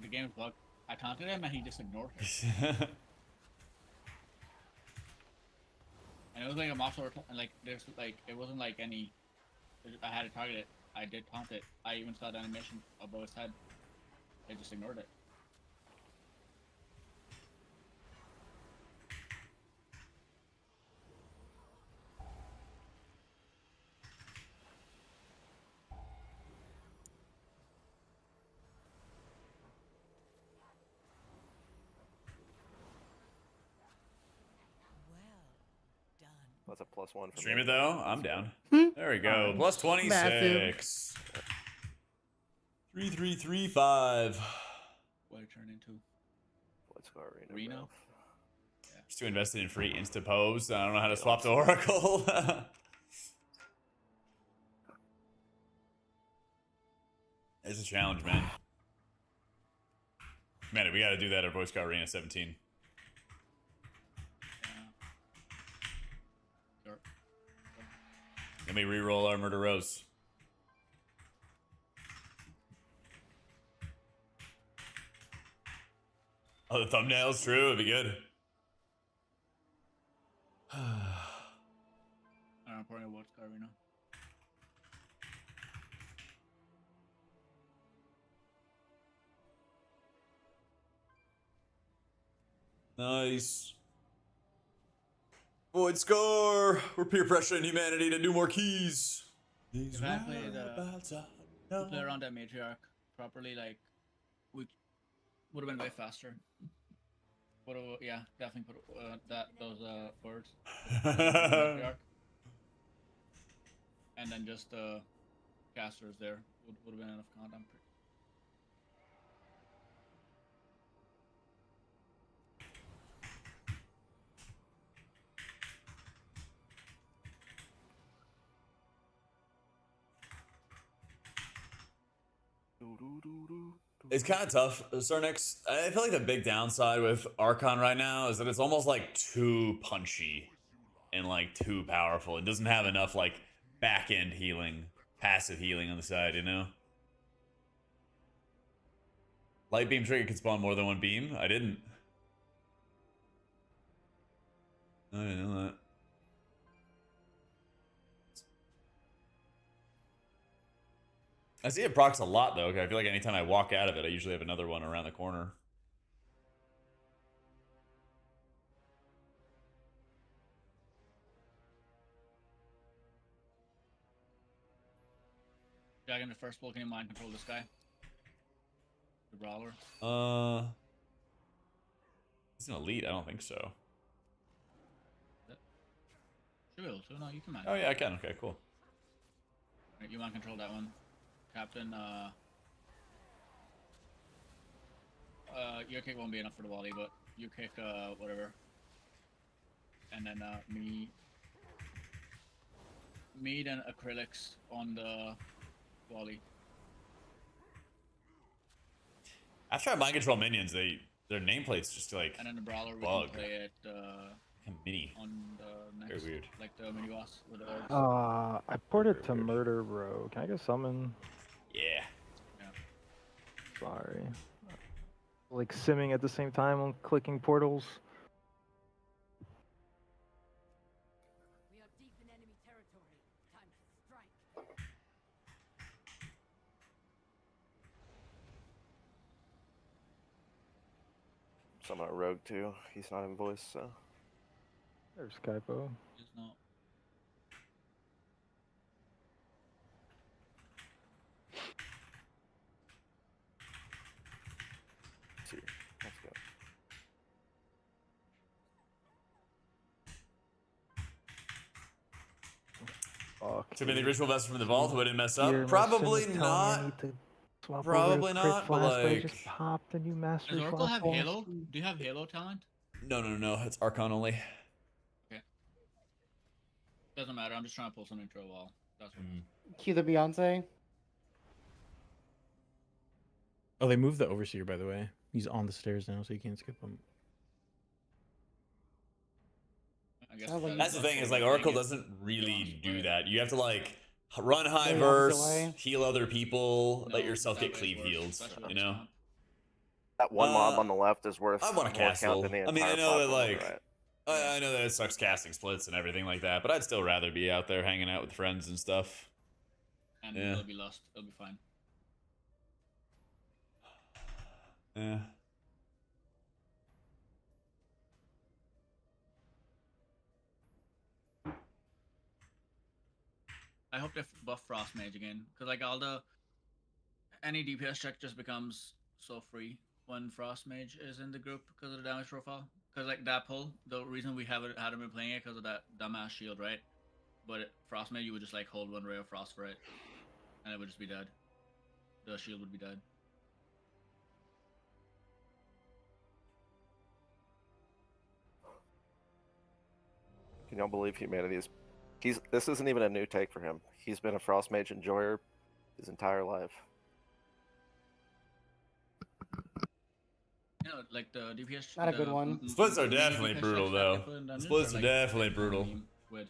the game is bugged. I taunted him and he just ignored it. And it was like a martial art, and like there's like it wasn't like any. I had to target it. I did taunt it. I even saw the animation above his head. It just ignored it. That's a +1 for Stream me. it though? I'm down. There we go. Plus 26. 3335. What it turned into? Let's go arena. Arena? Bro. Just too invested in free insta pose. I don't know how to swap to Oracle. It's a challenge, man. Man, we gotta do that at Voice Scout Arena 17. Sure. Let me re-roll our Murder Rose. Oh, the thumbnail's true. It'd be good. I'm pouring a watch car right now. Nice. Void score. We're peer pressuring humanity to do more keys. If I played to play around that matriarch properly, like we would have been way faster. Would have, yeah, definitely put those words. Matriarch. And then just casters there would have been enough content. It's kind of tough, Cernix. I feel like the big downside with Archon right now is that it's almost like too punchy and like too powerful. It doesn't have enough like back end healing, passive healing on the side, you know? Light beam trigger can spawn more than one beam? I didn't. I didn't know that. I see it procs a lot though. I feel like anytime I walk out of it, I usually have another one around the corner. Dragon, the first pull, can you mind control this guy? The brawler. He's an elite. I don't think so. Sure, so no, you can mind. Oh yeah, I can. Okay, cool. Right, you mind control that one, Captain. Your kick won't be enough for the volley, but you kick whatever. And then Mead and Acrylics on the volley. After I mind control minions, their nameplates just like And then the brawler we bug. can play it Mini. on the next, Very weird. like the mini boss with the orbs. I ported to Murder Bro. Can I get summon? Yeah. Sorry. Like simming at the same time on clicking portals. We are deep in enemy territory. Time to strike. Summon a rogue too. He's not in voice, so. There's Skypo. It's not. Let's see. Let's go. Fuck. Too many ritual vests from the vault who didn't mess up? Here, my Probably sim is telling me I not. need to swap over Probably to crit not, but flash, I like. just popped a new mastery Does Oracle have flash Halo? ball. Do you have Halo talent? No. It's Archon only. Doesn't matter. I'm just trying to pull something through a wall. That's what. Cue the Beyonce. Oh, they moved the Overseer, by the way. He's on the stairs now, so you can't skip him. I guess Sounds like That's the thing is like Oracle doesn't really do that. You have to like run high Go the verse, opposite way. heal other people, let No, yourself that get way cleave works, heals. especially You know. with That one mob Uh, on the left is worth I want a more castle. count than the I mean, I entire know that platform on the like. right. I know that it sucks casting splits and everything like that, but I'd still rather be out there hanging out with friends and stuff. And Yeah. it'll be lost. It'll be fine. Yeah. I hope they buff Frost Mage again, because like any DPS check just becomes so free when Frost Mage is in the group because of the damage profile. Because like that pull, the reason we hadn't been playing it because of that dumbass shield, right? But Frost Mage, you would just like hold one ray of frost for it, and it would just be dead. The shield would be dead. Can y'all believe humanity's? This isn't even a new take for him. He's been a Frost Mage enjoyer his entire life. You know, like the DPS. Not a good one. Splits are mini definitely DPS brutal, checks that though. they put in dungeons Splits are, are like, definitely brutal. With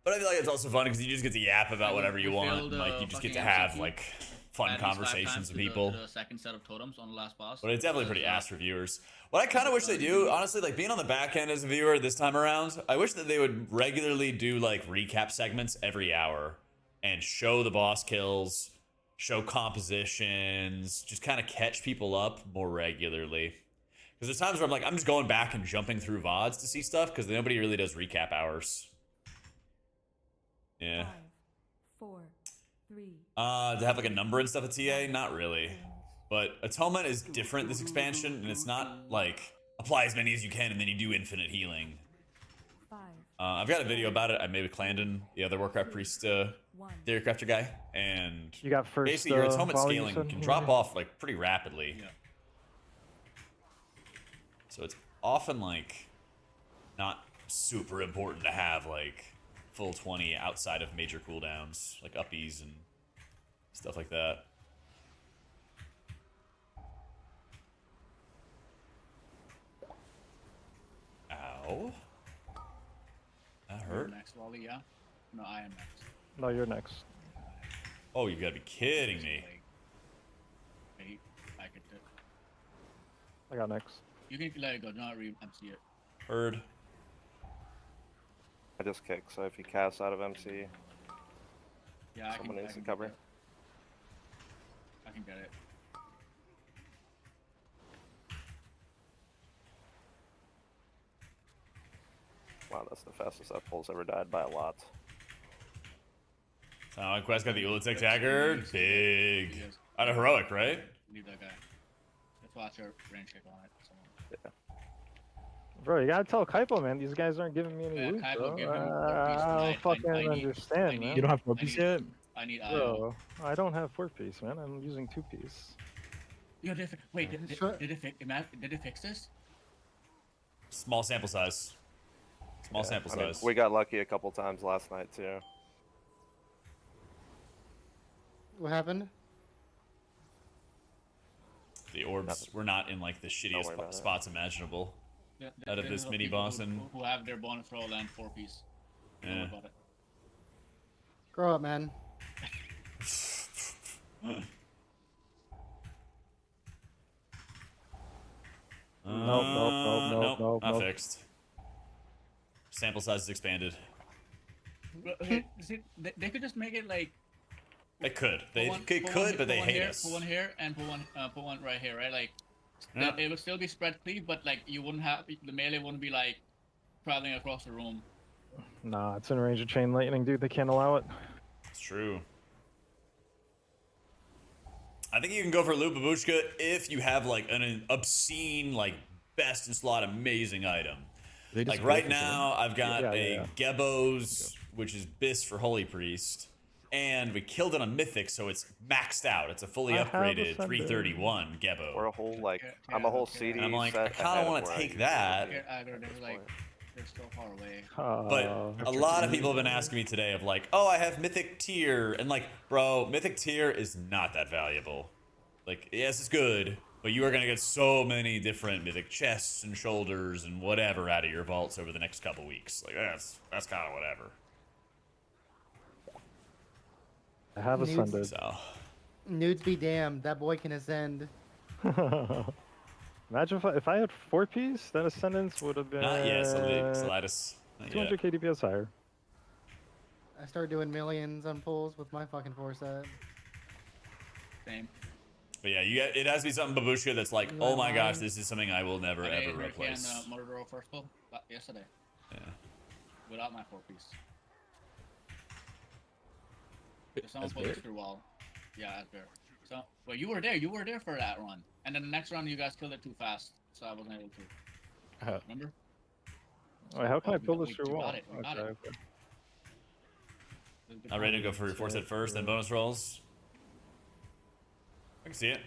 But I feel like it's also fun because you just get to yap about Like, whatever you we want, failed, and like you just get to fucking have MCQ. like fun At least 5 conversations times with to people. the second set of totems on the last boss. But it's definitely pretty Because, ass for viewers. What I kind of wish they do, honestly, like being on the back end as a viewer this time around, I wish that they would regularly do like recap segments every hour and show the boss kills, show compositions, just kind of catch people up more regularly. Because there's times where I'm like, I'm just going back and jumping through VODs to see stuff because nobody really does recap hours. Yeah. 5, 4, 3. To have like a number and stuff at TA? Not really. But Atonement is different this expansion, and it's not like apply as many as you can and then you do infinite healing. 5, I've got a video about it. I made with Clandon, the other Warcraft Priest theory crafter guy, and You got first. basically your Atonement volley you scaling said? can drop off like pretty rapidly. Yeah. So it's often like not super important to have like full 20 outside of major cooldowns, like uppies and Stuff like that. Ow. That You're hurt. next, Wally, yeah? No, I am next. No, you're next. Oh, you gotta be kidding me. Wait, I could do. I got next. You can let it go. Do not re-MC it. Heard. I just kicked, so if he casts out of MC, Yeah, someone needs to get cover. it. I can get it. Wow, that's the fastest that pull's ever died by a lot. Quest got the Ulatek dagger. Big. Out of heroic, right? Leave that guy. Let's watch our range check on it. Someone. Bro, you gotta tell Kaipo, man. These guys aren't giving me any Yeah, loot, Kaipo, bro. give him 4 piece I tonight. don't fucking I need- understand, man. You don't have 4-piece yet? I need Bro, I don't have 4-piece, man. I'm using 2-piece. Yo, wait, did it fix this? Small sample size. Small Yeah, sample I mean, size. we got lucky a couple times last night too. What happened? The orbs were not in like the shittiest worry about it. spots imaginable. Out of this There's mini people boss and who have their bonus roll and 4 piece. Don't worry yeah. about it. Grow up, man. Nope, Not fixed. Sample size is expanded. Okay, see, they could just make it like. They could. They put one- could, put one- but they put one hate here, us. Put one here and put one right here, right? Like, Yeah. it would still be spread cleave, but like you wouldn't have the melee wouldn't be like traveling across the room. Nah, it's in range of chain lightning, dude. They can't allow it. It's true. I think you can go for Loot Babushka if you have like an obscene, like best in slot, amazing item. They just Like right focus on now, I've got Yeah, a yeah. Gebos, which is Bis for Holy Priest, and we killed it on Mythic, so it's maxed out. It's a fully I have upgraded Ascended. 331 Gebo. We're a whole like Yeah, I'm a whole okay. CD And I'm like, set I kind ahead of want where to I take usually that. am They're at they're this like point. they're so far away. But a lot of people have been asking me today of like, oh, I have Mythic Tier. And like, bro, Mythic Tier is not that valuable. Like, yes, it's good, but you are going to get so many different Mythic chests and shoulders and whatever out of your vaults over the next couple weeks. Like, that's kind of whatever. I have Nudes. ascended. So, Nudes be damned. That boy can ascend. Imagine if I had 4-piece, that ascendance would have been not yet, Salatus. Not yet. 200 KDPS higher. I started doing millions on pulls with my fucking 4 set. Same. But yeah, it has to be something Babushka that's like, oh my gosh, this is something I will never ever replace. Murderer first pull yesterday. Yeah. Without my 4 piece. Someone As pulled Bear? this through wall. Yeah, as Bear. So, well, you were there. You were there for that run. And then the next run, you guys killed it too fast, so I wasn't able to. Remember? Wait, how can I We pull got- this we through got wall? it, we got Okay, it. okay. I'm ready to go for your 4 set first, then bonus rolls. I can see it.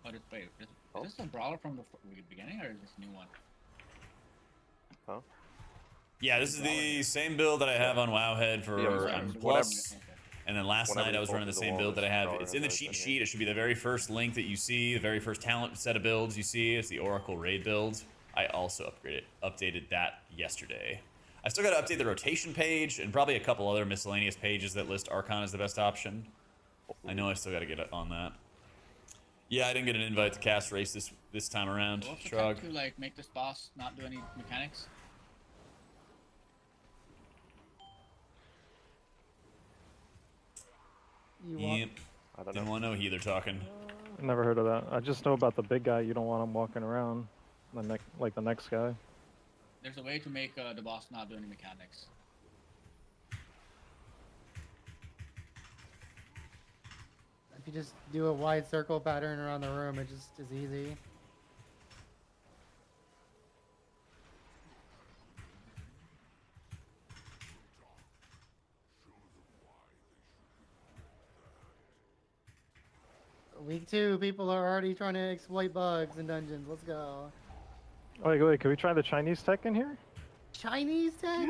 Oh, wait, is this a brawler from the beginning, or is this a new one? Huh? Yeah, this is the same build that I have on Wowhead for Yeah, M+. Plus. And then last Whenever night I you was pull running the through the same wall, build that I there's a have. drawer It's in in the there, cheat isn't it? sheet. It should be the very first link that you see, the very first talent set of builds you see. It's the Oracle Raid build. I also updated that yesterday. I still got to update the rotation page and probably a couple other miscellaneous pages that list Archon as the best option. I know I still got to get on that. Yeah, I didn't get an invite to cast race this time around. What's the Shrug. tech to like make this boss not do any mechanics? You want Yep. I don't Didn't know. want to know healer talking. Never heard of that. I just know about the big guy. You don't want him walking around. Like the next guy. There's a way to make the boss not do any mechanics. if you just do a wide circle pattern around the room, it just is easy. Week 2, people are already trying to exploit bugs in dungeons. Let's go. Wait, can we try the Chinese tech in here? Chinese tech?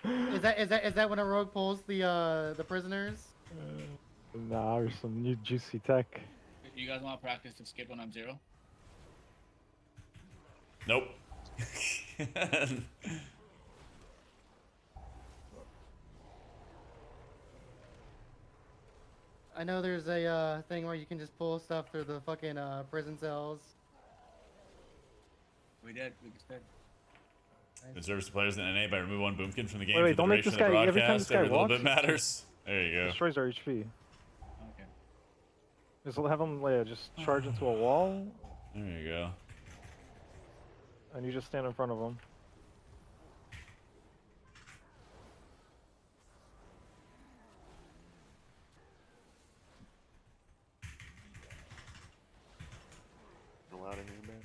Is that when a rogue pulls the prisoners? Nah, there's some new juicy tech. You guys want to practice escape when I'm 0? Nope. I know there's a thing where you can just pull stuff through the fucking prison cells. We did. We just did. Deserves players in NA by remove one boomkin from the game Wait, for the don't make duration this of the guy- every time broadcast. this guy Every little walks, bit matters. There you go. Destroys our HP. Okay. Just have him just charge into a wall, There you go. and you just stand in front of him. Allowed in here, man.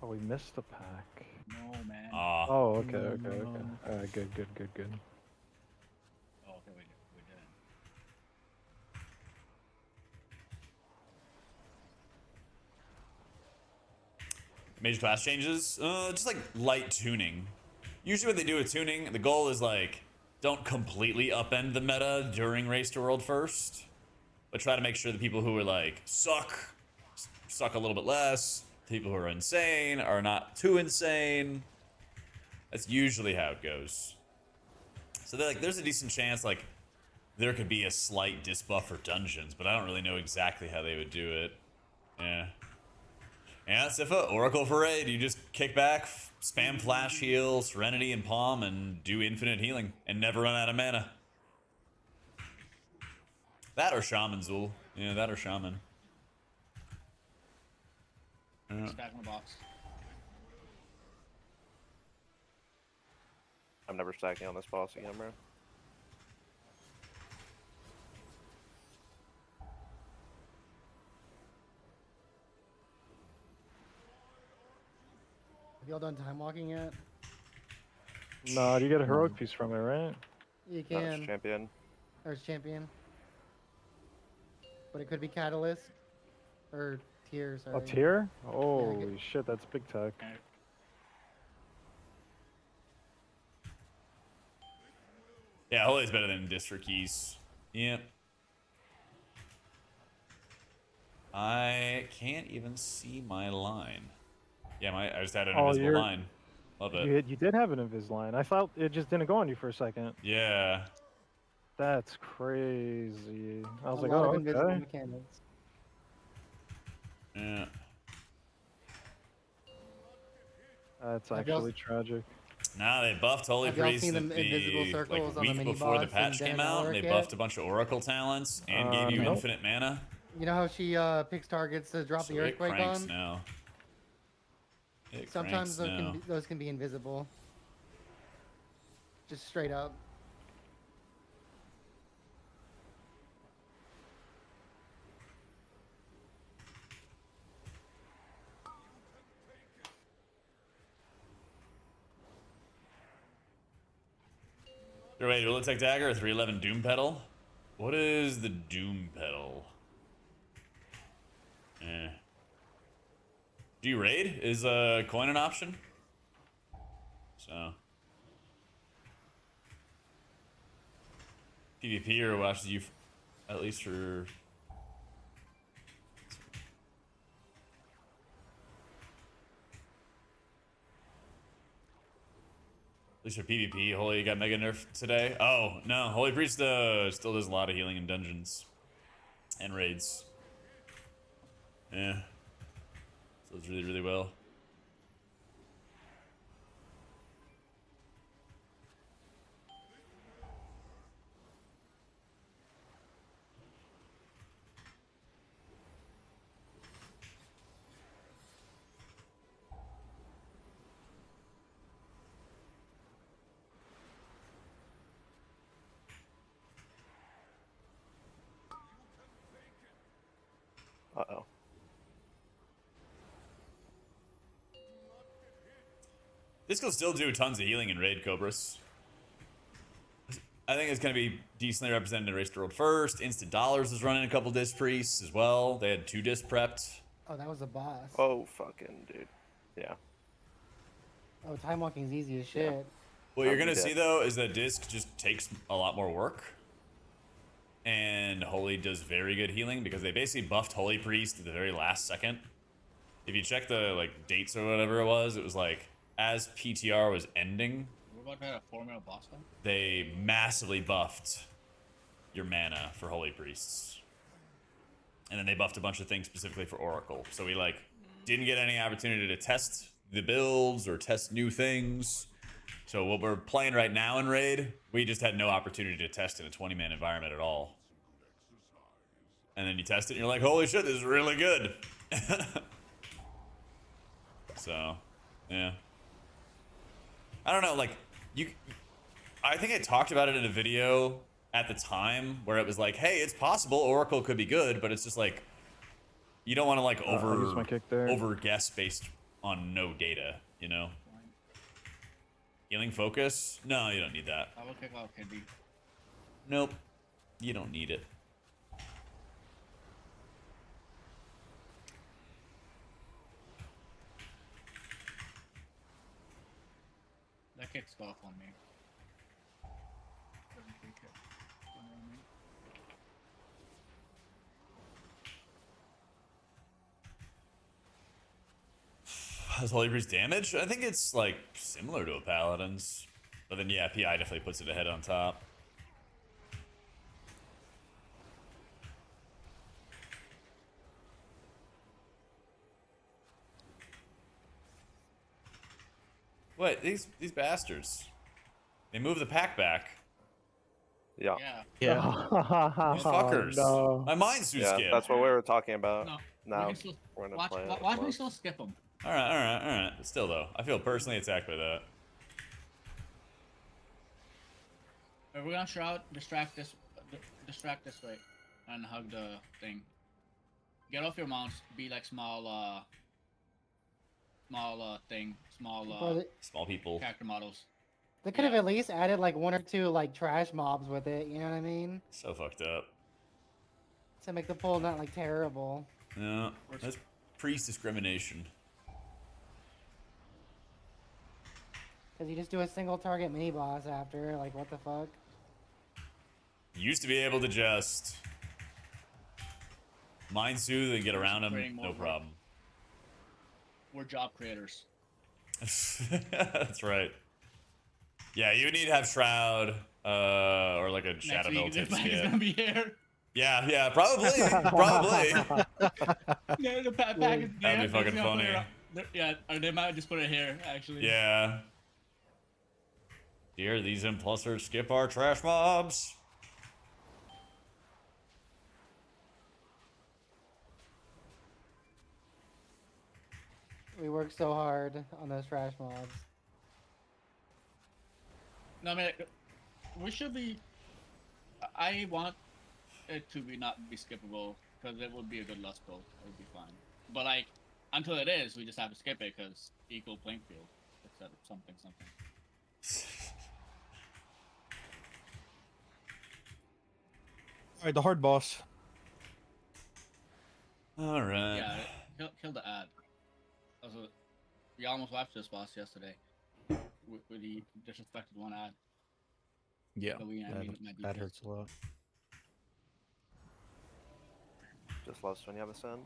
Oh, we missed the pack. No, man. Oh, okay. Alright, good. Oh, okay, we didn't. Major class changes? Just like light tuning. Usually when they do a tuning, the goal is like, don't completely upend the meta during Race to World first, but try to make sure the people who are like, suck a little bit less. People who are insane are not too insane. That's usually how it goes. So there's a decent chance like there could be a slight disbuff for dungeons, but I don't really know exactly how they would do it. Yeah. Yeah, Sifa, Oracle for raid. You just kick back, spam flash heal, Serenity and Palm, and do infinite healing, and never run out of mana. That or Shaman, Zul. Yeah, that or Shaman. Stack in the box. I'm never stacking on this boss again, bro. Have y'all done time walking yet? No, you get a heroic piece from it, right? You No, can. it's champion. There's champion. But it could be catalyst. Or tier, sorry. A tier? Holy shit, that's big tech. Yeah, Holy's better than District Keys. Yep. I can't even see my line. Yeah, I just had an invisible line. Love it. You did have an Invisalign. I thought it just didn't go on you for a second. Yeah. That's crazy. I was A like, lot oh, of invisible okay. mechanics. Yeah. That's Have y'all- actually tragic. Nah, they buffed Holy Have y'all Priest seen the the invisible circles on the week mini before the boss patch in came Den out. They Alaric buffed yet? a bunch of Oracle talents and gave you nope. infinite mana. You know how she picks targets to drop So the it earthquake cranks on? now. It Sometimes cranks those now. can be invisible. Just straight up. Wait, will it take dagger or 311 Doom Pedal? What is the Doom Pedal? Do you raid? Is a coin an option? So PvP or watches you at least for for PvP. Holy got mega nerf today. Oh no, Holy Priest still does a lot of healing in dungeons and raids. Yeah, so it's really well. Uh-oh. This will still do tons of healing in raid Cobras. I think it's going to be decently represented in Race to World first. Instant Dollars is running a couple disc priests as well. They had 2 disc prepped. Oh, that was a boss. Oh, fucking dude. Yeah. Oh, time walking's easy as shit. What you're going to see, though, is that disc just takes a lot more work. And Holy does very good healing because they basically buffed Holy Priest at the very last second. If you check the like dates or whatever it was like as PTR was ending, We're about to have a formula boss fight. they massively buffed your mana for Holy Priests. And then they buffed a bunch of things specifically for Oracle. So we like didn't get any opportunity to test the builds or test new things. So what we're playing right now in Raid, we just had no opportunity to test in a 20-man environment at all. And then you test it and you're like, holy shit, this is really good. So, yeah. I don't know, like, I think I talked about it in a video at the time where it was like, hey, it's possible Oracle could be good, but it's just like, you don't want to like over guess based on no data, you know? Healing focus? No, you don't need that. I will kick out Kiddy. Nope. You don't need it. That kicks off on me. Doesn't kick it. You know what I mean? Has Holy Priest damage? I think it's like similar to a Paladin's. But then yeah, PI definitely puts it ahead on top. What? These bastards. They move the pack back. Yeah. These fuckers. No. My mind's too skip. That's what we were talking about. No. Now Still, we're gonna watch play it. watch me still skip them. Alright. Still though, I feel personally attacked by that. We're gonna shroud, distract this way, and hug the thing. Get off your mounts. Be like small people. Character models. They could have at least added like 1 or 2 like trash mobs with it. You know what I mean? So fucked up. To make the pull not like terrible. No, that's priest discrimination. Cause you just do a single target mini boss after. Like what the fuck? You used to be able to just mind soothe and get around him, no problem. We're job creators. That's right. Yeah, you need to have Shroud, or like a Shadow Mill type skip. Gonna be here. Yeah, probably. Yeah, the pack is there. That'd be fucking funny. Yeah, or they might just put it here, actually. Yeah. Dear, these impulsors skip our trash mobs. We work so hard on those trash mobs. No, I mean, we should be. I want it to be not be skippable because it would be a good lust build. It would be fine. But like, until it is, we just have to skip it because equal playing field, etc. Something. All right, the hard boss. All right. Yeah, kill the ad. Also, we almost wiped this boss yesterday with the disrespected one ad. Yeah, So we, that hurts a lot. Just lost when you have a send.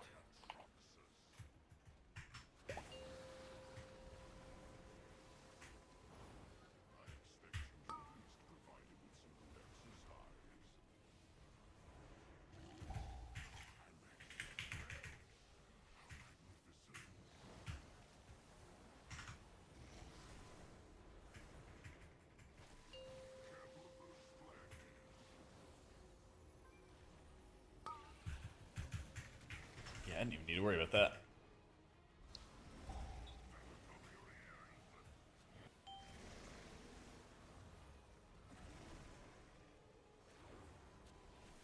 Yeah, I didn't even need to worry about that.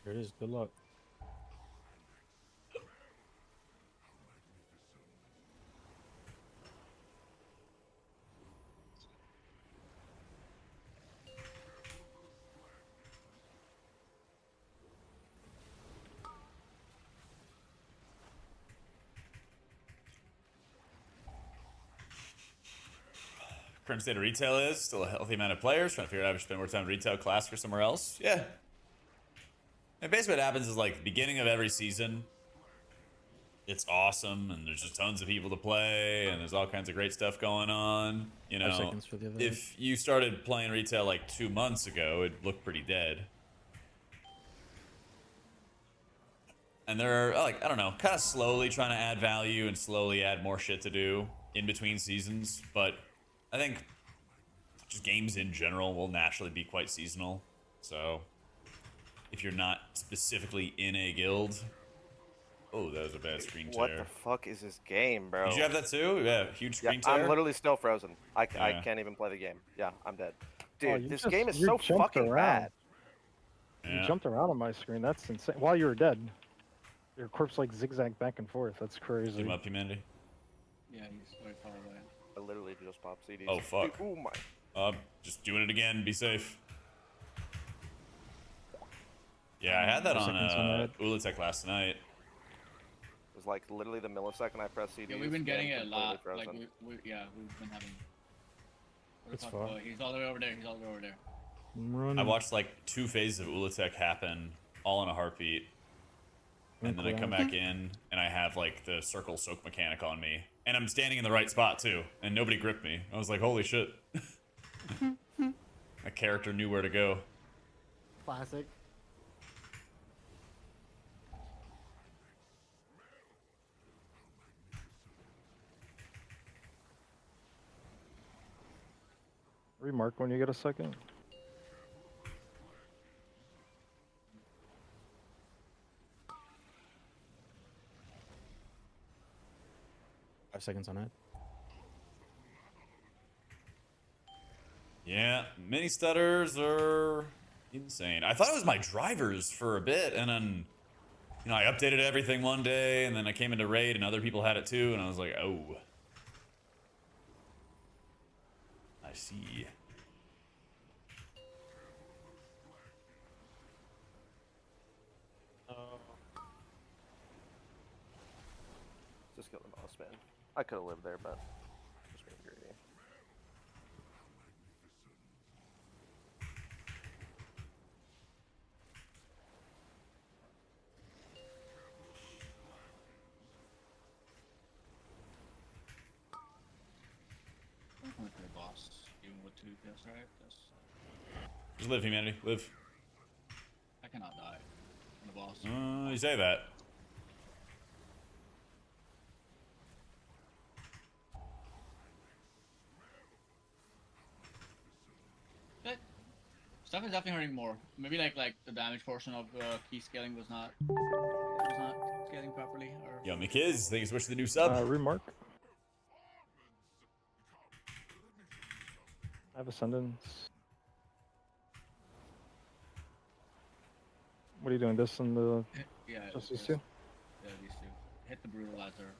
There it is. Good luck. current state of retail is. Still a healthy amount of players. Trying to figure out if I should spend more time in retail, classic, or somewhere else. Yeah. And basically what happens is like beginning of every season, it's awesome and there's just tons of people to play and there's all kinds of great stuff going on. You 5 know, seconds for the other. if you started playing retail like 2 months ago, it looked pretty dead. And they're like, I don't know, kind of slowly trying to add value and slowly add more shit to do in between seasons. But I think just games in general will naturally be quite seasonal. So if you're not specifically in a guild, oh, that was a bad screen tear. What the fuck is this game, bro? Did you have that too? Yeah, huge screen tear. I'm literally still frozen. I Yeah. can't even play the game. Yeah, I'm dead. Oh, Dude, you this just- game is you so jumped fucking around. bad. You jumped around on my screen. That's insane. While you were dead, your corpse like zigzagged back and forth. That's crazy. Get him up, Humanity. Yeah, he's very far away. I literally just popped CDs. Oh, fuck. Dude, oh my. Just doing it again. Be safe. Yeah, I had that on Ulatek last night. It was like literally the millisecond I pressed CDs. Yeah, we've been getting it a lot. Frozen. Like we've been having. It's far. He's all the way over there. He's all the way over there. I'm running. I watched like 2 phases of Ulatek happen all in a heartbeat. And then I come back in and I have like the circle soak mechanic on me. And I'm standing in the right spot too. And nobody gripped me. I was like, holy shit. My character knew where to go. Classic. Remark when you get a second. Five seconds on it. Yeah, mini stutters are insane. I thought it was my drivers for a bit, and then, you know, I updated everything one day, and then I came into raid, and other people had it too, and I was like, oh. I see. Just kill the boss, man. I could have lived there, but just being greedy. I'm going for the boss, even with 2 kills, right? Just live, Humanity. Live. I cannot die from the boss. You say that. Stuff is definitely hurting more. Maybe like the damage portion of key scaling was not scaling properly. Or Yo, Mikiz, thank you so much for the new sub. Remark. I have Ascendance. What are you doing? This and the. yeah, Just these two? Yeah, these 2. Hit the brutalizer.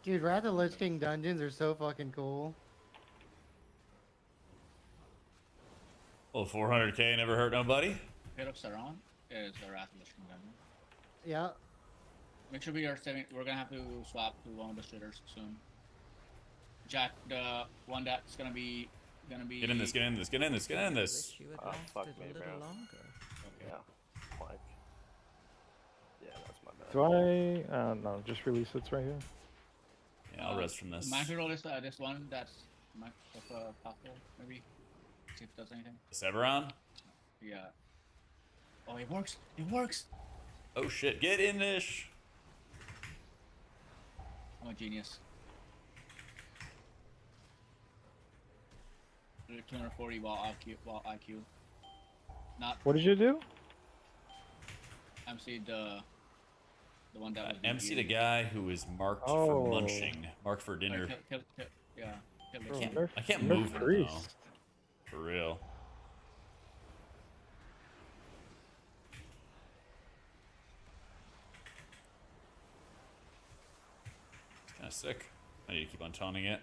Dude, Wrath of the Lich King dungeons are so fucking cool. Well, 400k never hurt nobody. Hit of Saron is the Wrath of the Lich King dungeon. Yeah. Make sure we are saving. We're gonna have to swap to one of the shitters soon. Jack, the one that's gonna be. Get in this, get in this, get in this, get in this. Fuck me, bro. Yeah. Like. Yeah, that's my bad. Do I? No, just release it. It's right here. Yeah, I'll rest from this. Might roll this one that's possible, maybe. See if it does anything. Severon? Yeah. Oh, it works! It works! Oh shit, get in this! I'm a genius. 240 while IQ. Not. What did you do? MC the one that was MC the guy who was marked Oh. for munching, marked for dinner. Yeah. Bro, I can't nerf move him though. priest. For real. It's kind of sick. I need to keep on taunting it.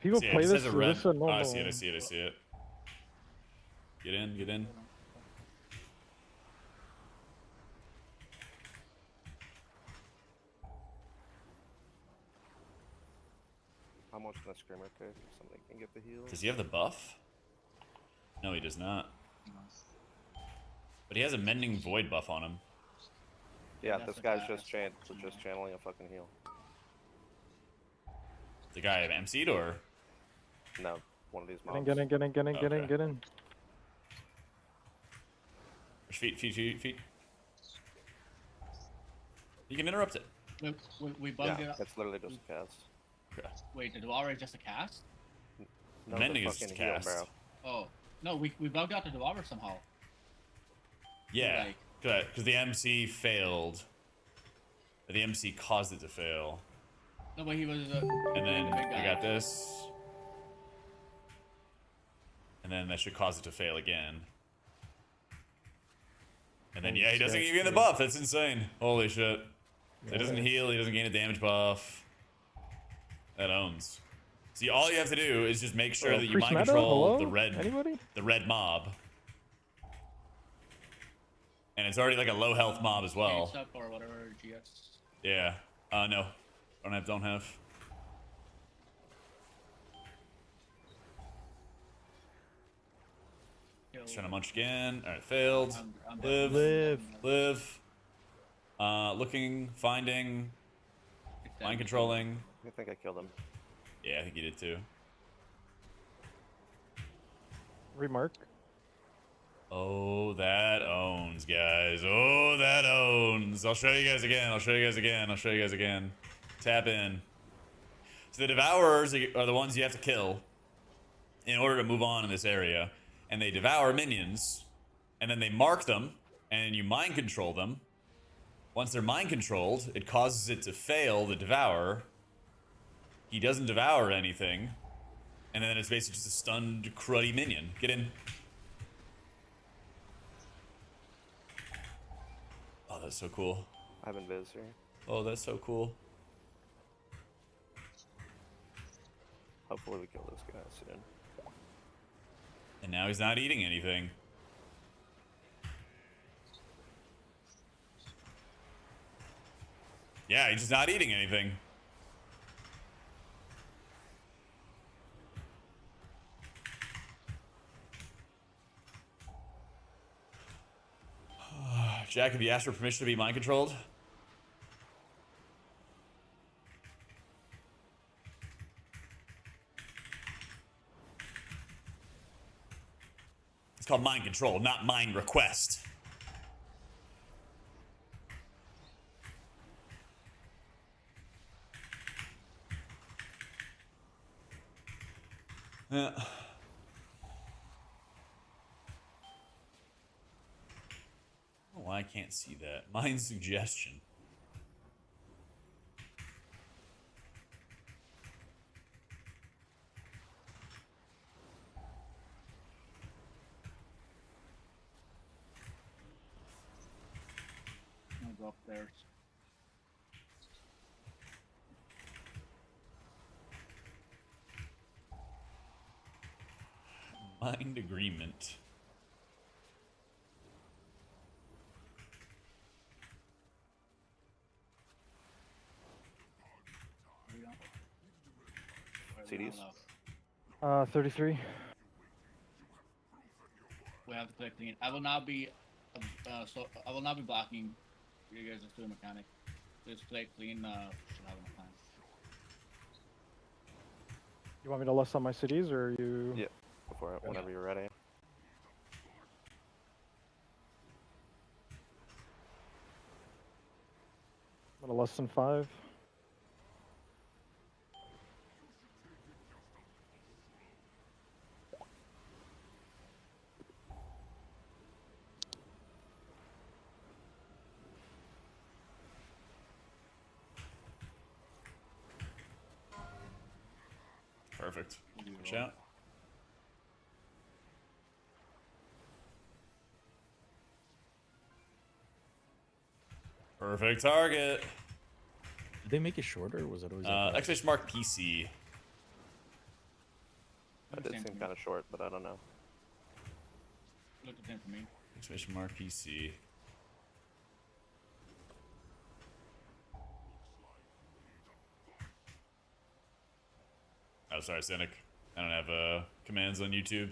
people See, it play just this, says is a red. this a normal? Oh, I see it. I see it. I see it. Get in. Get in. How much can that screamer take if somebody can get the heal? Does he have the buff? No, he does not. But he has a mending void buff on him. Yeah, That's this a guy's bad- just channeling a fucking heal. The guy I've MC'd or? No, one of these mobs. Get in, get in, get in, get in, Okay. get in. Feet. You can interrupt it. We bugged Yeah, it. it's literally just a cast. Okay. Wait, the Devourer is just a cast? No, Mending the is just fucking heal, cast. bro. Oh. No, we bugged out the Devourer somehow. Yeah, Like- because the MC failed. Or the MC caused it to fail. No, but he was. And then the big we guy. got this. And then that should cause it to fail again. And then, yeah, he doesn't give you the buff. That's insane. Holy shit. So he doesn't heal. He doesn't gain a damage buff. That owns. See, all you have to do is just make sure that you Priest mind meta? control Hello? the red, Anybody? the red mob. And it's already like a low health mob as well. Gates up or whatever, GX. Yeah. No. Don't have. He's trying to munch again. Alright, failed. I'm Live. Looking, finding, mind controlling. I think I killed him. Yeah, I think you did too. Remark. Oh, that owns, guys. Oh, that owns. I'll show you guys again. Tap in. So the Devourers are the ones you have to kill in order to move on in this area. And they devour minions, and then they mark them, and you mind control them. Once they're mind controlled, it causes it to fail the Devourer. He doesn't devour anything, and then it's basically just a stunned, cruddy minion. Get in. Oh, that's so cool. I have invis here. Oh, that's so cool. Hopefully we kill this guy soon. And now he's not eating anything. Yeah, he's just not eating anything. Jack, have you asked for permission to be mind controlled? It's called mind control, not mind request. Yeah. Oh, I can't see that. Mind suggestion. I'll go upstairs. Mind agreement. CDs? 33. We have to play clean. I will not be, I will not be blocking. You guys just do a mechanic. Just play clean. Should have enough time. You want me to list on my cities, or you? Yeah. Before whenever you're ready. I'm gonna less than 5. Perfect. Watch out. Perfect target. Did they make it shorter, or was it always? Exclamation mark PC. That did seem kind of short, but I don't know. Look the same for me. Exclamation mark PC. Oh, sorry, Cynic. I don't have commands on YouTube.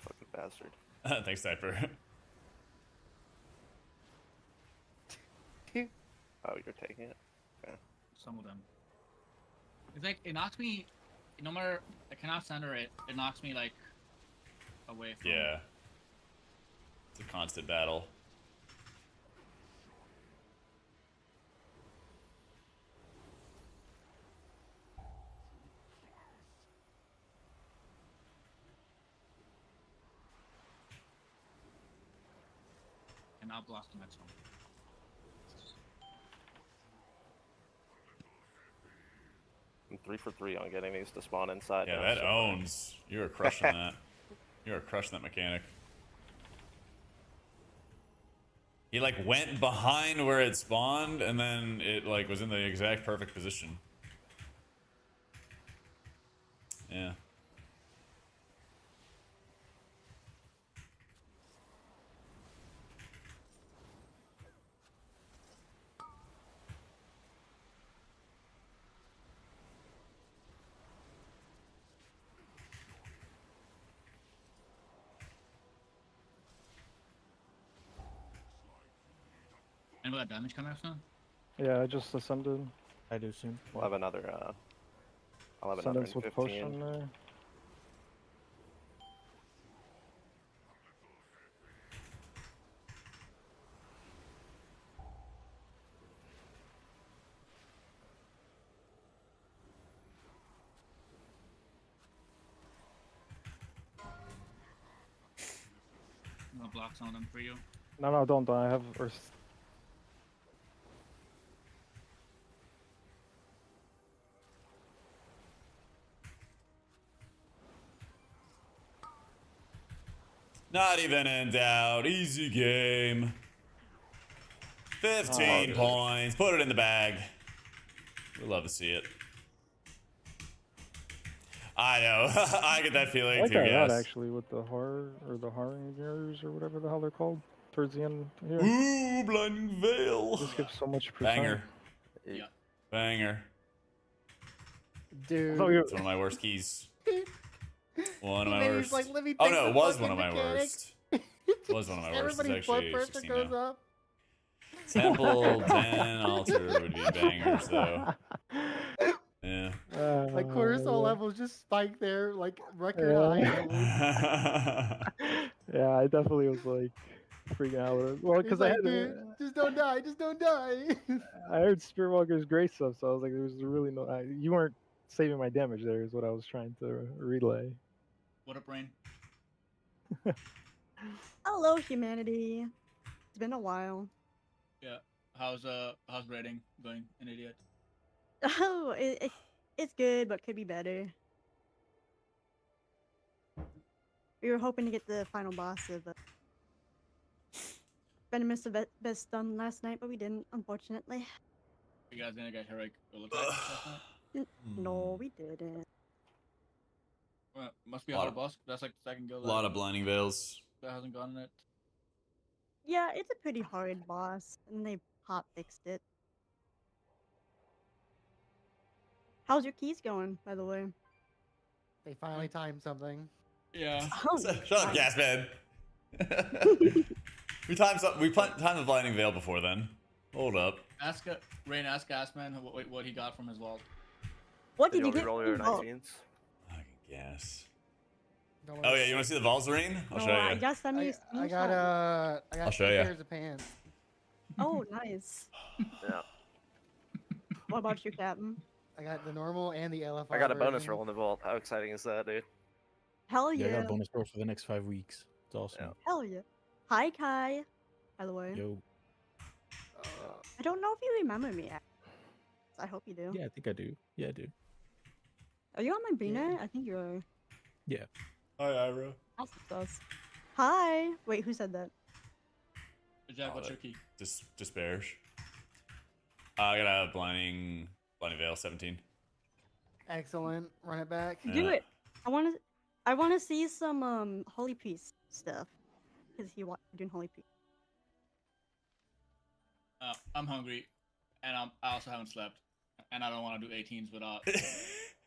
Fucking bastard. Thanks, Typer. Oh, you're taking it? Okay. Some of them. It's like, it knocks me, no matter, I cannot center it, it knocks me, like, away from... Yeah. It's a constant battle. Cannot blast the next one. I'm 3 for 3 on getting these to spawn inside. Yeah, now, that so- owns. You are crushing that. You are crushing that mechanic. He like went behind where it spawned, and then it like was in the exact perfect position. Yeah. Anybody got damage coming up soon? Yeah, I just ascended. I do soon. We'll have another. I'll have another in Ascendance with 15. potion there. I'm gonna block some of them for you. No, don't. I have Earth. Not even in doubt. Easy game. 15 Oh, points. Put it in the bag. We'd love to see it. I know. I get that I feeling like too, that route yes. actually with the Harringers or whatever the hell they're called towards the end here. Ooh, blinding veil. This gives so much Banger. Yeah. Banger. Dude. It's one of my worst keys. One of my Maybe worst. he's like, let me Oh take no, the it was fucking one of my mechanic. worst. It was one of my worst. It's Everybody's blood actually pressure 16 goes now. up. Temple 10 altar would be bangers though. Yeah. Like cortisol yeah. levels just spike there, like record high. Yeah, I definitely was like freaking out with it. Well, He's because like, I had dude, just don't die, just don't die. I heard Spearwalker's Grace stuff, so I was like, there's really no. You weren't saving my damage there, is what I was trying to relay. What up, Rain? Hello, humanity. It's been a while. Yeah. How's raiding going, an idiot? Oh, it's good, but could be better. We were hoping to get the final boss of Venomous Abyss done last night, but we didn't, unfortunately. You guys gonna get heroic look at last night? No, we didn't. Well, must be a hard boss. That's like the second guild. A lot of blinding veils. That hasn't gotten it. Yeah, it's a pretty hard boss, and they hot fixed it. How's your keys going, by the way? They finally timed something. Yeah. Oh, Shut up, nice. gas man. we timed the blinding veil before then. Hold up. Ask Rain. Ask Gasman what he got from his vault. What Did did you you get? roll your from vault? 19s? I can guess. Don't Oh worry. yeah, you want to see the Valzarine? I'll No, show I you. just sent me a I screenshot. got I'll show two ya. pairs of pants. Oh, nice. Yeah. What about you, Captain? I got the normal and the LFR. I got a bonus version. roll in the vault. How exciting is that, dude? Hell Yeah, I got yeah. a bonus roll for the next 5 weeks. It's awesome. Hell yeah. Hi, Kai. By the way. Yo. I don't know if you remember me. I hope you do. Yeah, I think I do. Yeah, I do. Are you on my BNet? I think you are. Yeah. Hi, Ira. Awesome. Hi. Wait, who said that? Jack, what's your key? Just bearish. I got a blinding veil 17. Excellent. Run it back. Do it. I want to see some Holy Priest stuff. Because doing Holy Priest. I'm hungry, and I also haven't slept, and I don't want to do 18s without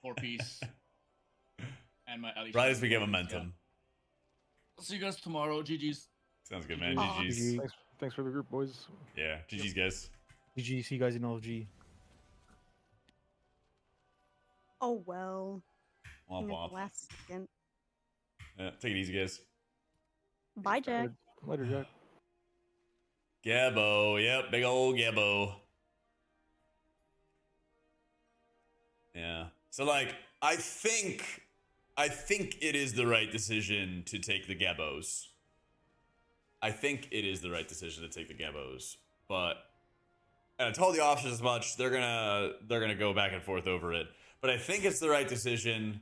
4-piece. And my Ellie. Right as we get momentum. I'll see you guys tomorrow. GG's. Sounds good, man. Aw. GG's. Thanks for the group, boys. Yeah, GG's, guys. GG, see you guys in LFG. Oh well. Womp In the womp. last second. Yeah, take it easy, guys. Bye, Jack. Later, Jack. Gabbo. Yep, big old Gabbo. Yeah. So, like, I think it is the right decision to take the Gabbos. I think it is the right decision to take the Gabbos. But, and I told the officers as much, they're gonna go back and forth over it. But I think it's the right decision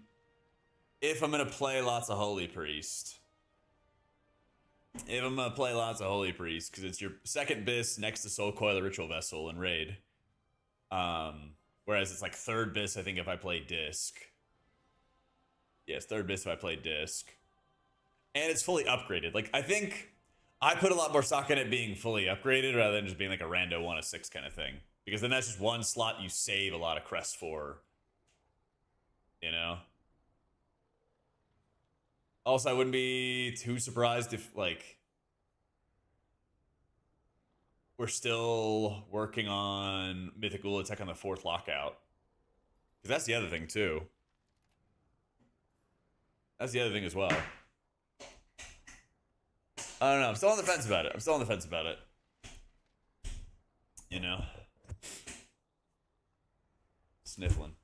if I'm gonna play lots of Holy Priest. If I'm gonna play lots of Holy Priest, because it's your second bis next to Soul Coil Ritual Vessel and Raid. Whereas it's like third bis, I think, if I play Disc. Yes, third bis if I play Disc. And it's fully upgraded. Like, I think I put a lot more stock in it being fully upgraded rather than just being like a rando 1 of 6 kind of thing. Because then that's just one slot you save a lot of crests for. You know? Also, I wouldn't be too surprised if, like, we're still working on Mythic Ghoul Attack on the 4th lockout. Because that's the other thing, too. That's the other thing as well. I don't know. I'm still on the fence about it. You know? Sniffling.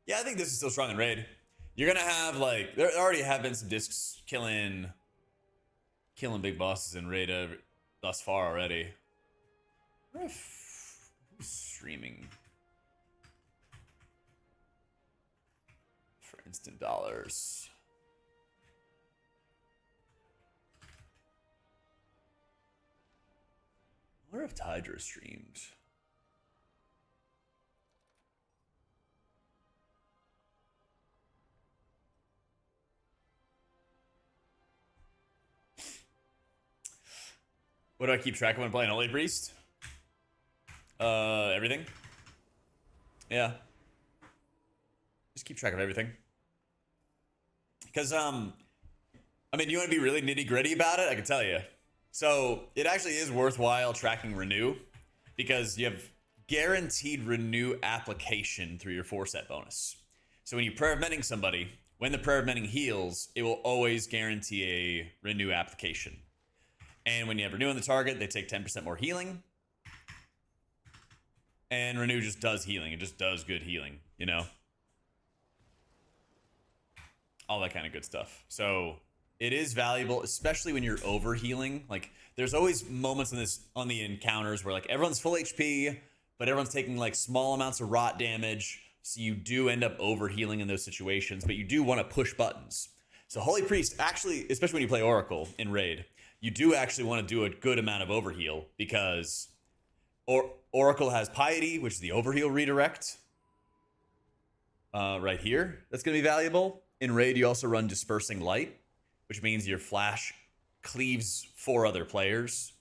Yeah, I think this is still strong in Raid. You're gonna have, like, there already have been some discs killing big bosses in Raid thus far already. I wonder if who's streaming for instant dollars. I wonder if Tidra streamed. What do I keep track of when playing Holy Priest? Everything. Yeah. Just keep track of everything. Because, I mean, you want to be really nitty-gritty about it? I can tell you. So, it actually is worthwhile tracking Renew, because you have guaranteed Renew application through your 4-set bonus. So when you prayer of mending somebody, when the prayer of mending heals, it will always guarantee a Renew application. And when you have Renew on the target, they take 10% more healing. And Renew just does healing. It just does good healing, you know? All that kind of good stuff. So it is valuable, especially when you're over healing. Like, there's always moments on the encounters where, like, everyone's full HP, but everyone's taking, like, small amounts of rot damage. So you do end up over healing in those situations, but you do want to push buttons. So Holy Priest, actually, especially when you play Oracle in Raid, you do actually want to do a good amount of overheal, because Oracle has Piety, which is the overheal redirect. Right here, that's going to be valuable. In Raid, you also run Dispersing Light, which means your flash cleaves 4 other players.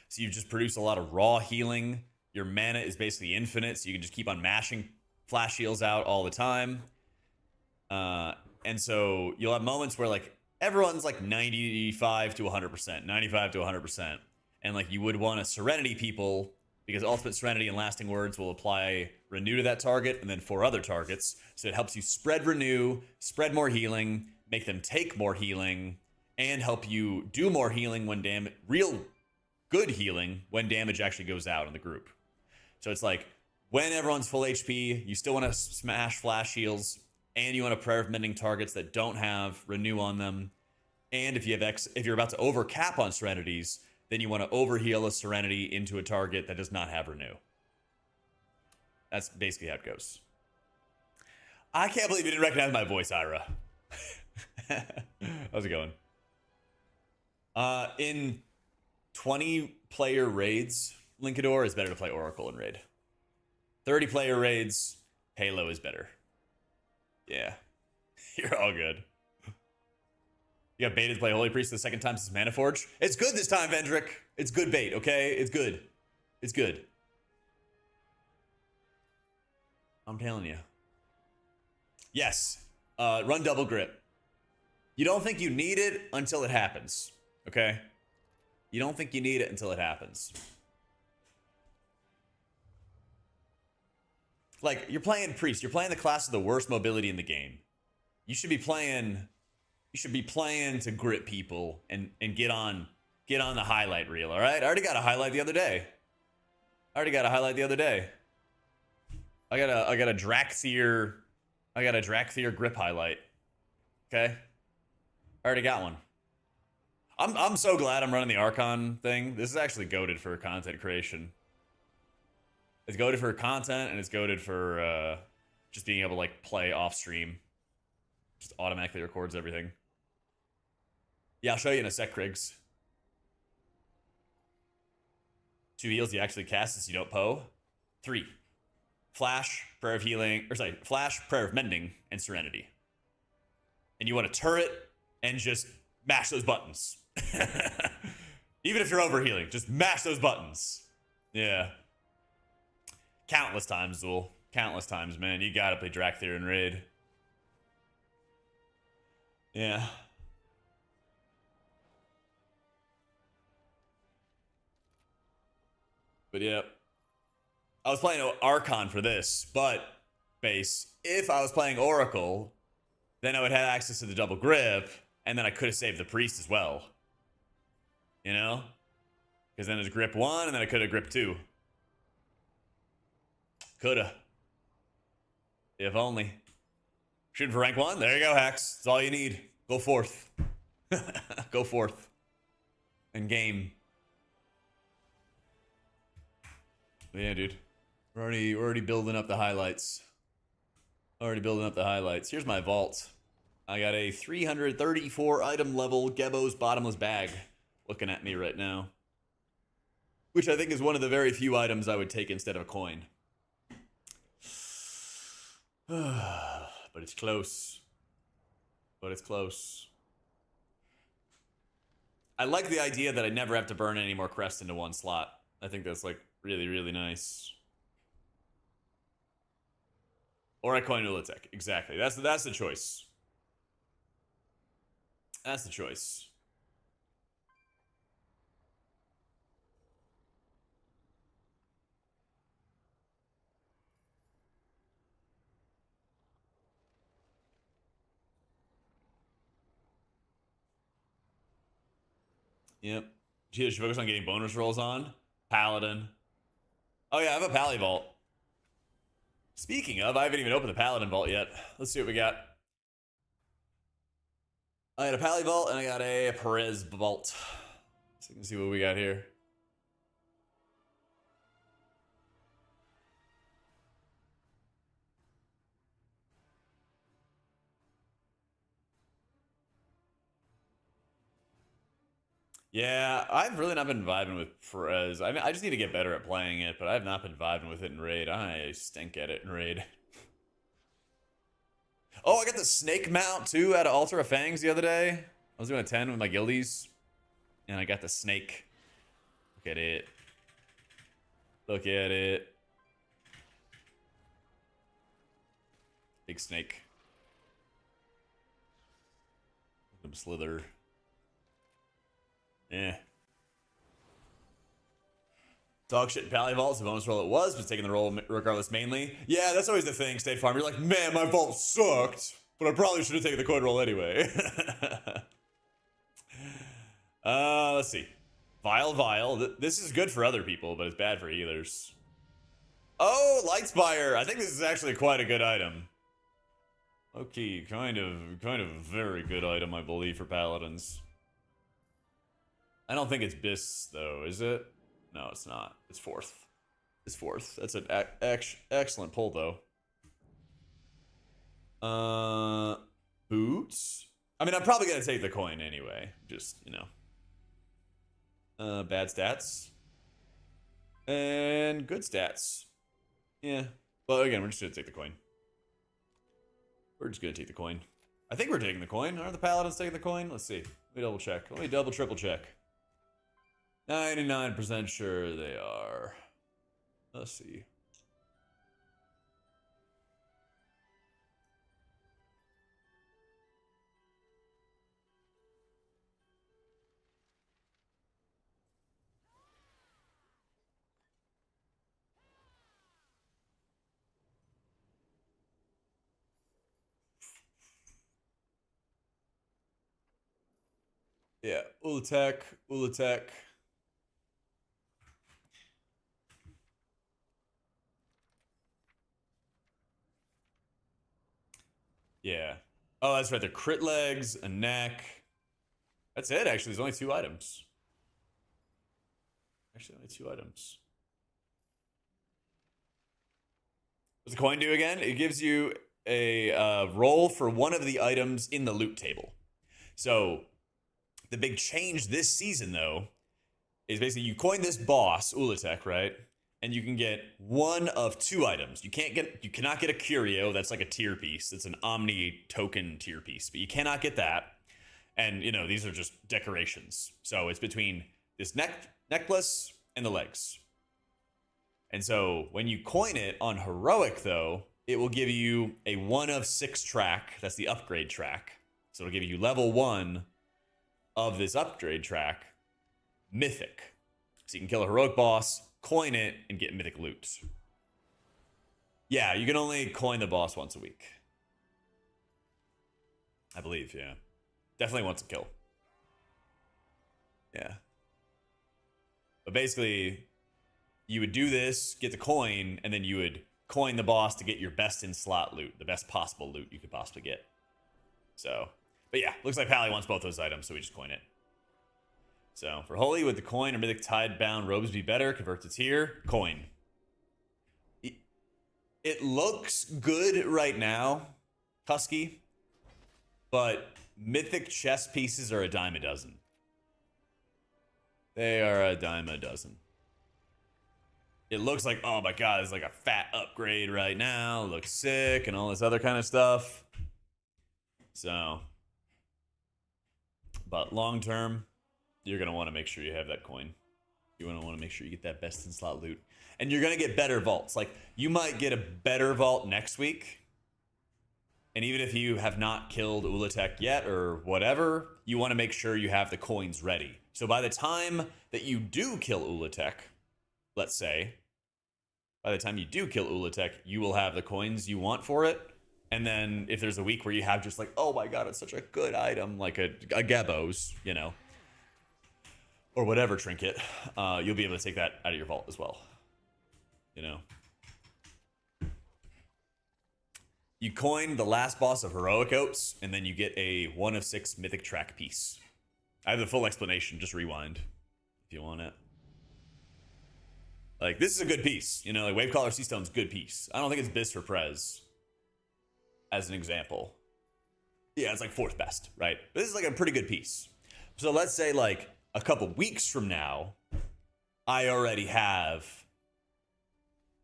So you just produce a lot of raw healing. Your mana is basically infinite, so you can just keep on mashing flash heals out all the time. And so you'll have moments where, like, everyone's like 95 to 100%, 95 to 100%. And, like, you would want to Serenity people, because Ultimate Serenity and Lasting Words will apply Renew to that target and then 4 other targets. So it helps you spread Renew, spread more healing, make them take more healing, and help you do more healing when real good healing when damage actually goes out in the group. So it's like, when everyone's full HP, you still want to smash flash heals, and you want to prayer of mending targets that don't have renew on them. And if you have if you're about to overcap on serenities, then you want to overheal a serenity into a target that does not have renew. That's basically how it goes. I can't believe you didn't recognize my voice, Ira. How's it going? In 20-player raids, Linkador is better to play Oracle in raid. 30-player raids, Halo is better. Yeah. You're all good. You got baited to play Holy Priest the second time since Mana Forge. It's good this time, Vendrick. It's good bait, okay? It's good. It's good. I'm telling you. Yes. Run double grip. You don't think you need it until it happens, okay? You don't think you need it until it happens. Like, you're playing Priest. You're playing the class with the worst mobility in the game. You should be playing to grip people and get on the highlight reel, all right? I already got a highlight the other day. I got a Draxir grip highlight. Okay? I already got one. I'm so glad I'm running the Archon thing. This is actually goated for content creation. It's goated for content, and it's goated for just being able to like play off stream. Just automatically records everything. Yeah, I'll show you in a sec, Kriggs. 2 heals you actually cast as you don't PO. 3. Flash, Prayer of Healing, or sorry, Flash, Prayer of Mending, and Serenity. And you want to turret and just mash those buttons. Even if you're overhealing, just mash those buttons. Yeah. Countless times, Zool. Countless times, man. You gotta play Drakthir in raid. Yeah. But yeah. I was playing Archon for this, but base. If I was playing Oracle, then I would have access to the double grip, and then I could have saved the priest as well. You know? Because then there's grip 1, and then I could have grip 2. Coulda. If only. Shooting for rank 1? There you go, Hacks. That's all you need. Go forth. Go forth. And game. But yeah, dude. We're already building up the highlights. Here's my vault. I got a 334 item level Gebo's bottomless bag looking at me right now. Which I think is one of the very few items I would take instead of a coin. But it's close. I like the idea that I never have to burn any more crest into one slot. I think that's like really, really nice. Or I coin Ulatech. Exactly. That's the choice. That's the choice. Yep. Gee, should focus on getting bonus rolls on. Paladin. Oh yeah, I have a Pally Vault. Speaking of, I haven't even opened the Paladin Vault yet. Let's see what we got. I got a Pally Vault and I got a Perez Vault. So you can see what we got here. Yeah, I've really not been vibing with Perez. I mean, I just need to get better at playing it, but I have not been vibing with it in raid. I stink at it in raid. Oh, I got the snake mount too out of Altar of Fangs the other day. I was doing a 10 with my guildies, and I got the snake. Look at it. Look at it. Big snake. Look at him slither. Yeah. Dog shit in Pally Vault is the bonus roll it was, but taking the roll regardless mainly. Yeah, that's always the thing, State Farm. You're like, man, my vault sucked, but I probably should have taken the coin roll anyway. Let's see. Vile. This is good for other people, but it's bad for healers. Oh, Lightspire. I think this is actually quite a good item. Okay, kind of a very good item, I believe, for paladins. I don't think it's Bis, though, is it? No, it's not. It's fourth. It's fourth. That's an excellent pull, though. Boots? I mean, I'm probably going to take the coin anyway. Just, you know. Bad stats. And good stats. Yeah. Well, again, we're just going to take the coin. We're just going to take the coin. I think we're taking the coin. Are the paladins taking the coin? Let's see. Let me double check. Let me double, triple check. 99% sure they are. Let's see. Yeah, Ulatek. Yeah. Oh, that's right. They're crit legs, a neck. That's it, actually. There's only 2 items. Actually, only 2 items. What's the coin do again? It gives you a roll for one of the items in the loot table. So, the big change this season, though, is basically you coin this boss, Ulatek, right? And you can get one of 2 items. You cannot get a curio. That's like a tier piece. It's an omni token tier piece, but you cannot get that. And you know, these are just decorations. So it's between this necklace and the legs. And so when you coin it on heroic, though, it will give you a 1 of 6 track. That's the upgrade track. So it'll give you level 1 of this upgrade track, mythic. So you can kill a heroic boss, coin it, and get mythic loot. Yeah, you can only coin the boss once a week. I believe, yeah. Definitely once a kill. Yeah. But basically, you would do this, get the coin, and then you would coin the boss to get your best in slot loot, the best possible loot you could possibly get. So, but yeah, looks like Pally wants both those items, so we just coin it. So, for Holy, would the coin or mythic tide-bound robes be better? Convert to tier. Coin. It looks good right now, Husky, but mythic chess pieces are a dime a dozen. They are a dime a dozen. It looks like, oh my god, it's like a fat upgrade right now. Looks sick and all this other kind of stuff. So, but long term, you're going to want to make sure you have that coin. You want to make sure you get that best in slot loot. And you're going to get better vaults. Like, you might get a better vault next week. And even if you have not killed Ulatek yet or whatever, you want to make sure you have the coins ready. So by the time that you do kill Ulatek, let's say, by the time you do kill Ulatek, you will have the coins you want for it. And then if there's a week where you have just like, oh my god, it's such a good item, like a Gebos, you know, or whatever trinket, you'll be able to take that out of your vault as well. You know? You coin the last boss of Heroic Oats, and then you get a 1 of 6 mythic track piece. I have the full explanation, just rewind if you want it. Like, this is a good piece. You know, like Wavecaller Seastone's a good piece. I don't think it's Bis for Prez, as an example. Yeah, it's like 4th best, right? But this is like a pretty good piece. So let's say like a couple weeks from now, I already have,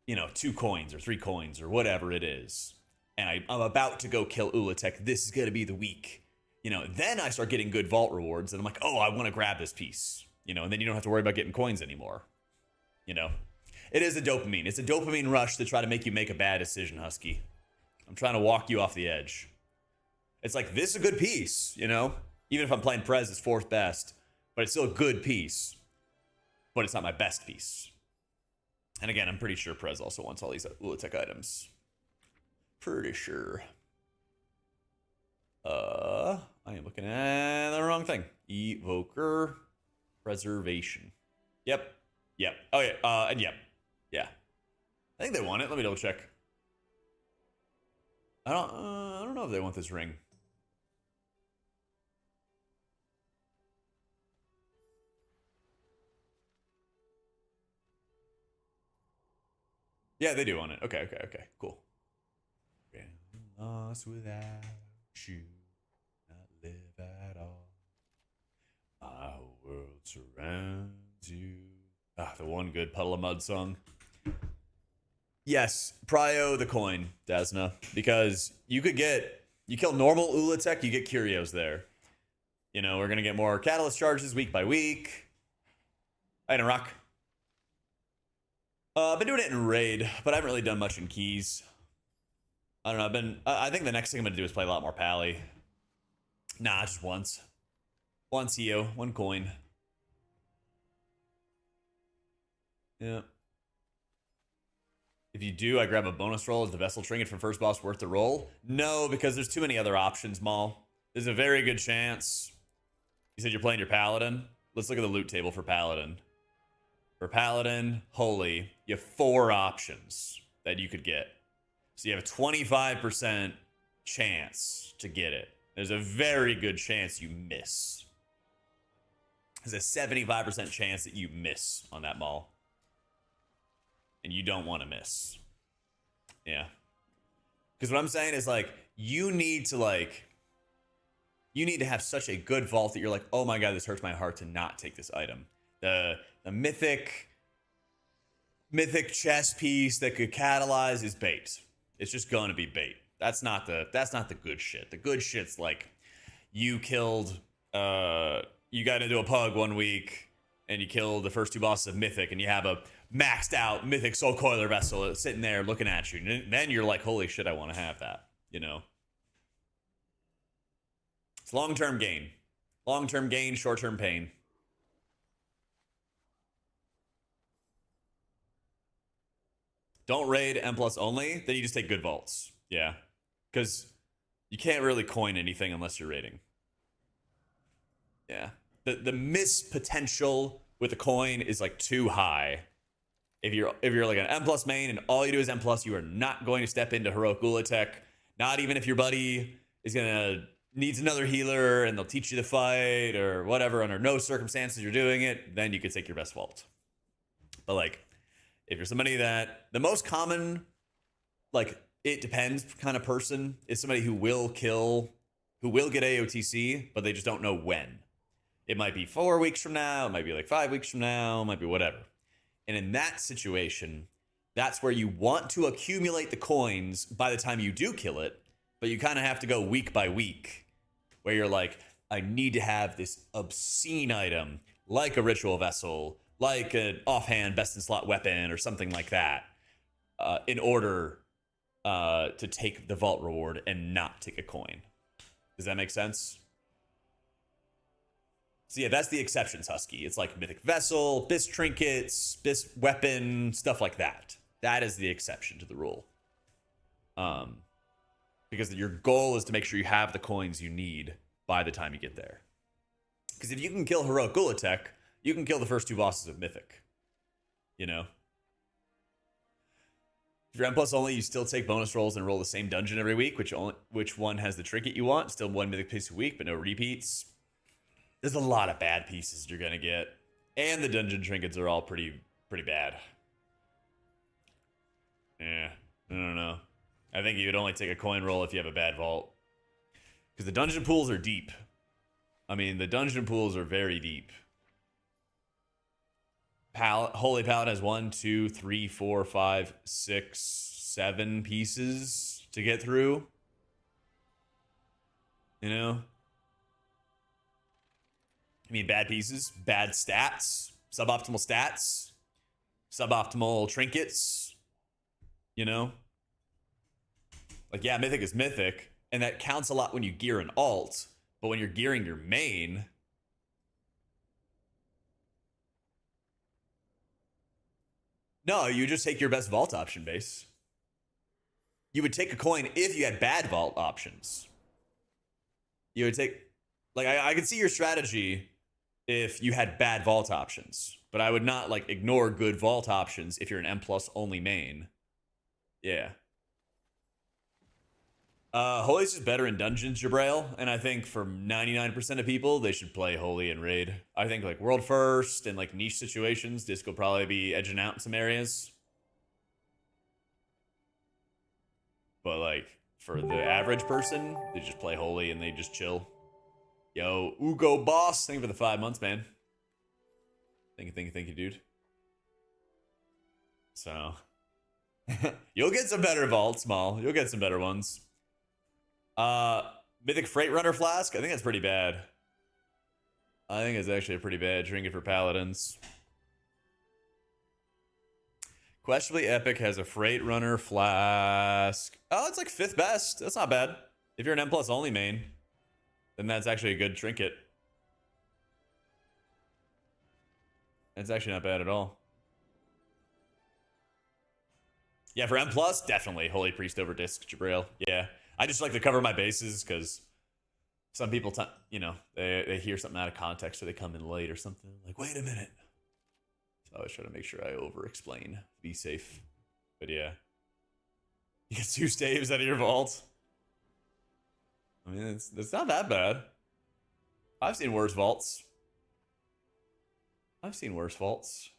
you know, 2 coins or 3 coins or whatever it is. And I'm about to go kill Ulatek. This is going to be the week. You know, then I start getting good vault rewards. And I'm like, oh, I want to grab this piece. You know, and then you don't have to worry about getting coins anymore. You know, it is a dopamine. It's a dopamine rush to try to make you make a bad decision, Husky. I'm trying to walk you off the edge. It's like, this is a good piece, you know? Even if I'm playing Prez, it's 4th best. But it's still a good piece. But it's not my best piece. And again, I'm pretty sure Prez also wants all these Ulatek items. Pretty sure. I am looking at the wrong thing. Evoker Preservation. Yep. Oh yeah. And yep. Yeah. I think they want it. Let me double check. I don't know if they want this ring. Yeah, they do want it. Okay, cool. Lost without you, not live at all. My whole world surrounds you. Ah, the one good Puddle of Mud song. Yes, prio the coin, Dasna, because you kill normal Ulatek, you get curios there. You know, we're gonna get more catalyst charges week by week. Item rock. I've been doing it in raid, but I haven't really done much in keys. I don't know. I think the next thing I'm gonna do is play a lot more Pally. Nah, just once. One CO, one coin. Yeah. If you do, I grab a bonus roll. Is the vessel trinket from first boss worth the roll? No, because there's too many other options, Maul. There's a very good chance. You said you're playing your Paladin? Let's look at the loot table for Paladin. For Paladin, Holy, you have 4 options that you could get. So you have a 25% chance to get it. There's a very good chance you miss. There's a 75% chance that you miss on that Maul. And you don't want to miss. Yeah. Because what I'm saying is, like, you need to have such a good vault that you're like, oh my god, this hurts my heart to not take this item. The mythic chess piece that could catalyze is bait. It's just going to be bait. That's not the good shit. The good shit's like, you got into a pug one week and you killed the first 2 bosses of Mythic, and you have a maxed out Mythic Soul Coiler vessel sitting there looking at you. And then you're like, holy shit, I want to have that. You know? It's long-term gain. Long-term gain, short-term pain. Don't raid M+ only, then you just take good vaults. Yeah. Because you can't really coin anything unless you're raiding. Yeah. The miss potential with a coin is like too high. If you're like an M+ main and all you do is M+, you are not going to step into Heroic Ulatek. Not even if your buddy is needs another healer and they'll teach you to fight or whatever. Under no circumstances you're doing it, then you could take your best vault. But like, if you're somebody that the most common, like, it depends kind of person is somebody who will get AOTC, but they just don't know when. It might be 4 weeks from now, it might be like 5 weeks from now, it might be whatever. And in that situation, that's where you want to accumulate the coins by the time you do kill it, but you kind of have to go week by week, where you're like, I need to have this obscene item, like a ritual vessel, like an offhand best in slot weapon or something like that, in order to take the vault reward and not take a coin. Does that make sense? So yeah, that's the exceptions, Husky. It's like Mythic Vessel, Bis Trinkets, Bis Weapon, stuff like that. That is the exception to the rule. Because your goal is to make sure you have the coins you need by the time you get there. Because if you can kill Heroic Ulatek, you can kill the first 2 bosses of Mythic. You know? If you're M+ only, you still take bonus rolls and roll the same dungeon every week, which one has the trinket you want. Still 1 Mythic piece a week, but no repeats. There's a lot of bad pieces you're going to get. And the dungeon trinkets are all pretty bad. Yeah, I don't know. I think you would only take a coin roll if you have a bad vault. Because the dungeon pools are deep. I mean, the dungeon pools are very deep. Holy Paladin has 1, 2, 3, 4, 5, 6, 7 pieces to get through. You know? I mean, bad pieces, bad stats, suboptimal stats, suboptimal trinkets, you know? Like, yeah, Mythic is Mythic, and that counts a lot when you gear an alt, but when you're gearing your main, no, you just take your best vault option base. You would take a coin if you had bad vault options. You would take, like, I could see your strategy if you had bad vault options, but I would not like ignore good vault options if you're an M+ only main. Yeah. Holy's just better in dungeons, Jabrail, and I think for 99% of people, they should play Holy and Raid. I think like world first and like niche situations, Disc will probably be edging out in some areas. But like for the average person, they just play Holy and they just chill. Yo, Ugo Boss, thank you for the 5 months, man. Thank you, dude. So you'll get some better vaults, Maul. You'll get some better ones. Mythic Freight Runner Flask. I think that's pretty bad. I think it's actually a pretty bad trinket for paladins. Questionably Epic has a Freight Runner Flask. Oh, it's like 5th best. That's not bad. If you're an M+ only main, then that's actually a good trinket. It's actually not bad at all. Yeah, for M+, definitely Holy Priest over Disc, Jabrail. Yeah. I just like to cover my bases because some people, you know, they hear something out of context or they come in late or something. Like, wait a minute. So I always try to make sure I over-explain. Be safe. But yeah. You get 2 staves out of your vault. I mean, it's not that bad. I've seen worse vaults. I've seen worse vaults.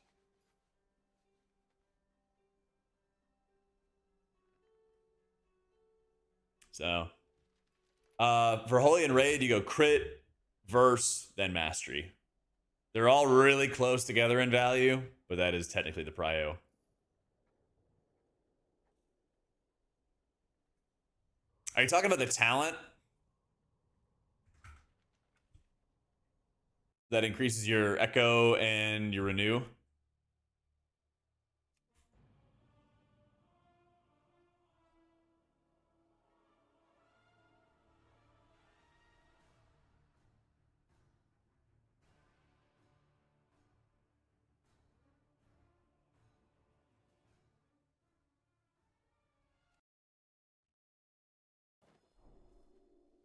So, for Holy and Raid, you go crit, verse, then mastery. They're all really close together in value, but that is technically the prio. Are you talking about the talent that increases your echo and your renew?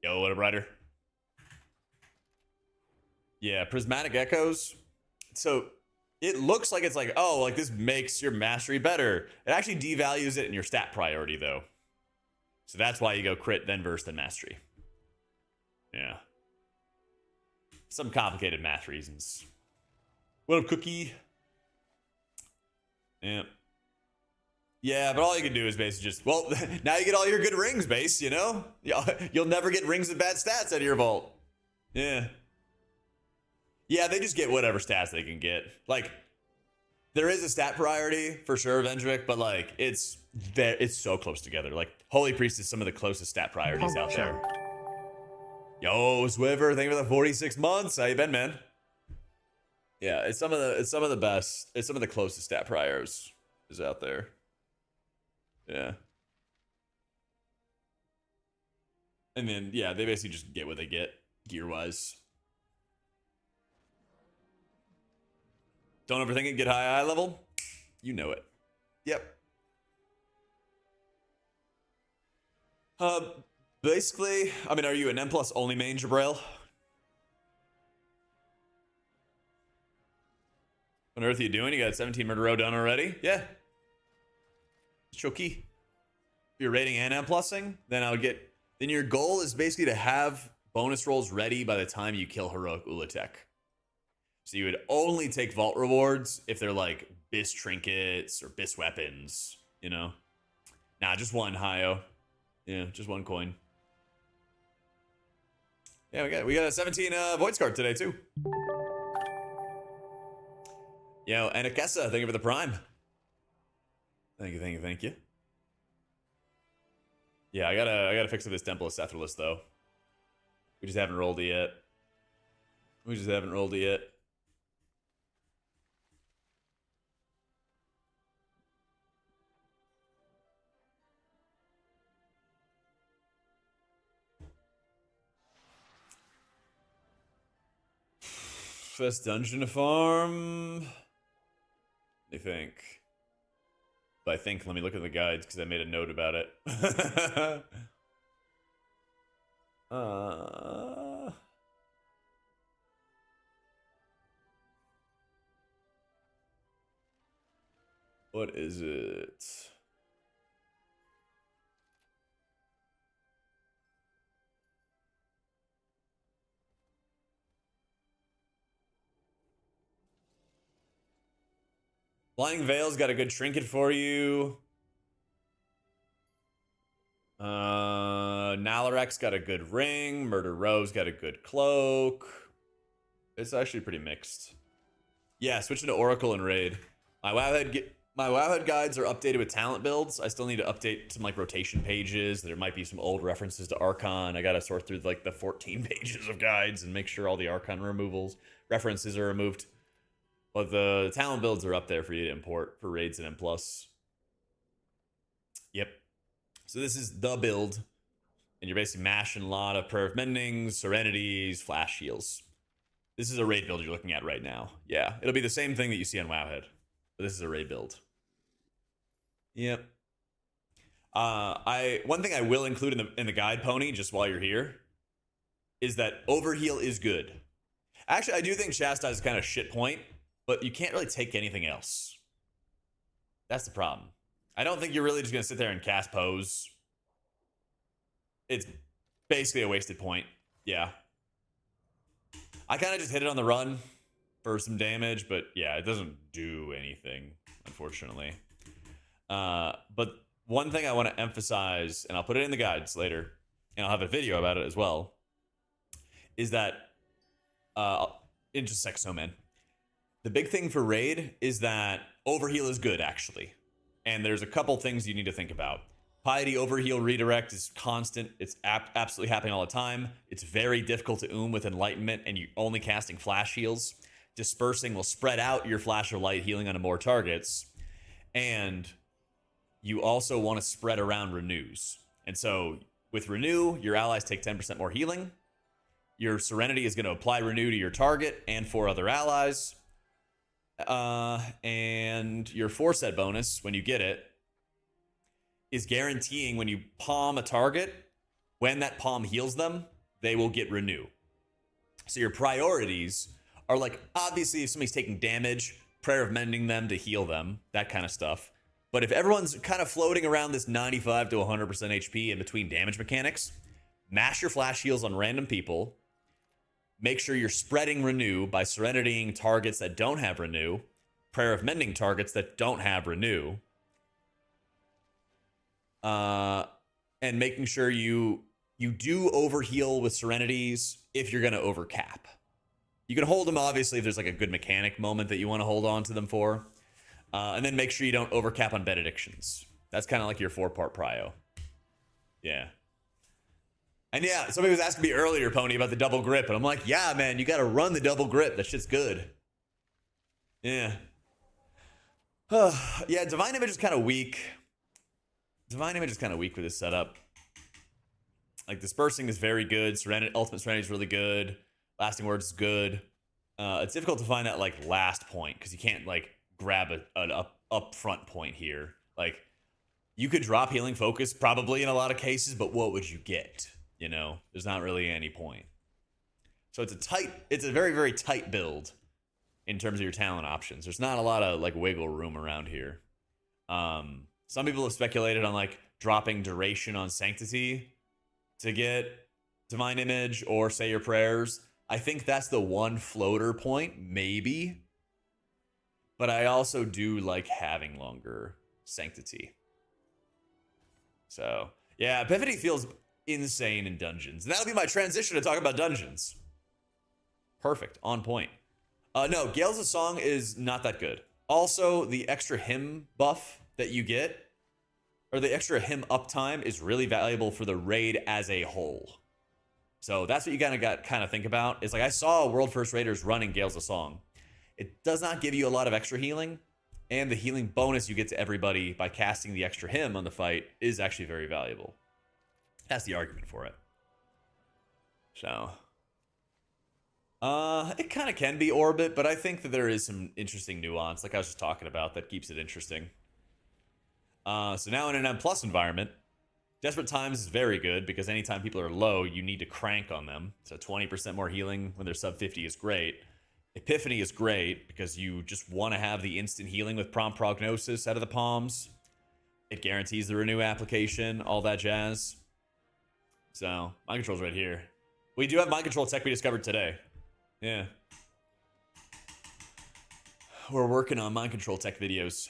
Yo, what up, Ryder? Yeah, prismatic echoes. So it looks like it's like, oh, like this makes your mastery better. It actually devalues it in your stat priority, though. So that's why you go crit, then verse, then mastery. Yeah. Some complicated math reasons. What up, Cookie? Yeah. Yeah, but all you can do is basically just, well, now you get all your good rings, base, you know? You'll never get rings with bad stats out of your vault. Yeah. Yeah, they just get whatever stats they can get. Like, there is a stat priority for sure, Vendrick, but like, it's so close together. Like, Holy Priest is some of the closest stat priorities out there. Yo, Swiver, thank you for the 46 months. How you been, man? Yeah, it's some of the best. It's some of the closest stat priors is out there. Yeah. And then, yeah, they basically just get what they get gear-wise. Don't overthink it, get high level. You know it. Yep. Basically, I mean, are you an M+ only main, Jabrail? What on earth are you doing? You got 17 murder row done already? Yeah. Choki. If you're rating and M+ing, then then your goal is basically to have bonus rolls ready by the time you kill Heroic Ulatek. So you would only take vault rewards if they're like bis trinkets or bis weapons, you know? Nah, just one, Hio. Yeah, just one coin. Yeah, we got a 17 Void Card today too. Yo, and Akessa, thank you for the prime. Thank you. Yeah, I gotta fix up this Temple of Sethralus though. We just haven't rolled it yet. First dungeon to farm. I think. But let me look at the guides because I made a note about it. What is it? Blinding Veil's got a good trinket for you. Nalarek's got a good ring. Murder Row's got a good cloak. It's actually pretty mixed. Yeah, switching to Oracle and Raid. My Wowhead guides are updated with talent builds. I still need to update some like rotation pages. There might be some old references to Archon. I gotta sort through like the 14 pages of guides and make sure all the Archon references are removed. But the talent builds are up there for you to import for raids and M+. Yep. So this is the build. And you're basically mashing a lot of Prayer of Mendings, Serenities, Flash Heals. This is a raid build you're looking at right now. Yeah, it'll be the same thing that you see on Wowhead. But this is a raid build. Yep. One thing I will include in the guide, Pony, just while you're here, is that Overheal is good. Actually, I do think Chastise is kind of shit point, but you can't really take anything else. That's the problem. I don't think you're really just going to sit there and cast Pose. It's basically a wasted point. Yeah. I kind of just hit it on the run for some damage, but yeah, it doesn't do anything, unfortunately. But one thing I want to emphasize, and I'll put it in the guides later, and I'll have a video about it as well, is that, in just a sec, Snowman. The big thing for Raid is that Overheal is good, actually. And there's a couple things you need to think about. Piety Overheal Redirect is constant. It's absolutely happening all the time. It's very difficult to with Enlightenment, and you're only casting Flash Heals. Dispersing will spread out your Flash of Light healing onto more targets. And you also want to spread around Renews. And so with Renew, your allies take 10% more healing. Your Serenity is going to apply Renew to your target and 4 other allies. And your Forset bonus, when you get it, is guaranteeing when you palm a target, when that palm heals them, they will get Renew. So your priorities are like, obviously, if somebody's taking damage, Prayer of Mending them to heal them, that kind of stuff. But if everyone's kind of floating around this 95 to 100% HP in between damage mechanics, mash your Flash Heals on random people. Make sure you're spreading Renew by Serenitying targets that don't have Renew, Prayer of Mending targets that don't have Renew, and making sure you do overheal with Serenities if you're going to overcap. You can hold them, obviously, if there's like a good mechanic moment that you want to hold on to them for. And then make sure you don't overcap on Benedictions. That's kind of like your 4-part prio. Yeah. And yeah, somebody was asking me earlier, Pony, about the double grip. And I'm like, yeah, man, you got to run the double grip. That shit's good. Yeah. Yeah, Divine Image is kind of weak. Divine Image is kind of weak with this setup. Like, Dispersing is very good. Ultimate Serenity is really good. Lasting Words is good. It's difficult to find that, like, last point, because you can't, like, grab an up-front point here. Like, you could drop Healing Focus probably in a lot of cases, but what would you get? You know, there's not really any point. So it's a very, very tight build in terms of your talent options. There's not a lot of, like, wiggle room around here. Some people have speculated on, like, dropping Duration on Sanctity to get Divine Image or Say Your Prayers. I think that's the one floater point, maybe. But I also do like having longer Sanctity. So, yeah, Epiphany feels insane in dungeons. And that'll be my transition to talk about dungeons. Perfect. On point. No, Gales of Song is not that good. Also, the extra hymn buff that you get, or the extra hymn uptime, is really valuable for the raid as a whole. So that's what you got to think about. It's like, I saw World First Raiders running Gales of Song. It does not give you a lot of extra healing, and the healing bonus you get to everybody by casting the extra hymn on the fight is actually very valuable. That's the argument for it. So, it kind of can be Orbit, but I think that there is some interesting nuance, like I was just talking about, that keeps it interesting. So now in an M+ environment, Desperate Times is very good, because anytime people are low, you need to crank on them. So 20% more healing when they're sub 50 is great. Epiphany is great, because you just want to have the instant healing with Prompt Prognosis out of the palms. It guarantees the Renew application, all that jazz. So, Mind Control's right here. We do have Mind Control tech we discovered today. Yeah. We're working on mind control tech videos.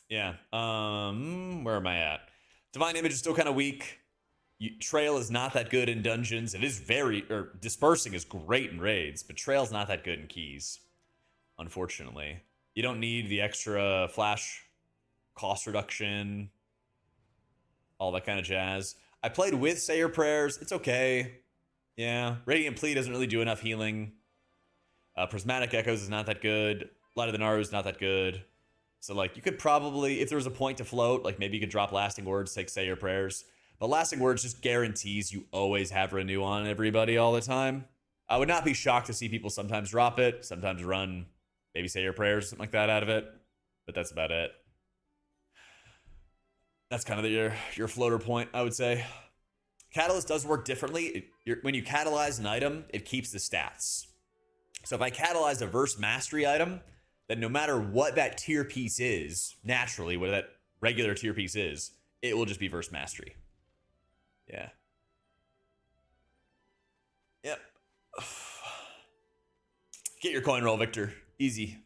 Yeah. Where am I at? Divine Image is still kind of weak. Trail is not that good in dungeons. It is dispersing is great in raids, but Trail's not that good in keys, unfortunately. You don't need the extra flash cost reduction, all that kind of jazz. I played with Say Your Prayers. It's okay. Yeah. Radiant Plea doesn't really do enough healing. Prismatic Echoes is not that good. Light of the Naru is not that good. So, like, you could probably, if there was a point to float, like, maybe you could drop Lasting Words, take Say Your Prayers. But Lasting Words just guarantees you always have Renew on everybody all the time. I would not be shocked to see people sometimes drop it, sometimes run, maybe Say Your Prayers, something like that out of it. But that's about it. That's kind of your floater point, I would say. Catalyst does work differently. When you catalyze an item, it keeps the stats. So if I catalyze a Verse Mastery item, then no matter what that tier piece is, naturally, what that regular tier piece is, it will just be Verse Mastery. Yeah. Yep. Get your coin roll, Victor. Easy.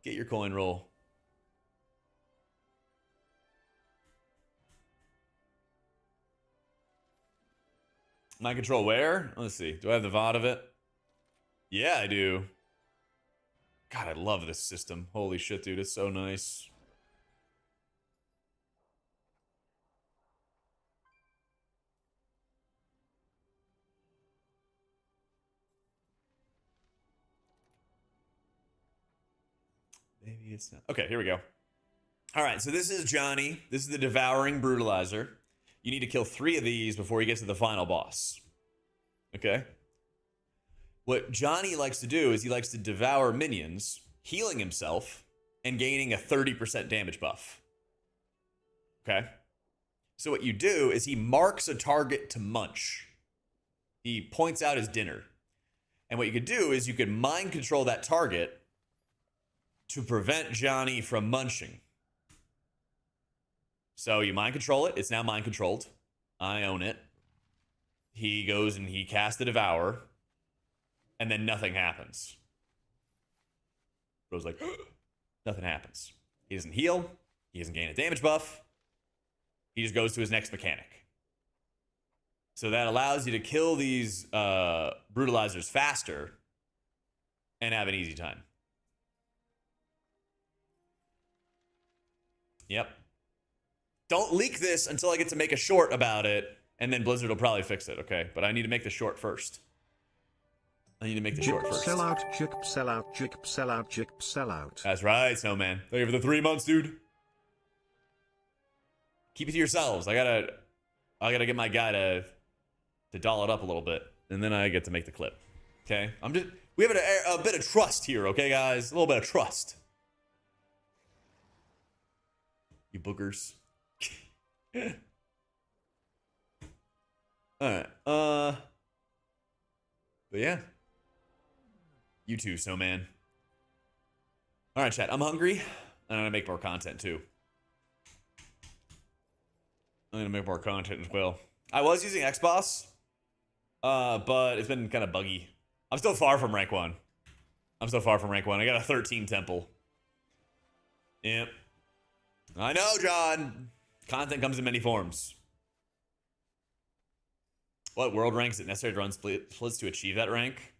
Get your coin roll. Mind control where? Let's see. Do I have the VOD of it? Yeah, I do. God, I love this system. Holy shit, dude. It's so nice. Maybe it's not. Okay, here we go. All right, so this is Johnny. This is the Devouring Brutalizer. You need to kill 3 of these before he gets to the final boss. Okay? What Johnny likes to do is he likes to devour minions, healing himself, and gaining a 30% damage buff. Okay? So what you do is he marks a target to munch. He points out his dinner. And what you could do is you could mind control that target to prevent Johnny from munching. So you mind control it. It's now mind controlled. I own it. He goes and he casts the Devour. And then nothing happens. Bro's like, nothing happens. He doesn't heal. He doesn't gain a damage buff. He just goes to his next mechanic. So that allows you to kill these brutalizers faster and have an easy time. Yep. Don't leak this until I get to make a short about it, and then Blizzard will probably fix it, okay? But I need to make the short first. I need to make the short first. Sell out, jip, sell out, jip, sell out, jip, sell out. That's right, Snowman. Thank you for the 3 months, dude. Keep it to yourselves. I gotta get my guy to doll it up a little bit, and then I get to make the clip. Okay? We have a bit of trust here, okay, guys? A little bit of trust. You boogers. Alright, but yeah. You too, Snowman. Alright, chat, I'm hungry, and I'm gonna make more content too. I'm gonna make more content as well. I was using Xbox, but it's been kind of buggy. I'm still far from rank 1. I got a 13 temple. Yep. I know, John. Content comes in many forms. What world rank is it necessary to run splits to achieve that rank?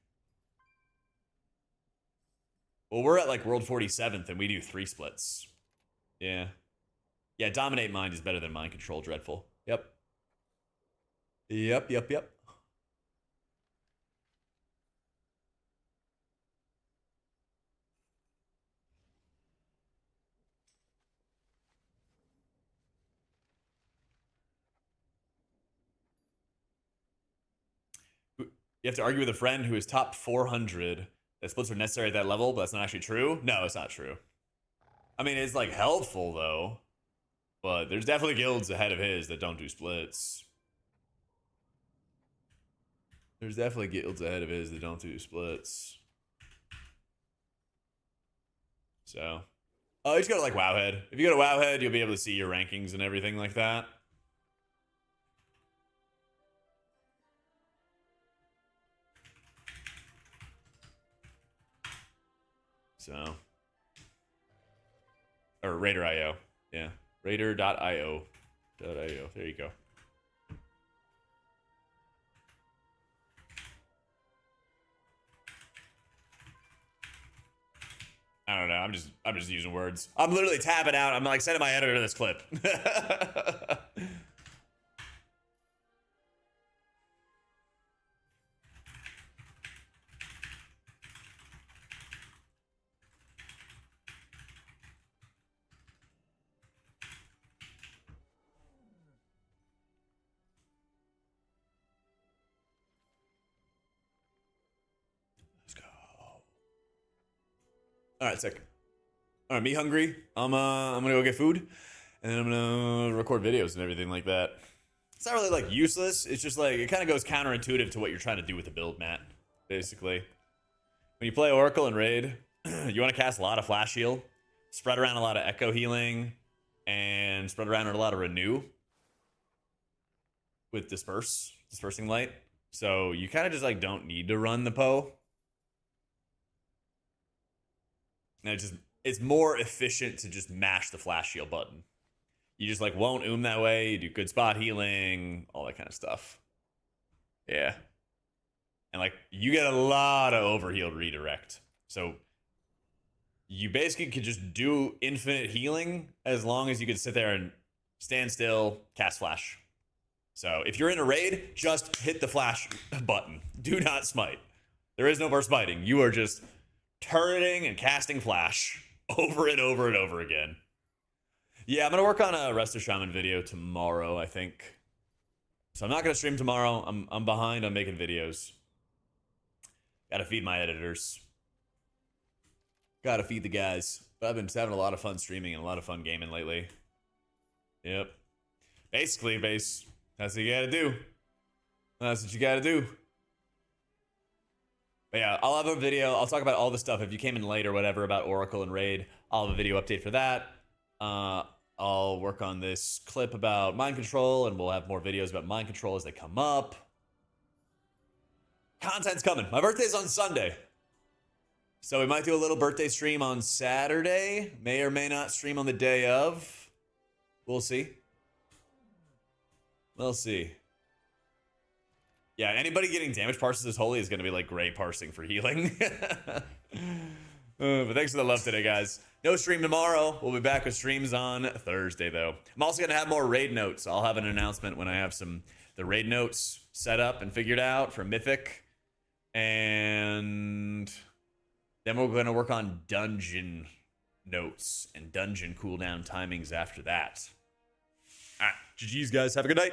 Well, we're at like world 47th and we do 3 splits. Yeah. Yeah, Dominate Mind is better than Mind Control, Dreadful. Yep. Yep. You have to argue with a friend who is top 400 that splits are necessary at that level, but that's not actually true? No, it's not true. I mean, it's like helpful though, but there's definitely guilds ahead of his that don't do splits. So, oh, you just go to like Wowhead. If you go to Wowhead, you'll be able to see your rankings and everything like that. So, or Raider.io. Yeah, Raider.io. There you go. I don't know. I'm just using words. I'm literally tapping out. I'm like sending my editor this clip. Let's go. All right, sick. All right, me hungry. I'm gonna go get food, and then I'm gonna record videos and everything like that. It's not really like useless. It's just like it kind of goes counterintuitive to what you're trying to do with the build, Matt. Basically, when you play Oracle and Raid, you want to cast a lot of Flash Heal, spread around a lot of Echo Healing, and spread around a lot of Renew with Dispersing Light. So you kind of just like don't need to run the Poe. And it's more efficient to just mash the Flash Shield button. You just like won't that way. You do good spot healing, all that kind of stuff. Yeah. And like you get a lot of overhealed redirect. So you basically could just do infinite healing as long as you could sit there and stand still, cast flash. So if you're in a raid, just hit the flash button. Do not smite. There is no more smiting. You are just turreting and casting flash over and over and over again. Yeah, I'm gonna work on a Resto Shaman video tomorrow, I think. So I'm not gonna stream tomorrow. I'm behind on making videos. Gotta feed my editors. Gotta feed the guys. But I've been having a lot of fun streaming and a lot of fun gaming lately. Yep. Basically, base. That's what you gotta do. That's what you gotta do. But yeah, I'll have a video. I'll talk about all the stuff. If you came in late or whatever about Oracle and Raid, I'll have a video update for that. I'll work on this clip about mind control, and we'll have more videos about mind control as they come up. Content's coming. My birthday's on Sunday. So we might do a little birthday stream on Saturday. May or may not stream on the day of. We'll see. We'll see. Yeah, anybody getting damage parses this holy is going to be like great parsing for healing. But thanks for the love today, guys. No stream tomorrow. We'll be back with streams on Thursday, though. I'm also going to have more raid notes. I'll have an announcement when I have the raid notes set up and figured out for Mythic. And then we're going to work on dungeon notes and dungeon cooldown timings after that. All right. GG's, guys. Have a good night.